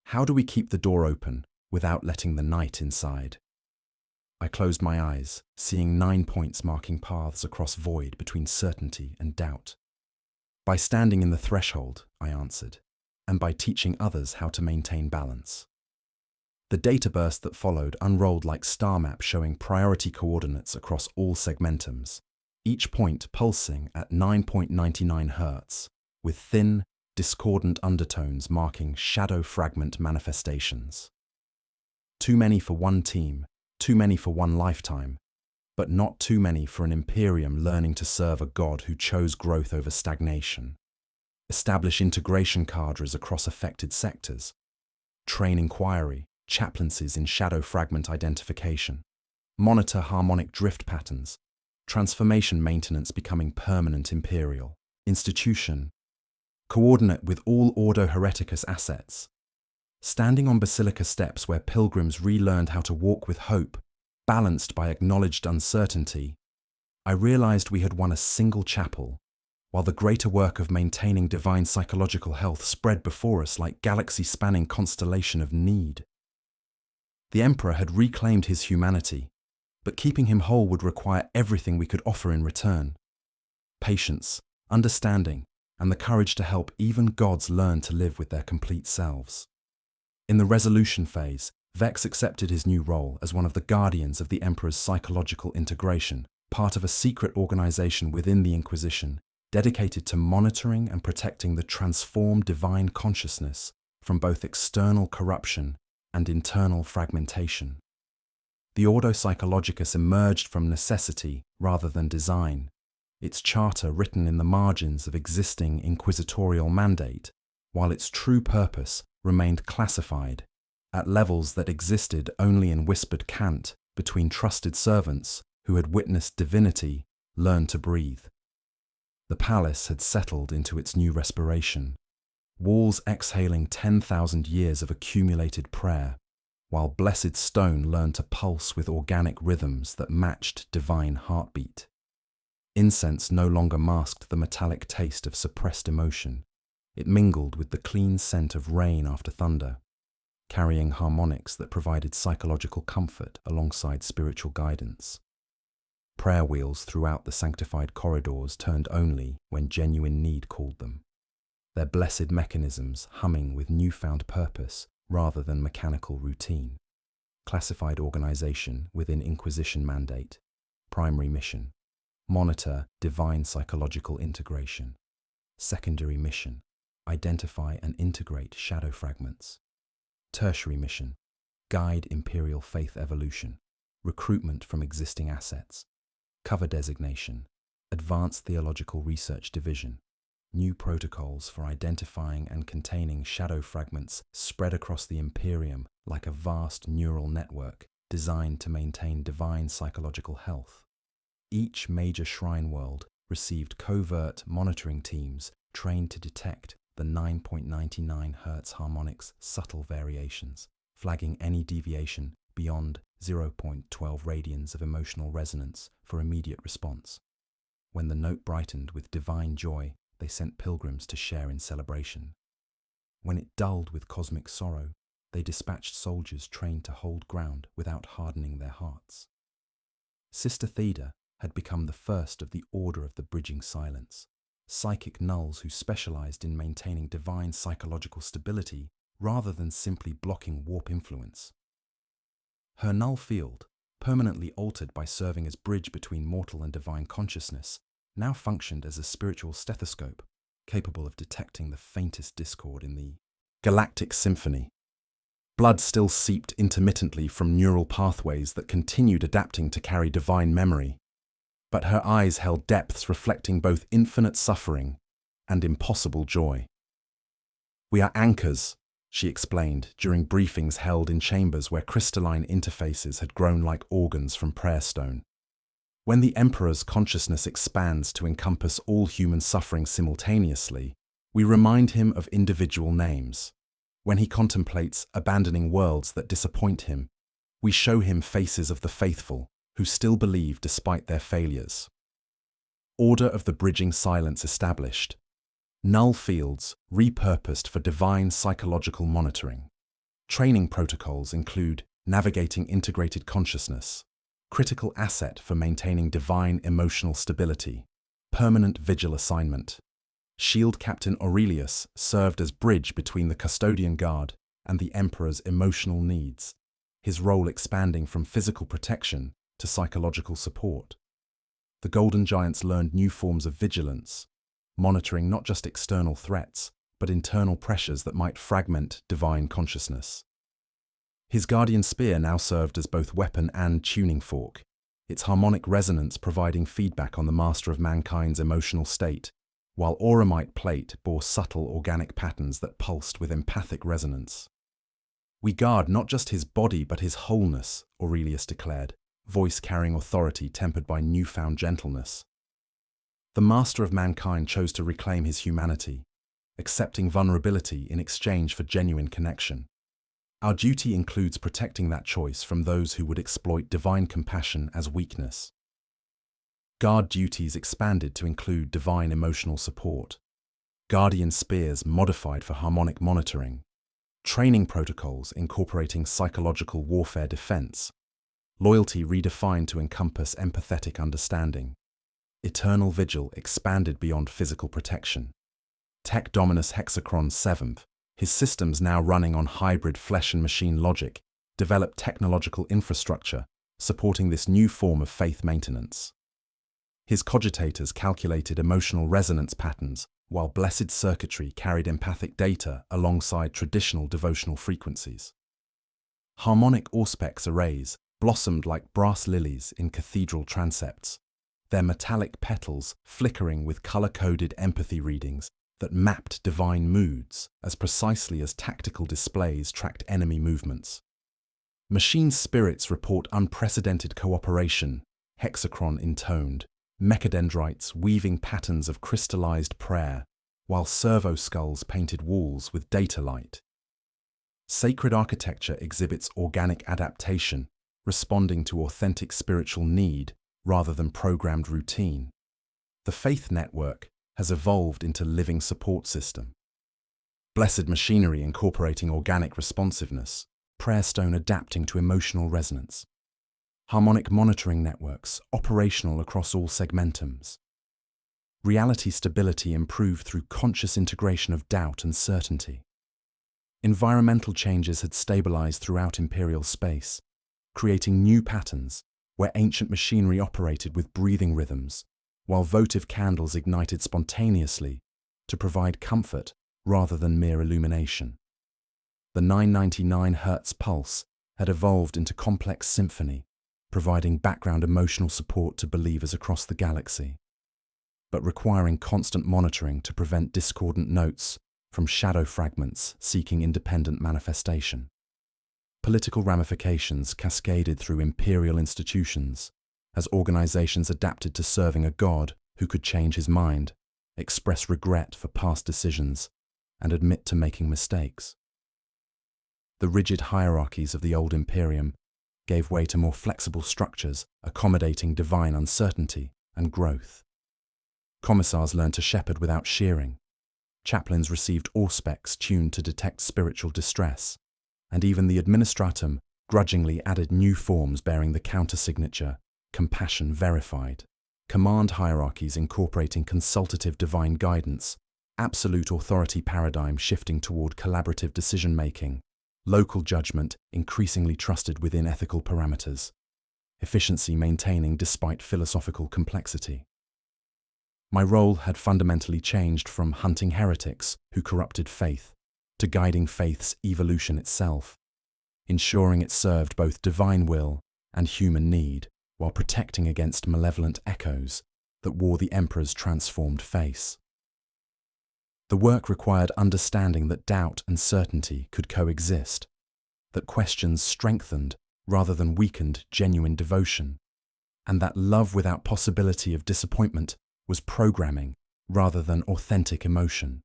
How do we keep the door open without letting the night inside? I closed my eyes, seeing 9 points marking paths across void between certainty and doubt. By standing in the threshold, I answered, and by teaching others how to maintain balance. The data burst that followed unrolled like star maps showing priority coordinates across all segmentums, each point pulsing at 9.99 Hz, with thin, discordant undertones marking shadow fragment manifestations. Too many for one team, too many for one lifetime, but not too many for an Imperium learning to serve a god who chose growth over stagnation. Establish integration cadres across affected sectors. Train inquiry, chaplaincies in shadow fragment identification. Monitor harmonic drift patterns. Transformation maintenance becoming permanent Imperial. Institution. Coordinate with all Ordo Hereticus assets. Standing on Basilica steps where pilgrims relearned how to walk with hope, balanced by acknowledged uncertainty, I realized we had won a single chapel, while the greater work of maintaining divine psychological health spread before us like galaxy-spanning constellation of need. The Emperor had reclaimed his humanity, but keeping him whole would require everything we could offer in return. Patience, understanding, and the courage to help even gods learn to live with their complete selves. In the resolution phase, Vex accepted his new role as one of the guardians of the Emperor's psychological integration, part of a secret organization within the Inquisition, dedicated to monitoring and protecting the transformed divine consciousness from both external corruption and internal fragmentation. The Ordo Psychologicus emerged from necessity rather than design, its charter written in the margins of existing inquisitorial mandate, while its true purpose remained classified at levels that existed only in whispered cant between trusted servants who had witnessed divinity learn to breathe. The palace had settled into its new respiration, walls exhaling 10,000 years of accumulated prayer, while blessed stone learned to pulse with organic rhythms that matched divine heartbeat. Incense no longer masked the metallic taste of suppressed emotion. It mingled with the clean scent of rain after thunder, carrying harmonics that provided psychological comfort alongside spiritual guidance. Prayer wheels throughout the sanctified corridors turned only when genuine need called them, their blessed mechanisms humming with newfound purpose rather than mechanical routine. Classified organization within Inquisition mandate. Primary mission: monitor divine psychological integration. Secondary mission: identify and integrate shadow fragments. Tertiary mission: guide Imperial faith evolution. Recruitment from existing assets. Cover designation: Advanced Theological Research Division. New protocols for identifying and containing shadow fragments spread across the Imperium like a vast neural network designed to maintain divine psychological health. Each major shrine world received covert monitoring teams trained to detect the 9.99 Hz harmonics' subtle variations, flagging any deviation beyond 0.12 radians of emotional resonance for immediate response. When the note brightened with divine joy, they sent pilgrims to share in celebration. When it dulled with cosmic sorrow, they dispatched soldiers trained to hold ground without hardening their hearts. Sister Theda had become the first of the Order of the Bridging Silence, psychic nulls who specialized in maintaining divine psychological stability rather than simply blocking warp influence. Her null field, permanently altered by serving as bridge between mortal and divine consciousness, now functioned as a spiritual stethoscope, capable of detecting the faintest discord in the galactic symphony. Blood still seeped intermittently from neural pathways that continued adapting to carry divine memory, but her eyes held depths reflecting both infinite suffering and impossible joy. "We are anchors," she explained during briefings held in chambers where crystalline interfaces had grown like organs from prayer stone. When the Emperor's consciousness expands to encompass all human suffering simultaneously, We remind him of individual names. When he contemplates abandoning worlds that disappoint him, we show him faces of the faithful who still believe despite their failures. Order of the bridging silence established. Null fields repurposed for divine psychological monitoring. Training protocols include navigating integrated consciousness, critical asset for maintaining divine emotional stability, permanent vigil assignment. Shield Captain Aurelius served as bridge between the custodian guard and the Emperor's emotional needs, his role expanding from physical protection to psychological support. The Golden Giants learned new forms of vigilance, monitoring not just external threats, but internal pressures that might fragment divine consciousness. His Guardian Spear now served as both weapon and tuning fork, its harmonic resonance providing feedback on the master of mankind's emotional state, while Auramite Plate bore subtle organic patterns that pulsed with empathic resonance. We guard not just his body but his wholeness, Aurelius declared, voice carrying authority tempered by newfound gentleness. The master of mankind chose to reclaim his humanity, accepting vulnerability in exchange for genuine connection. Our duty includes protecting that choice from those who would exploit divine compassion as weakness. Guard duties expanded to include divine emotional support, Guardian Spears modified for harmonic monitoring, training protocols incorporating psychological warfare defense, loyalty redefined to encompass empathetic understanding, eternal vigil expanded beyond physical protection. Tech Dominus Hexachron 7th, his systems now running on hybrid flesh and machine logic, developed technological infrastructure supporting this new form of faith maintenance. His cogitators calculated emotional resonance patterns, while blessed circuitry carried empathic data alongside traditional devotional frequencies. Harmonic Auspex arrays blossomed like brass lilies in cathedral transepts, their metallic petals flickering with color-coded empathy readings that mapped divine moods as precisely as tactical displays tracked enemy movements. Machine spirits report unprecedented cooperation, hexachron intoned, mechadendrites weaving patterns of crystallized prayer, while servo skulls painted walls with data light. Sacred architecture exhibits organic adaptation, responding to authentic spiritual need rather than programmed routine. The faith network has evolved into living support system. Blessed machinery incorporating organic responsiveness, prayer stone adapting to emotional resonance. Harmonic monitoring networks operational across all segmentums. Reality stability improved through conscious integration of doubt and certainty. Environmental changes had stabilized throughout Imperial space, creating new patterns where ancient machinery operated with breathing rhythms, while votive candles ignited spontaneously to provide comfort rather than mere illumination. The 999 Hz pulse had evolved into complex symphony, providing background emotional support to believers across the galaxy, but requiring constant monitoring to prevent discordant notes from shadow fragments seeking independent manifestation. Political ramifications cascaded through imperial institutions as organizations adapted to serving a god who could change his mind, express regret for past decisions, and admit to making mistakes. The rigid hierarchies of the old Imperium gave way to more flexible structures accommodating divine uncertainty and growth. Commissars learned to shepherd without shearing. Chaplains received auspex tuned to detect spiritual distress, and even the administratum grudgingly added new forms bearing the countersignature, compassion verified. Command hierarchies incorporating consultative divine guidance, absolute authority paradigm shifting toward collaborative decision-making, local judgment increasingly trusted within ethical parameters, efficiency maintaining despite philosophical complexity. My role had fundamentally changed from hunting heretics who corrupted faith to guiding faith's evolution itself, ensuring it served both divine will and human need while protecting against malevolent echoes that wore the Emperor's transformed face. The work required understanding that doubt and certainty could coexist, that questions strengthened rather than weakened genuine devotion, and that love without possibility of disappointment was programming rather than authentic emotion.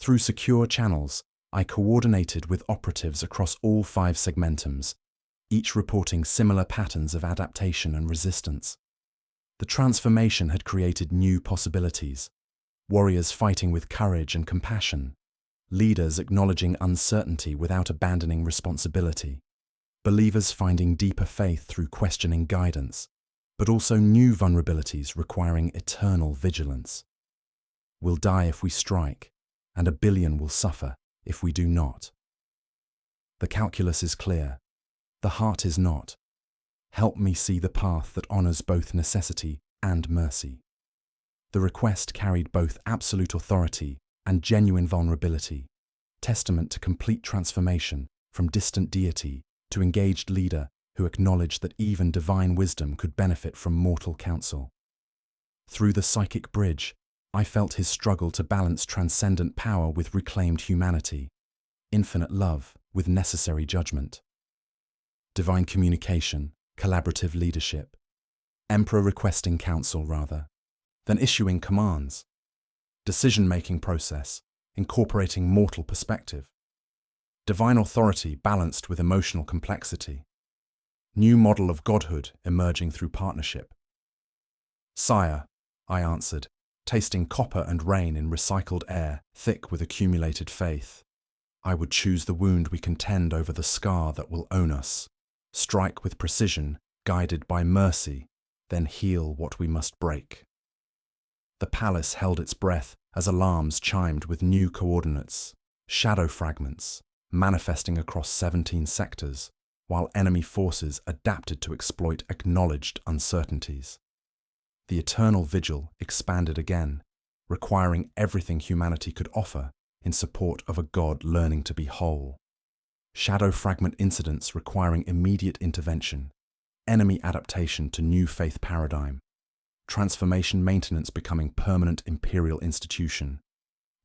Through secure channels, I coordinated with operatives across all 5 segmentums, each reporting similar patterns of adaptation and resistance. The transformation had created new possibilities, warriors fighting with courage and compassion, leaders acknowledging uncertainty without abandoning responsibility, believers finding deeper faith through questioning guidance, but also new vulnerabilities requiring eternal vigilance. We'll die if we strike, and 1 billion will suffer if we do not. The calculus is clear. The heart is not. Help me see the path that honors both necessity and mercy. The request carried both absolute authority and genuine vulnerability, testament to complete transformation from distant deity to engaged leader who acknowledged that even divine wisdom could benefit from mortal counsel. Through the psychic bridge, I felt his struggle to balance transcendent power with reclaimed humanity, infinite love with necessary judgment. Divine communication, collaborative leadership, Emperor requesting counsel then issuing commands, decision-making process, incorporating mortal perspective, divine authority balanced with emotional complexity, new model of godhood emerging through partnership. Sire, I answered, tasting copper and rain in recycled air, thick with accumulated faith. I would choose the wound we contend over the scar that will own us, strike with precision, guided by mercy, then heal what we must break. The palace held its breath as alarms chimed with new coordinates, shadow fragments, manifesting across 17 sectors, while enemy forces adapted to exploit acknowledged uncertainties. The eternal vigil expanded again, requiring everything humanity could offer in support of a God learning to be whole. Shadow fragment incidents requiring immediate intervention, enemy adaptation to new faith paradigm, transformation maintenance becoming permanent imperial institution,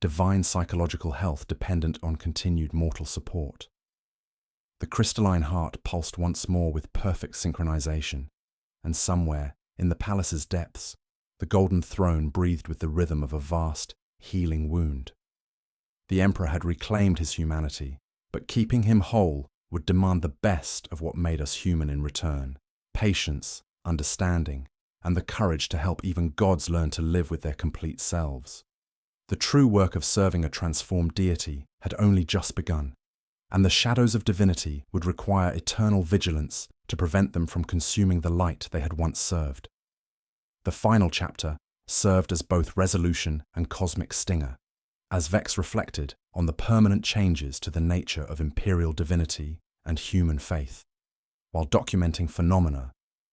divine psychological health dependent on continued mortal support. The crystalline heart pulsed once more with perfect synchronization, and somewhere, in the palace's depths, the golden throne breathed with the rhythm of a vast, healing wound. The Emperor had reclaimed his humanity, but keeping him whole would demand the best of what made us human in return: patience, understanding, and the courage to help even gods learn to live with their complete selves. The true work of serving a transformed deity had only just begun, and the shadows of divinity would require eternal vigilance to prevent them from consuming the light they had once served. The final chapter served as both resolution and cosmic stinger, as Vex reflected on the permanent changes to the nature of imperial divinity and human faith, while documenting phenomena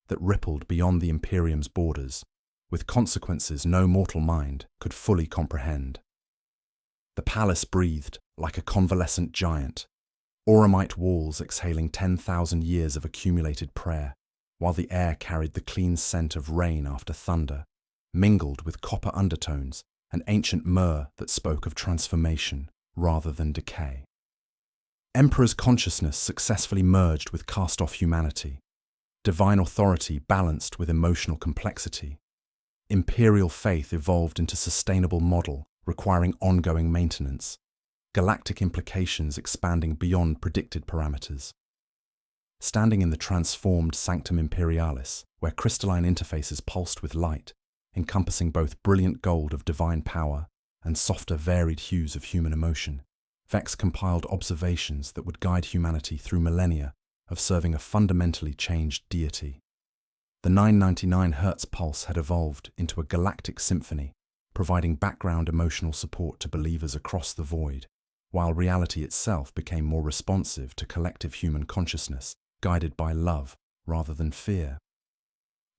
that rippled beyond the Imperium's borders, with consequences no mortal mind could fully comprehend. The palace breathed like a convalescent giant, auramite walls exhaling 10,000 years of accumulated prayer, while the air carried the clean scent of rain after thunder, mingled with copper undertones and ancient myrrh that spoke of transformation rather than decay. Emperor's consciousness successfully merged with cast-off humanity, divine authority balanced with emotional complexity. Imperial faith evolved into sustainable model requiring ongoing maintenance, galactic implications expanding beyond predicted parameters. Standing in the transformed Sanctum Imperialis, where crystalline interfaces pulsed with light, encompassing both brilliant gold of divine power and softer varied hues of human emotion, Vex compiled observations that would guide humanity through millennia of serving a fundamentally changed deity. The 999 Hz pulse had evolved into a galactic symphony, providing background emotional support to believers across the void, while reality itself became more responsive to collective human consciousness, guided by love rather than fear.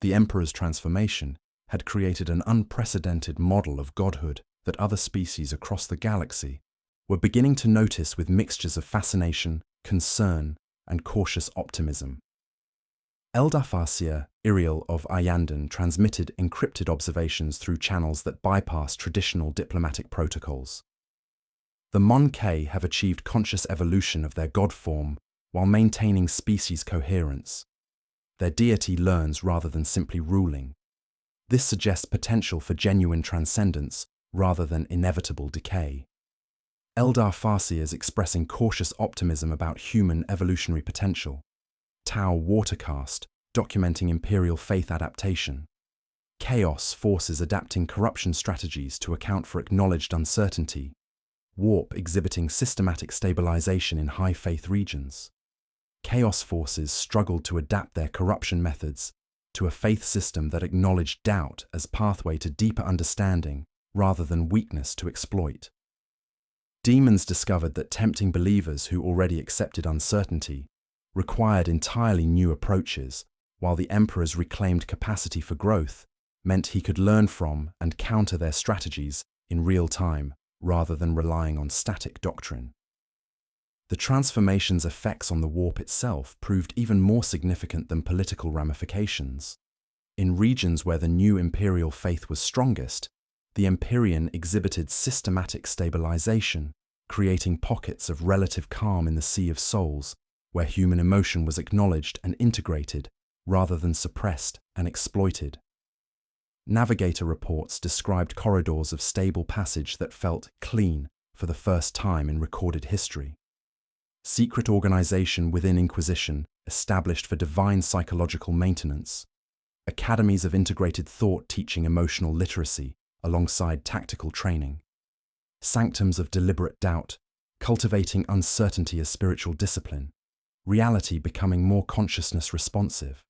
The Emperor's transformation had created an unprecedented model of godhood that other species across the galaxy were beginning to notice with mixtures of fascination, concern, and cautious optimism. Eldafarsia Iriel of Ayandan transmitted encrypted observations through channels that bypass traditional diplomatic protocols. The Mon-K have achieved conscious evolution of their god form while maintaining species coherence. Their deity learns rather than simply ruling. This suggests potential for genuine transcendence rather than inevitable decay. Eldar Farseers expressing cautious optimism about human evolutionary potential. Tau Watercast, documenting Imperial faith adaptation. Chaos forces adapting corruption strategies to account for acknowledged uncertainty. Warp exhibiting systematic stabilization in high faith regions. Chaos forces struggled to adapt their corruption methods to a faith system that acknowledged doubt as pathway to deeper understanding rather than weakness to exploit. Demons discovered that tempting believers who already accepted uncertainty required entirely new approaches, while the Emperor's reclaimed capacity for growth meant he could learn from and counter their strategies in real time rather than relying on static doctrine. The transformation's effects on the warp itself proved even more significant than political ramifications. In regions where the new imperial faith was strongest, the Imperium exhibited systematic stabilization, creating pockets of relative calm in the Sea of Souls, where human emotion was acknowledged and integrated rather than suppressed and exploited. Navigator reports described corridors of stable passage that felt clean for the first time in recorded history. Secret organization within Inquisition established for divine psychological maintenance. Academies of integrated thought teaching emotional literacy alongside tactical training. Sanctums of deliberate doubt, cultivating uncertainty as spiritual discipline. Reality becoming more consciousness responsive.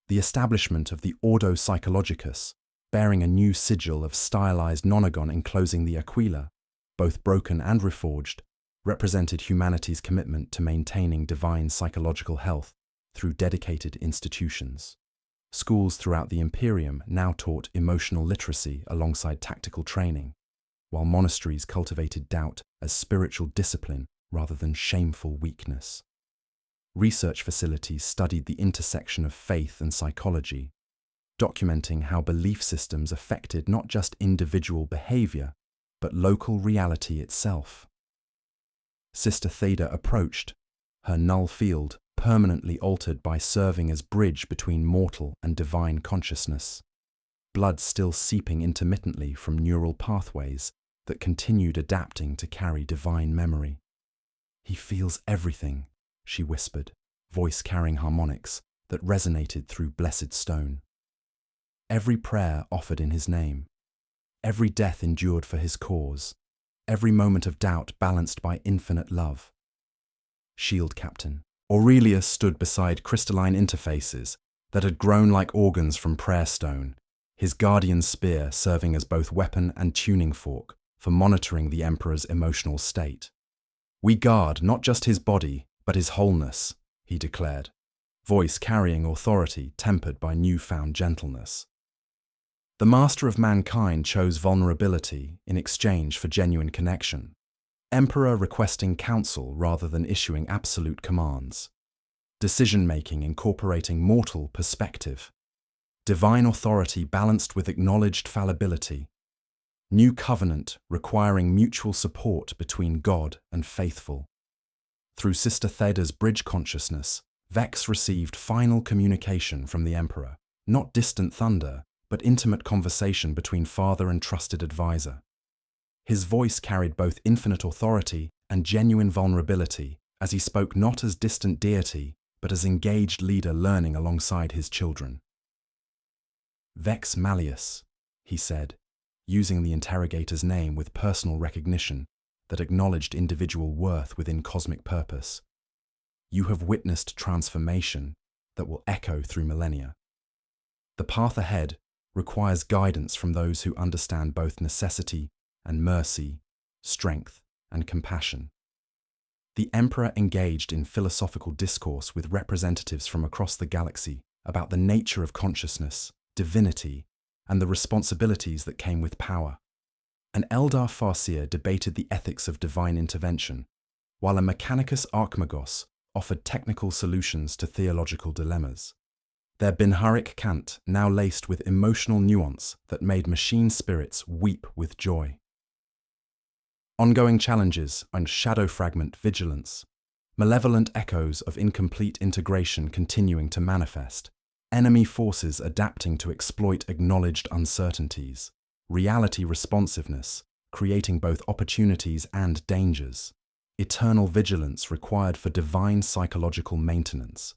The establishment of the Ordo Psychologicus, bearing a new sigil of stylized nonagon enclosing the Aquila, both broken and reforged, represented humanity's commitment to maintaining divine psychological health through dedicated institutions. Schools throughout the Imperium now taught emotional literacy alongside tactical training, while monasteries cultivated doubt as spiritual discipline rather than shameful weakness. Research facilities studied the intersection of faith and psychology, documenting how belief systems affected not just individual behavior, but local reality itself. Sister Theda approached, her null field permanently altered by serving as bridge between mortal and divine consciousness, blood still seeping intermittently from neural pathways that continued adapting to carry divine memory. "He feels everything," she whispered, voice carrying harmonics that resonated through blessed stone. Every prayer offered in his name, every death endured for his cause, every moment of doubt balanced by infinite love. Shield Captain. Aurelius stood beside crystalline interfaces that had grown like organs from prayer stone, his guardian spear serving as both weapon and tuning fork for monitoring the Emperor's emotional state. "We guard not just his body, but his wholeness," he declared, voice carrying authority tempered by newfound gentleness. The master of mankind chose vulnerability in exchange for genuine connection. Emperor requesting counsel rather than issuing absolute commands. Decision-making incorporating mortal perspective. Divine authority balanced with acknowledged fallibility. New covenant requiring mutual support between God and faithful. Through Sister Theda's bridge consciousness, Vex received final communication from the Emperor, not distant thunder, but intimate conversation between father and trusted advisor. His voice carried both infinite authority and genuine vulnerability, as he spoke not as distant deity, but as engaged leader learning alongside his children. "Vex Malleus," he said, using the interrogator's name with personal recognition that acknowledged individual worth within cosmic purpose. "You have witnessed transformation that will echo through millennia. The path ahead requires guidance from those who understand both necessity and mercy, strength and compassion." The Emperor engaged in philosophical discourse with representatives from across the galaxy about the nature of consciousness, divinity, and the responsibilities that came with power. An Eldar Farseer debated the ethics of divine intervention, while a Mechanicus Archmagos offered technical solutions to theological dilemmas. Their Binharic cant now laced with emotional nuance that made machine spirits weep with joy. Ongoing challenges and shadow fragment vigilance. Malevolent echoes of incomplete integration continuing to manifest. Enemy forces adapting to exploit acknowledged uncertainties. Reality responsiveness creating both opportunities and dangers. Eternal vigilance required for divine psychological maintenance.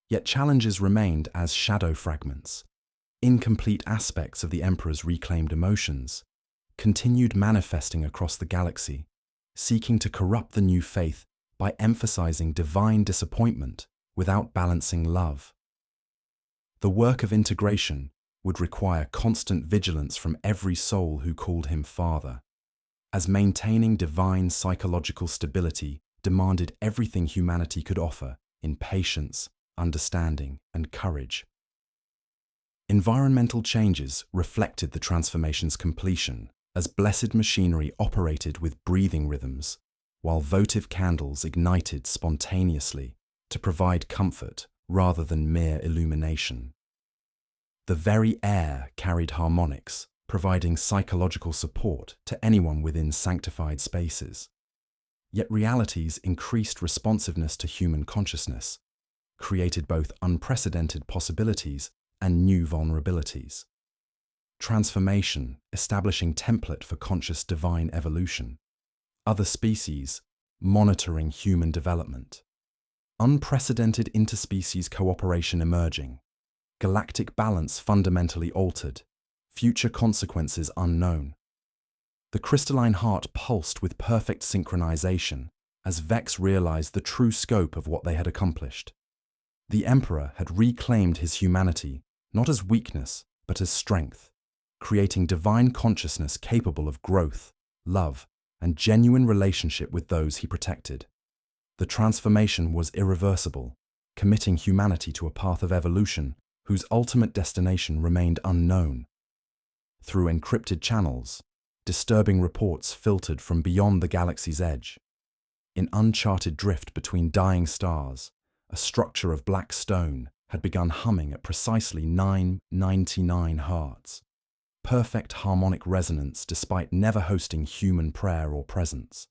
Yet challenges remained as shadow fragments. Incomplete aspects of the Emperor's reclaimed emotions continued manifesting across the galaxy, seeking to corrupt the new faith by emphasizing divine disappointment without balancing love. The work of integration would require constant vigilance from every soul who called him Father, as maintaining divine psychological stability demanded everything humanity could offer in patience, understanding, and courage. Environmental changes reflected the transformation's completion, as blessed machinery operated with breathing rhythms, while votive candles ignited spontaneously to provide comfort rather than mere illumination. The very air carried harmonics, providing psychological support to anyone within sanctified spaces. Yet reality's increased responsiveness to human consciousness created both unprecedented possibilities and new vulnerabilities. Transformation, establishing template for conscious divine evolution. Other species, monitoring human development. Unprecedented interspecies cooperation emerging. Galactic balance fundamentally altered. Future consequences unknown. The crystalline heart pulsed with perfect synchronization as Vex realized the true scope of what they had accomplished. The Emperor had reclaimed his humanity, not as weakness, but as strength, creating divine consciousness capable of growth, love, and genuine relationship with those he protected. The transformation was irreversible, committing humanity to a path of evolution whose ultimate destination remained unknown. Through encrypted channels, disturbing reports filtered from beyond the galaxy's edge. In uncharted drift between dying stars, a structure of black stone had begun humming at precisely 999 hertz. Perfect harmonic resonance despite never hosting human prayer or presence.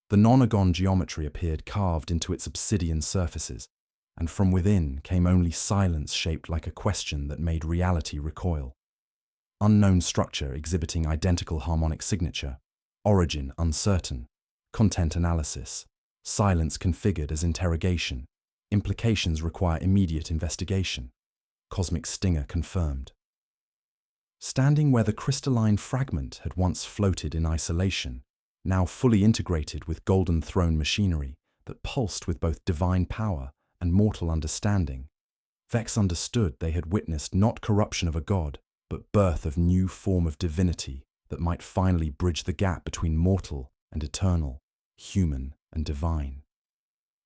The nonagon geometry appeared carved into its obsidian surfaces, and from within came only silence shaped like a question that made reality recoil. Unknown structure exhibiting identical harmonic signature, origin uncertain, content analysis, silence configured as interrogation, implications require immediate investigation, cosmic stinger confirmed. Standing where the crystalline fragment had once floated in isolation, now fully integrated with golden throne machinery that pulsed with both divine power and mortal understanding, Vex understood they had witnessed not corruption of a god, but birth of new form of divinity that might finally bridge the gap between mortal and eternal, human and divine.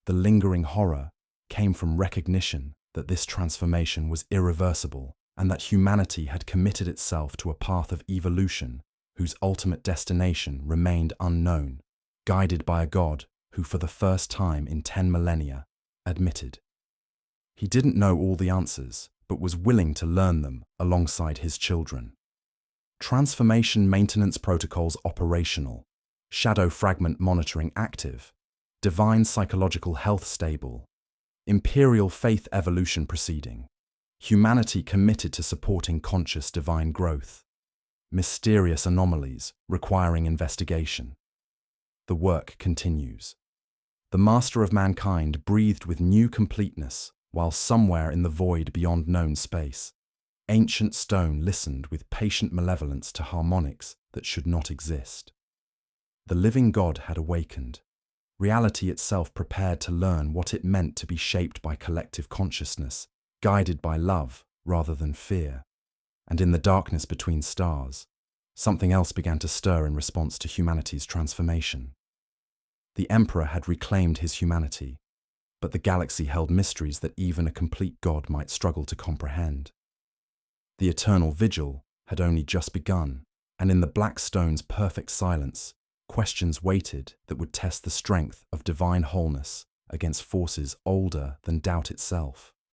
The lingering horror came from recognition that this transformation was irreversible and that humanity had committed itself to a path of evolution whose ultimate destination remained unknown, guided by a god who for the first time in 10 millennia admitted he didn't know all the answers, but was willing to learn them alongside his children. Transformation maintenance protocols operational, shadow fragment monitoring active, divine psychological health stable, imperial faith evolution proceeding, humanity committed to supporting conscious divine growth, mysterious anomalies requiring investigation. The work continues. The Master of Mankind breathed with new completeness, while somewhere in the void beyond known space, ancient stone listened with patient malevolence to harmonics that should not exist. The living God had awakened. Reality itself prepared to learn what it meant to be shaped by collective consciousness, guided by love rather than fear. And in the darkness between stars, something else began to stir in response to humanity's transformation. The Emperor had reclaimed his humanity, but the galaxy held mysteries that even a complete God might struggle to comprehend. The eternal vigil had only just begun, and in the black stone's perfect silence, questions waited that would test the strength of divine wholeness against forces older than doubt itself.